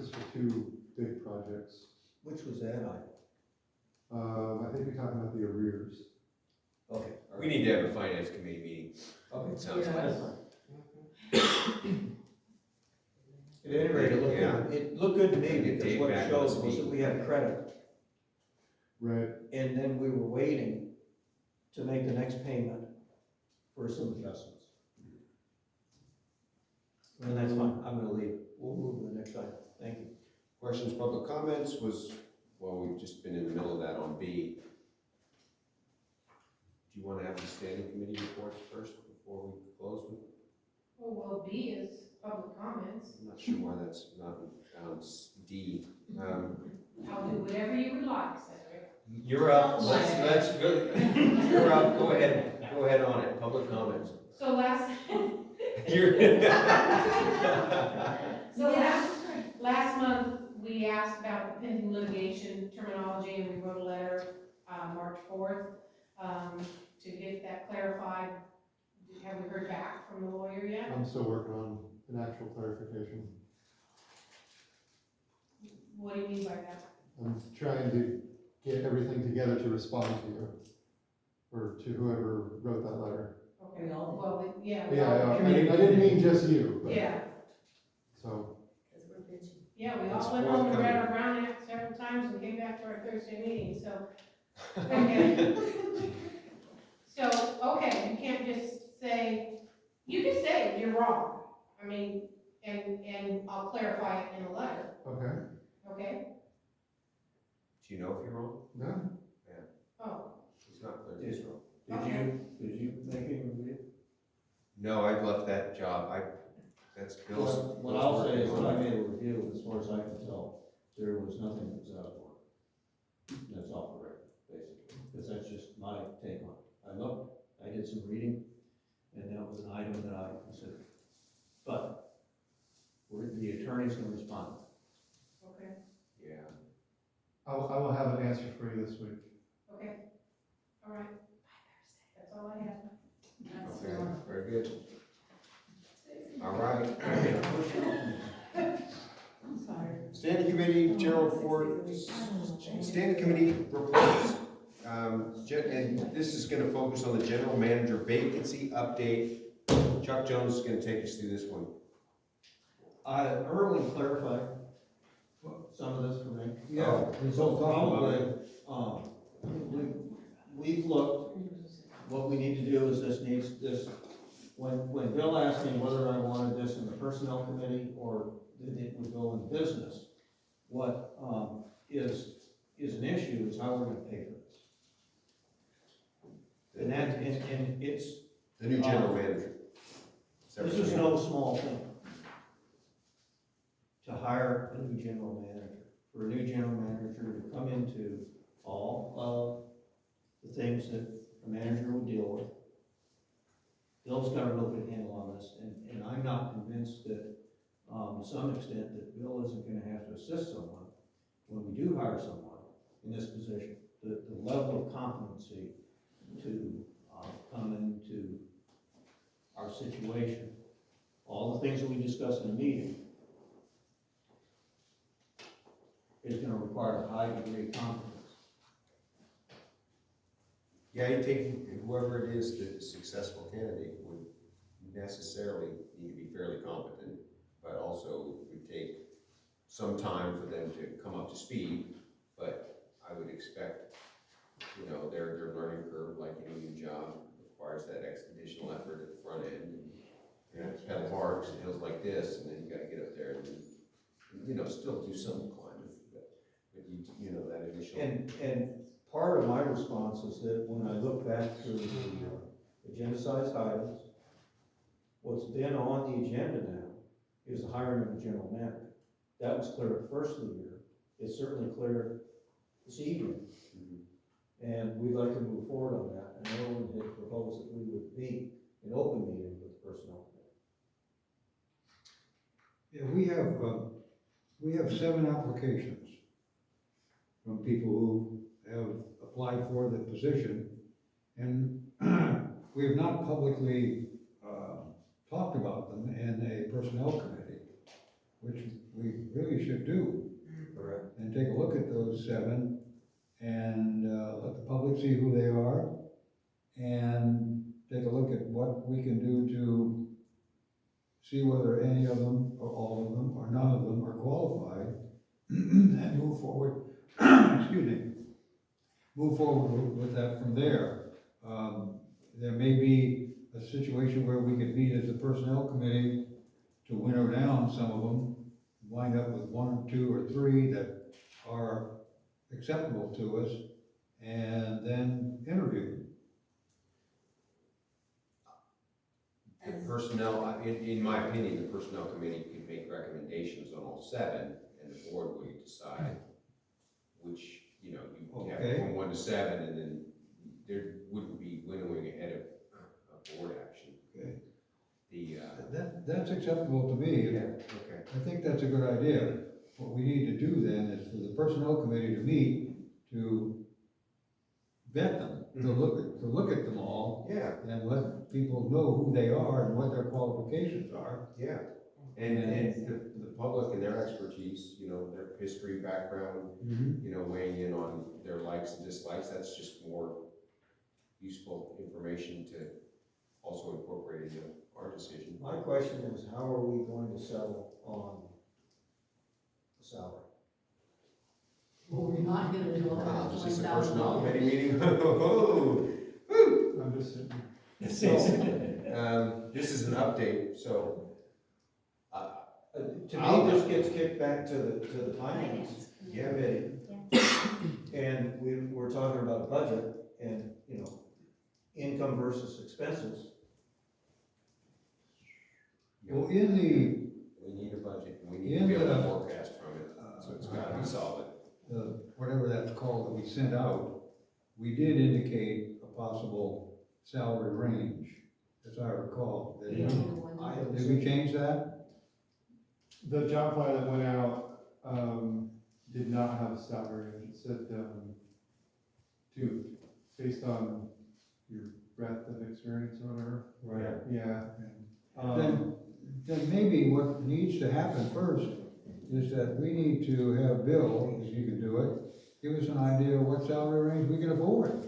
for 2 big projects. Which was that item? you're talking about the arrears. Okay. We need to have a finance committee meeting, Okay. it sounds Yeah. like. That's fine. At any rate, it looked good to me, Get because Dave what back it on shows his was feet. that we had credit, Right. and then we were waiting to make the next payment for some adjustments. And that's fine, I'm gonna leave, we'll move to the next item, thank you. Questions, public comments was, well, we've just been in the middle of that on B. Do you want to have the standing committee reports first before we close with? Oh, well, B is public comments. I'm not sure why that's not on D. I'll do whatever you would like, Cedric. You're up, let's go, you're up, go ahead on it, public comments. So last, You're. so last month, we asked about the pending litigation terminology, and we wrote a letter, March 4th, to get that clarified. Have we heard back from the lawyer yet? I'm still working on an actual clarification. What do you mean by that? I'm trying to get everything together to respond to you, or to whoever wrote that letter. Okay, We all did. well, yeah. Yeah, I didn't mean just you, but, Yeah, so, Because we're bitchy. yeah, we It's all went home and read forthcoming. our Brown Act several times and came back to our Thursday meeting, so. Okay. So, okay, you can't just say, you can say you're wrong. I mean, and I'll clarify it in a letter, okay, okay? Do you know if you're wrong? no, Oh, It's not clear if he's wrong. Did you make any review? No, I've left that job, that's Bill's. What I'll say is that I made a review, as far as I can tell, there was nothing that was out of order. That's off the record, basically, because that's just my take on it. I looked, I did some reading, and that was an item that I considered. But, the attorney's gonna respond. okay, Yeah. I will have an answer for you this week. okay, all right. That's all I have. That's Okay, wrong. very good. All right. I'm sorry. Standing committee, general report, standing committee reports. And this is gonna focus on the general manager vacancy update. Chuck Jones is gonna take us through this one. Irwin clarified some of this for me. Yeah, we both talked about it. Probably, we've looked, what we need to do is this, when Bill asked me whether I wanted this in the personnel committee or that it would go in business, what, is an issue is how we're gonna pay for this. And it's, The new general manager. this is no small thing. To hire a new general manager, for a new general manager to come into all of the things that a manager would deal with. Bill's got a real good handle on this, and I'm not convinced that, to some extent, that Bill isn't gonna have to assist someone when we do hire someone in this position. The level of competency to, come into our situation, all the things that we discuss in a meeting, is gonna require a high degree of competence. Yeah, you take whoever it is, the successful candidate would necessarily need to be fairly competent, but also would take some time for them to come up to speed. But I would expect, their learning curve, like any new job, requires that additional effort at the front end. You have to pedal hard, because it feels like this, and then you gotta get up there and, still do some climbing, but that initial. And part of my response is that when I look back through the agenda-sized items, what's been on the agenda now is the hiring of a general manager. That was clear at the first of the year, it's certainly clear this evening. And we'd like to move forward on that, and Erwin had proposed that we would meet an open meeting with the personnel committee. Yeah, we have 7 applications from people who have applied for the position, and we have not publicly talked about them in a personnel committee, which we really should do. Correct. And take a look at those 7 and let the public see who they are, and take a look at what we can do to see whether any of them, or all of them, or none of them are qualified, and move forward, excuse me, move forward with that from there. There may be a situation where we could meet as a personnel committee to winnow down some of them, wind up with one, two, or three that are acceptable to us, and then interview them. The personnel, in my opinion, the personnel committee could make recommendations on all seven, and the board would decide which, you know, you have Okay. from 1 to 7, and then there wouldn't be winnowing ahead of board action. Okay. The, That's acceptable to me. yeah, okay. I think that's a good idea. What we need to do then is for the personnel committee to meet, to vet them, to look at them all, Yeah, and let people know who they are and what their qualifications are. yeah. And the public and their expertise, you know, their history, background, you know, weighing in on their likes and dislikes, that's just more useful information to also incorporate into our decision. My question is, how are we going to settle on the salary? Well, we're not gonna do Wow, is this a $120,000. personnel committee meeting? Oh, I'm just sitting. this is an update, so, To me, this gets kicked back to the finance yeah, committee. And we're talking about a budget and, you know, income versus expenses. Well, in the, we need a budget, we need to be able to forecast from it, so it's gotta be solid. whatever that's called that we sent out, we did indicate a possible salary range, as I recall. Did we change that? The job file that went out, did not have a salary, it said, based on your breadth of experience or whatever. Right. Yeah. Then maybe what needs to happen first is that we need to have Bill, if you can do it, give us an idea of what salary range we can afford.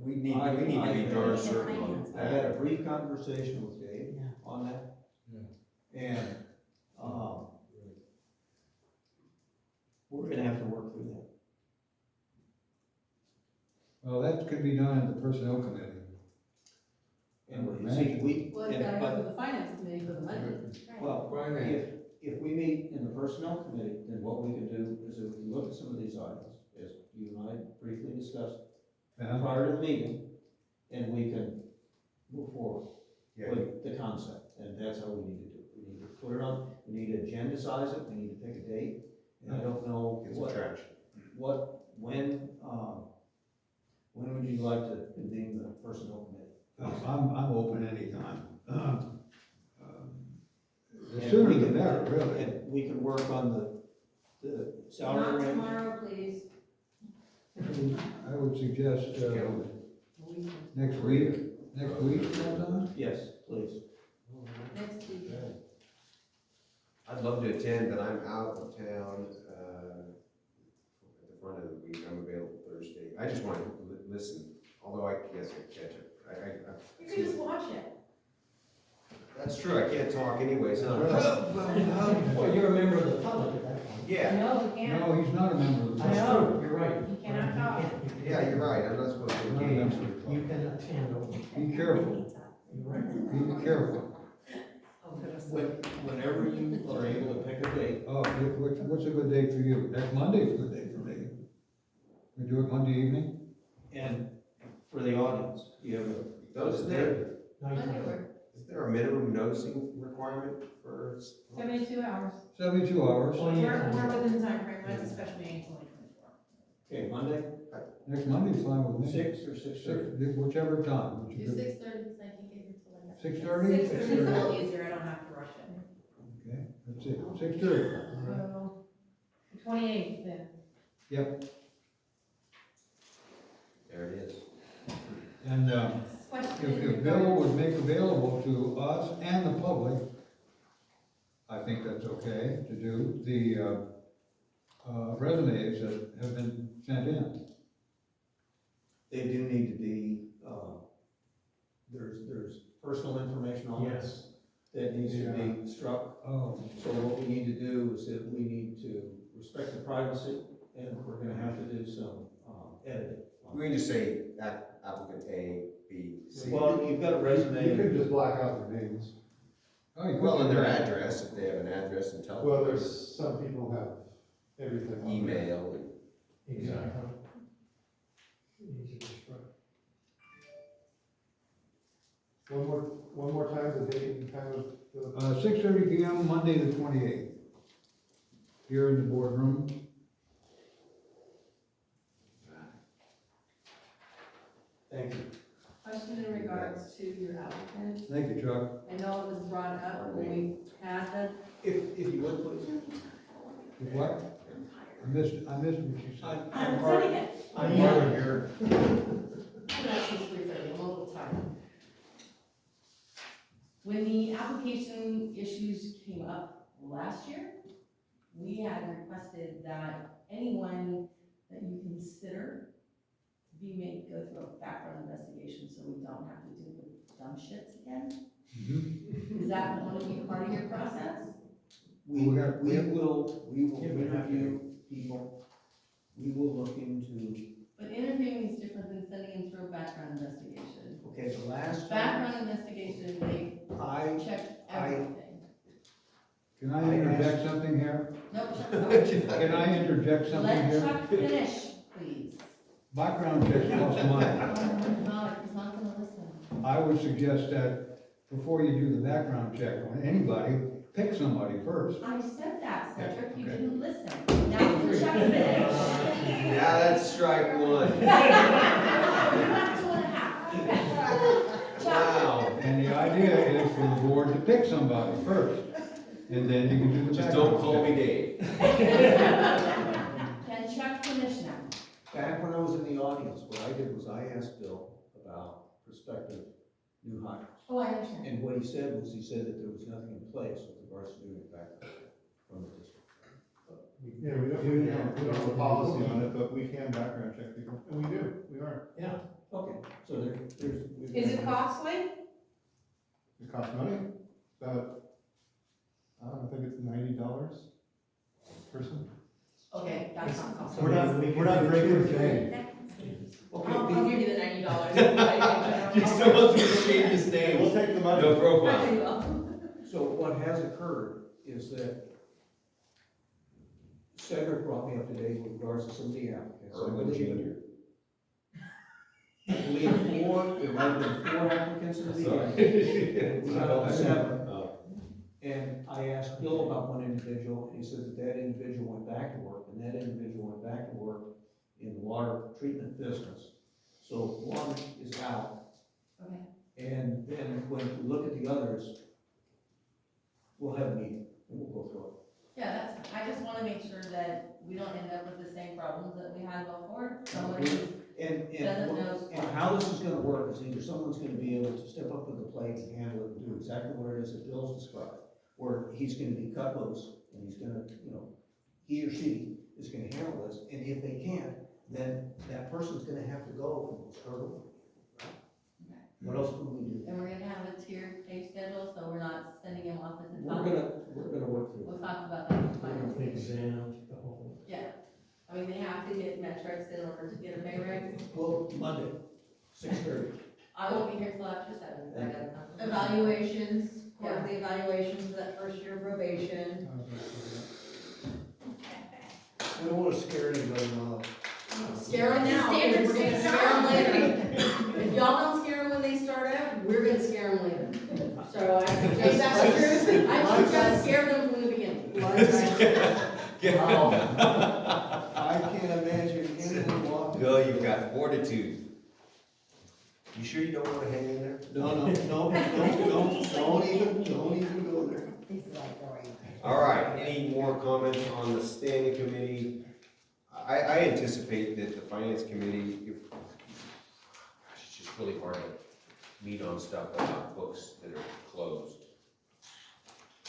We need to be darn certain on I had that. a brief conversation with Dave on that. And, we're gonna have to work through that. Well, that could be done in the personnel committee. And I would see, imagine. Well, it's gotta go to the finance committee for the money. well, Finance. if we meet in the personnel committee, then what we can do is that we can look at some of these items, as you and I briefly discussed prior to the meeting, and we can move forward Yeah, with the concept, and that's how we need to do it. We need to put it on, we need to agendize it, we need to pick a date, and I don't know it's a traction. when would you like to convene the personnel committee? I'm open anytime. The And sooner we the can- better, really. And we can work on the salary Not range. tomorrow, please. I would suggest, next week sometime? Yes, please. Next week. I'd love to attend, but I'm out of town, at the front of the week, I'm available Thursday. I just want to listen, although I guess I catch it. You can just watch it. That's true, I can't talk anyways, huh? Well, you're a member of the public at that point. Yeah, No, you can't. No, he's not a member of the. That's true, you're right. You cannot talk. yeah, you're right, I'm not supposed to engage. You can attend only. Be careful, You're right. be careful. Whenever you are able to pick a date, Oh, what's a good date for you? Next Monday's a good day for me. We do it Monday evening? and for the audience, you have a. Is there Monday, is there a minimum noticing requirement for? 72 hours. 72 hours. Oh, yeah. We're within the time frame. That's a special meeting, only 24. Okay, Monday, Next Monday's fine with me. 6 or 6:30? Whichever time. Do 6:30, because I can get here till like. 6:30? 6:30 is a little easier, I don't have to rush it. Okay, that's it, 6:30. So, the 28th then. Yep, There it is. and, Question in if Bill regards- would make available to us and the public, I think that's okay to do, the resumes that have been they do need to be, there's personal information on this Yes. that needs to be struck. Oh, So what we need to do is that we need to respect the privacy, and we're gonna have to do some, editing. We can just say applicant A, B, C. Well, you've got a You resume. could just black out their names. oh, you Well, could and do their that. address, if they have an address and telephone. Well, there's, some people have everything on there. Email and. Exactly. Easy to describe. One more time, the date and time of the. 6:30 PM, Monday the 28th. Here in the boardroom. Thank you. Question in regards to your applicant. Thank you, Chuck. I know it was brought up when we had the, If you would, please. What? I missed what you said. I'm sending it. I'm part of your, I'm not since 3:30, I'm a little tired. When the application issues came up last year, we had requested that anyone that you consider to be made go through a background investigation so we don't have to do the dumb shits again. Is that going to be part of your process? we We have- will Yeah, we have to. interview people. We will look into, But interviewing is different than sending them through a background investigation. okay, the last time Background investigation, they I, check everything. Can I interject something here? Nope, Can I interject something let here? Chuck finish, please. Background checks cost money. Oh, God, he's not gonna listen. I would suggest that before you do the background check on anybody, pick somebody first. I said that, Cedric, you Okay. didn't listen. Now let Chuck finish. Yeah, that's strike one. You got 2.5. Chuck, Wow. And the idea is for the board to pick somebody first, and then you can do the Just background don't call check. me Dave. can Chuck finish now? back when I was in the audience, what I did was I asked Bill about prospective new hires. Oh, I understand. And what he said that there was nothing in place with regards to doing a background check from the district. Yeah, we don't have a policy on it, but we can background check people, and we do, we are. Yeah. Okay, so there's. Is it costly? It costs money, about, I think it's $90 person. Okay, that's not costly. We're not breaking today. I'll give you the $90. You still want to change his name. We'll take the money. No profile. There you go. So what has occurred is that Cedric brought me up to date with regards to some of the applicants. Irwin Jr. I believe there might have been 4 applicants in the beginning. We got 7. And I asked Bill about one individual, and he said that individual went back to work, and that individual went back to work in the water treatment business. So one is out. Okay. And then when we look at the others, we'll have a meeting, and we'll go through it. Yeah, that's, I just wanna make sure that we don't end up with the same problems that we had before. Someone who's And doesn't know. And how this is gonna work is either someone's gonna be able to step up to the plate and handle it and do exactly what it is that Bill's described. Or he's gonna be cut loose, and he's gonna, he or she is gonna handle this, and if they can't, then that person's gonna have to go and start over. What else can we do? And we're gonna have a tiered pay schedule, so we're not sending him off at the We're top. gonna work through We'll it. talk about that in finance. Exam, the whole. Yeah, I mean, they have to hit metrics in order to get a pay raise. Well, Monday, 6:30. I won't be here till after 7. I got nothing. Evaluations, quarterly evaluations for that first year of probation. We don't wanna scare anybody off. Scare them now, because we're gonna scare them later. If y'all don't scare them when they start out, we're gonna scare them later. So I suggest That's true. I suggest scare them from the beginning. I can't imagine anyone walking. Bill, you've got fortitude. You sure you don't want to hang in there? No, don't even go there. All right, any more comments on the standing committee? I anticipate that the finance committee, gosh, it's just really hard to meet on stuff about books that are closed.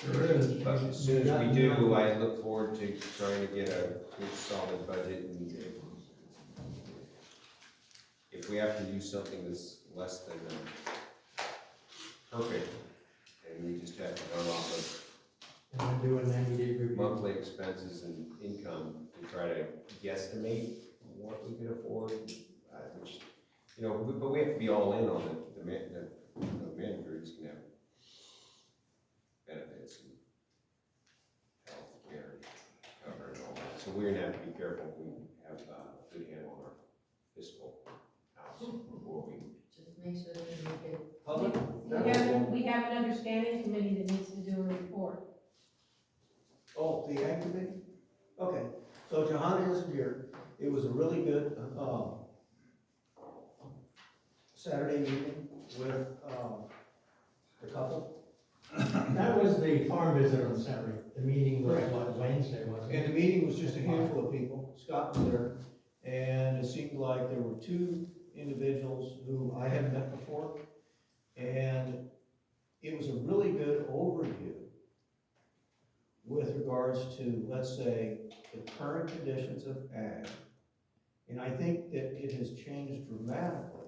There is. But as soon as we do, I look forward to trying to get a good solid budget, and if we we have to use something that's less than, perfect, and we just have to run off of And then do a 90-day review. monthly expenses and income to try to guesstimate what we can afford, which, you know, but we have to be all in on it. The managers can have benefits and health care cover and all that. So we're gonna have to be careful we have a good handle on our fiscal house before we. Just make sure that you get. Public? We have an understanding committee that needs to do a report. Oh, the ag committee? Okay, so Johanna isn't here. It was a really good, Saturday meeting with, the couple. That was the farm visit on Saturday. The meeting was what, Wednesday, wasn't And it? the meeting was just a handful of people. Scott was there. And it seemed like there were two individuals who I hadn't met before. And it was a really good overview with regards to, let's say, the current conditions of ag. And I think that it has changed dramatically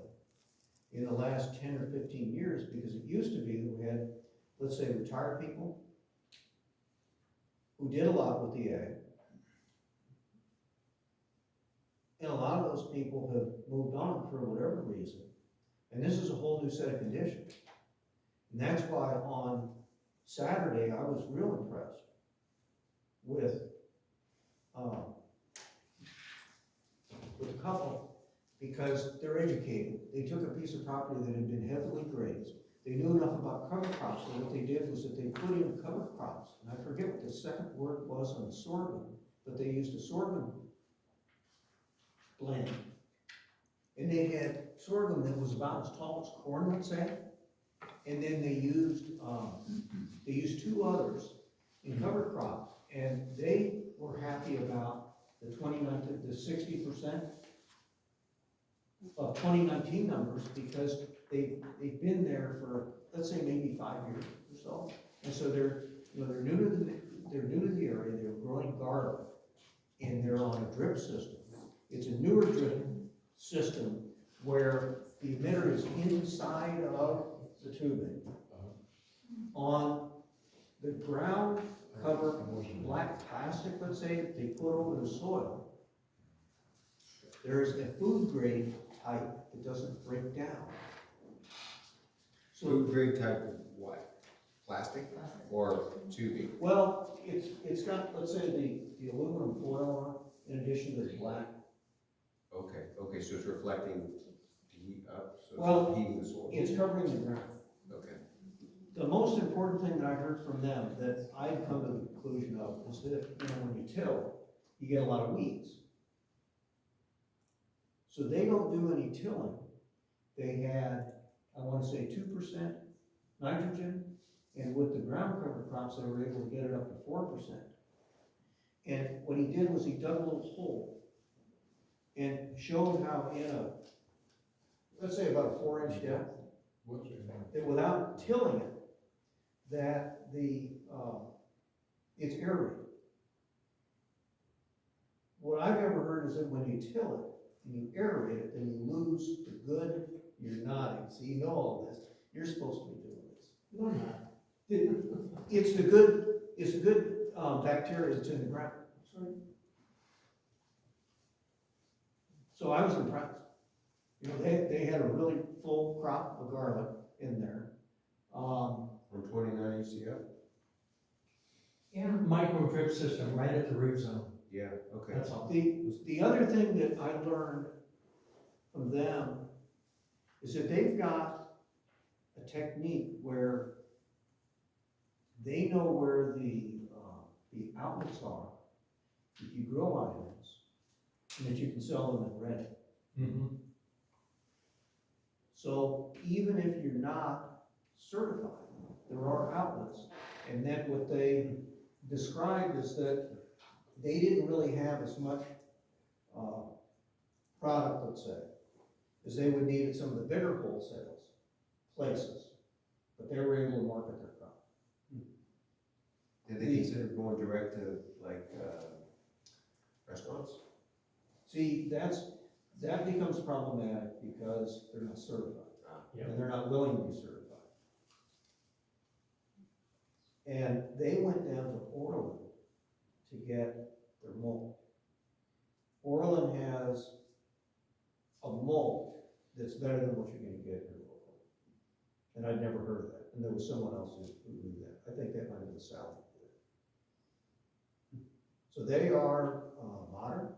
in the last 10 or 15 years, because it used to be that we had, let's say, retired people who did a lot with the ag. And a lot of those people have moved on for whatever reason. And this is a whole new set of conditions. And that's why on Saturday, I was real impressed with a couple, because they're educated. They took a piece of property that had been heavily grazed. They knew enough about cover crops, and what they did was that they put in cover crops. And I forget what the second word was on sorghum, but they used a sorghum blend. And they had sorghum that was about as tall as corn, let's say. And then they used two others in cover crops, and they were happy about the 60% of 2019 numbers, because they've been there for, let's say, maybe 5 years or so. And so they're new to the area. They're growing garlic, and they're on a drip system. It's a newer drip system where the emitter is inside of the tubing. On the ground cover black plastic, let's say, that they put over the soil, there's a food grade type that doesn't break down. So, Food grade type of what? Plastic or tubing? well, it's got, let's say, the aluminum foil on, in addition to the black. Okay, so it's reflecting the heat up, so Well, it's heating the soil. It's covering the ground. Okay. The most important thing that I heard from them that I'd come to the conclusion of is that, when you till, you get a lot of weeds. So they don't do any tilling. They had, I want to say 2% nitrogen, and with the ground cover crops, they were able to get it up to 4%. And what he did was he dug a little hole and showed how in a, let's say about a 4-inch depth, that without tilling it, that it's aerated. What I've ever heard is that when you till it and you aerate it, then you lose the good. You're nodding, so you know all this. You're supposed to be doing this. No, I'm not. It's the good bacteria that's in the ground. Sorry. So I was impressed. They had a really full crop of garlic in there. From 29 ECF? Yeah. Micro drip system right at the root zone. Yeah, okay. That's all. The other thing that I learned from them is that they've got a technique where they know where the outlets are if you grow items, and that you can sell them in ready. Mm-hmm. So even if you're not certified, there are outlets. And then what they described is that they didn't really have as much product, let's say, as they would need at some of the bigger wholesale places, but they were able to market their crop. Did they consider going direct to, like, restaurants? See, That becomes problematic because they're not certified. Yep. And they're not willing to be certified. And they went down to Orland to get their mulch. Orland has a mulch that's better than what you're gonna get here locally. And I'd never heard of that, and there was someone else who knew that. I think that might have been Sally. So they are, modern.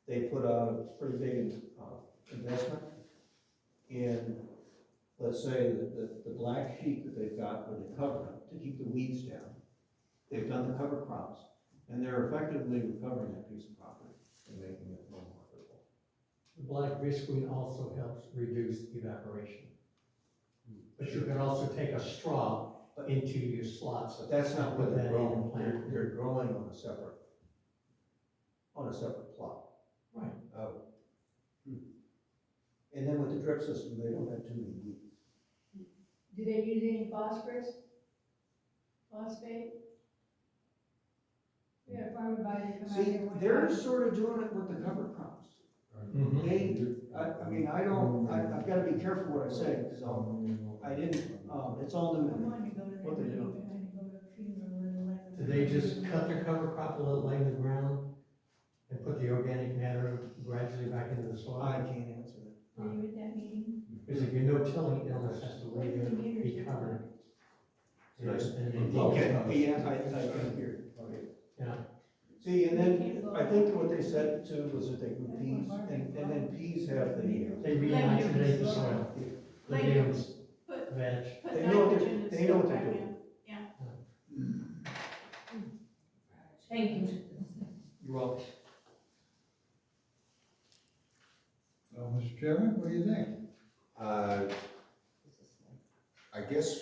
They put out a pretty big, investment in, let's say, the black sheet that they've got where they cover it to keep the weeds down. They've done the cover crops, and they're effectively recovering that piece of property and making it more marketable. The black visqueen also helps reduce evaporation. But you can also take a straw into your slots. But that's not Put what that they're in and growing. plant. They're growing on a separate plot. Right. Oh. And then with the drip system, they don't have too many weeds. Do they use any phosphorus? Phosphate? We had a farm advisor come out See, here one they're time. sort of doing it with the cover crops. Mhm. I mean, I've gotta be careful what I say, because I didn't, it's all new. I wanted to go to What that they meeting, do. but I had to go to a funeral and let them. Do they just cut their cover crop and let it lay in the ground and put the organic matter gradually back into the soil? I can't answer that. Were you at that meeting? Because if you know tilling, illness has to lay there, be covered. Nice. And Okay, decomposed. yeah, I can hear, okay. Yeah. See, and then, I think what they said too was that they grew peas, and then peas have the, They re-nitrogenate the soil. Legumes, Put, veg. put They know what they're- nitrogen and they know what stuff they're back doing. in. Thank you. you're welcome. Well, Mr. Chairman, what do you think? I guess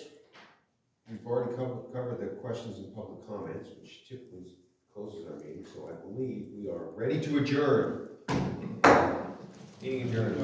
we've already covered the questions and public comments, which typically closes our meeting, so I believe we are ready to adjourn. Meeting adjourned.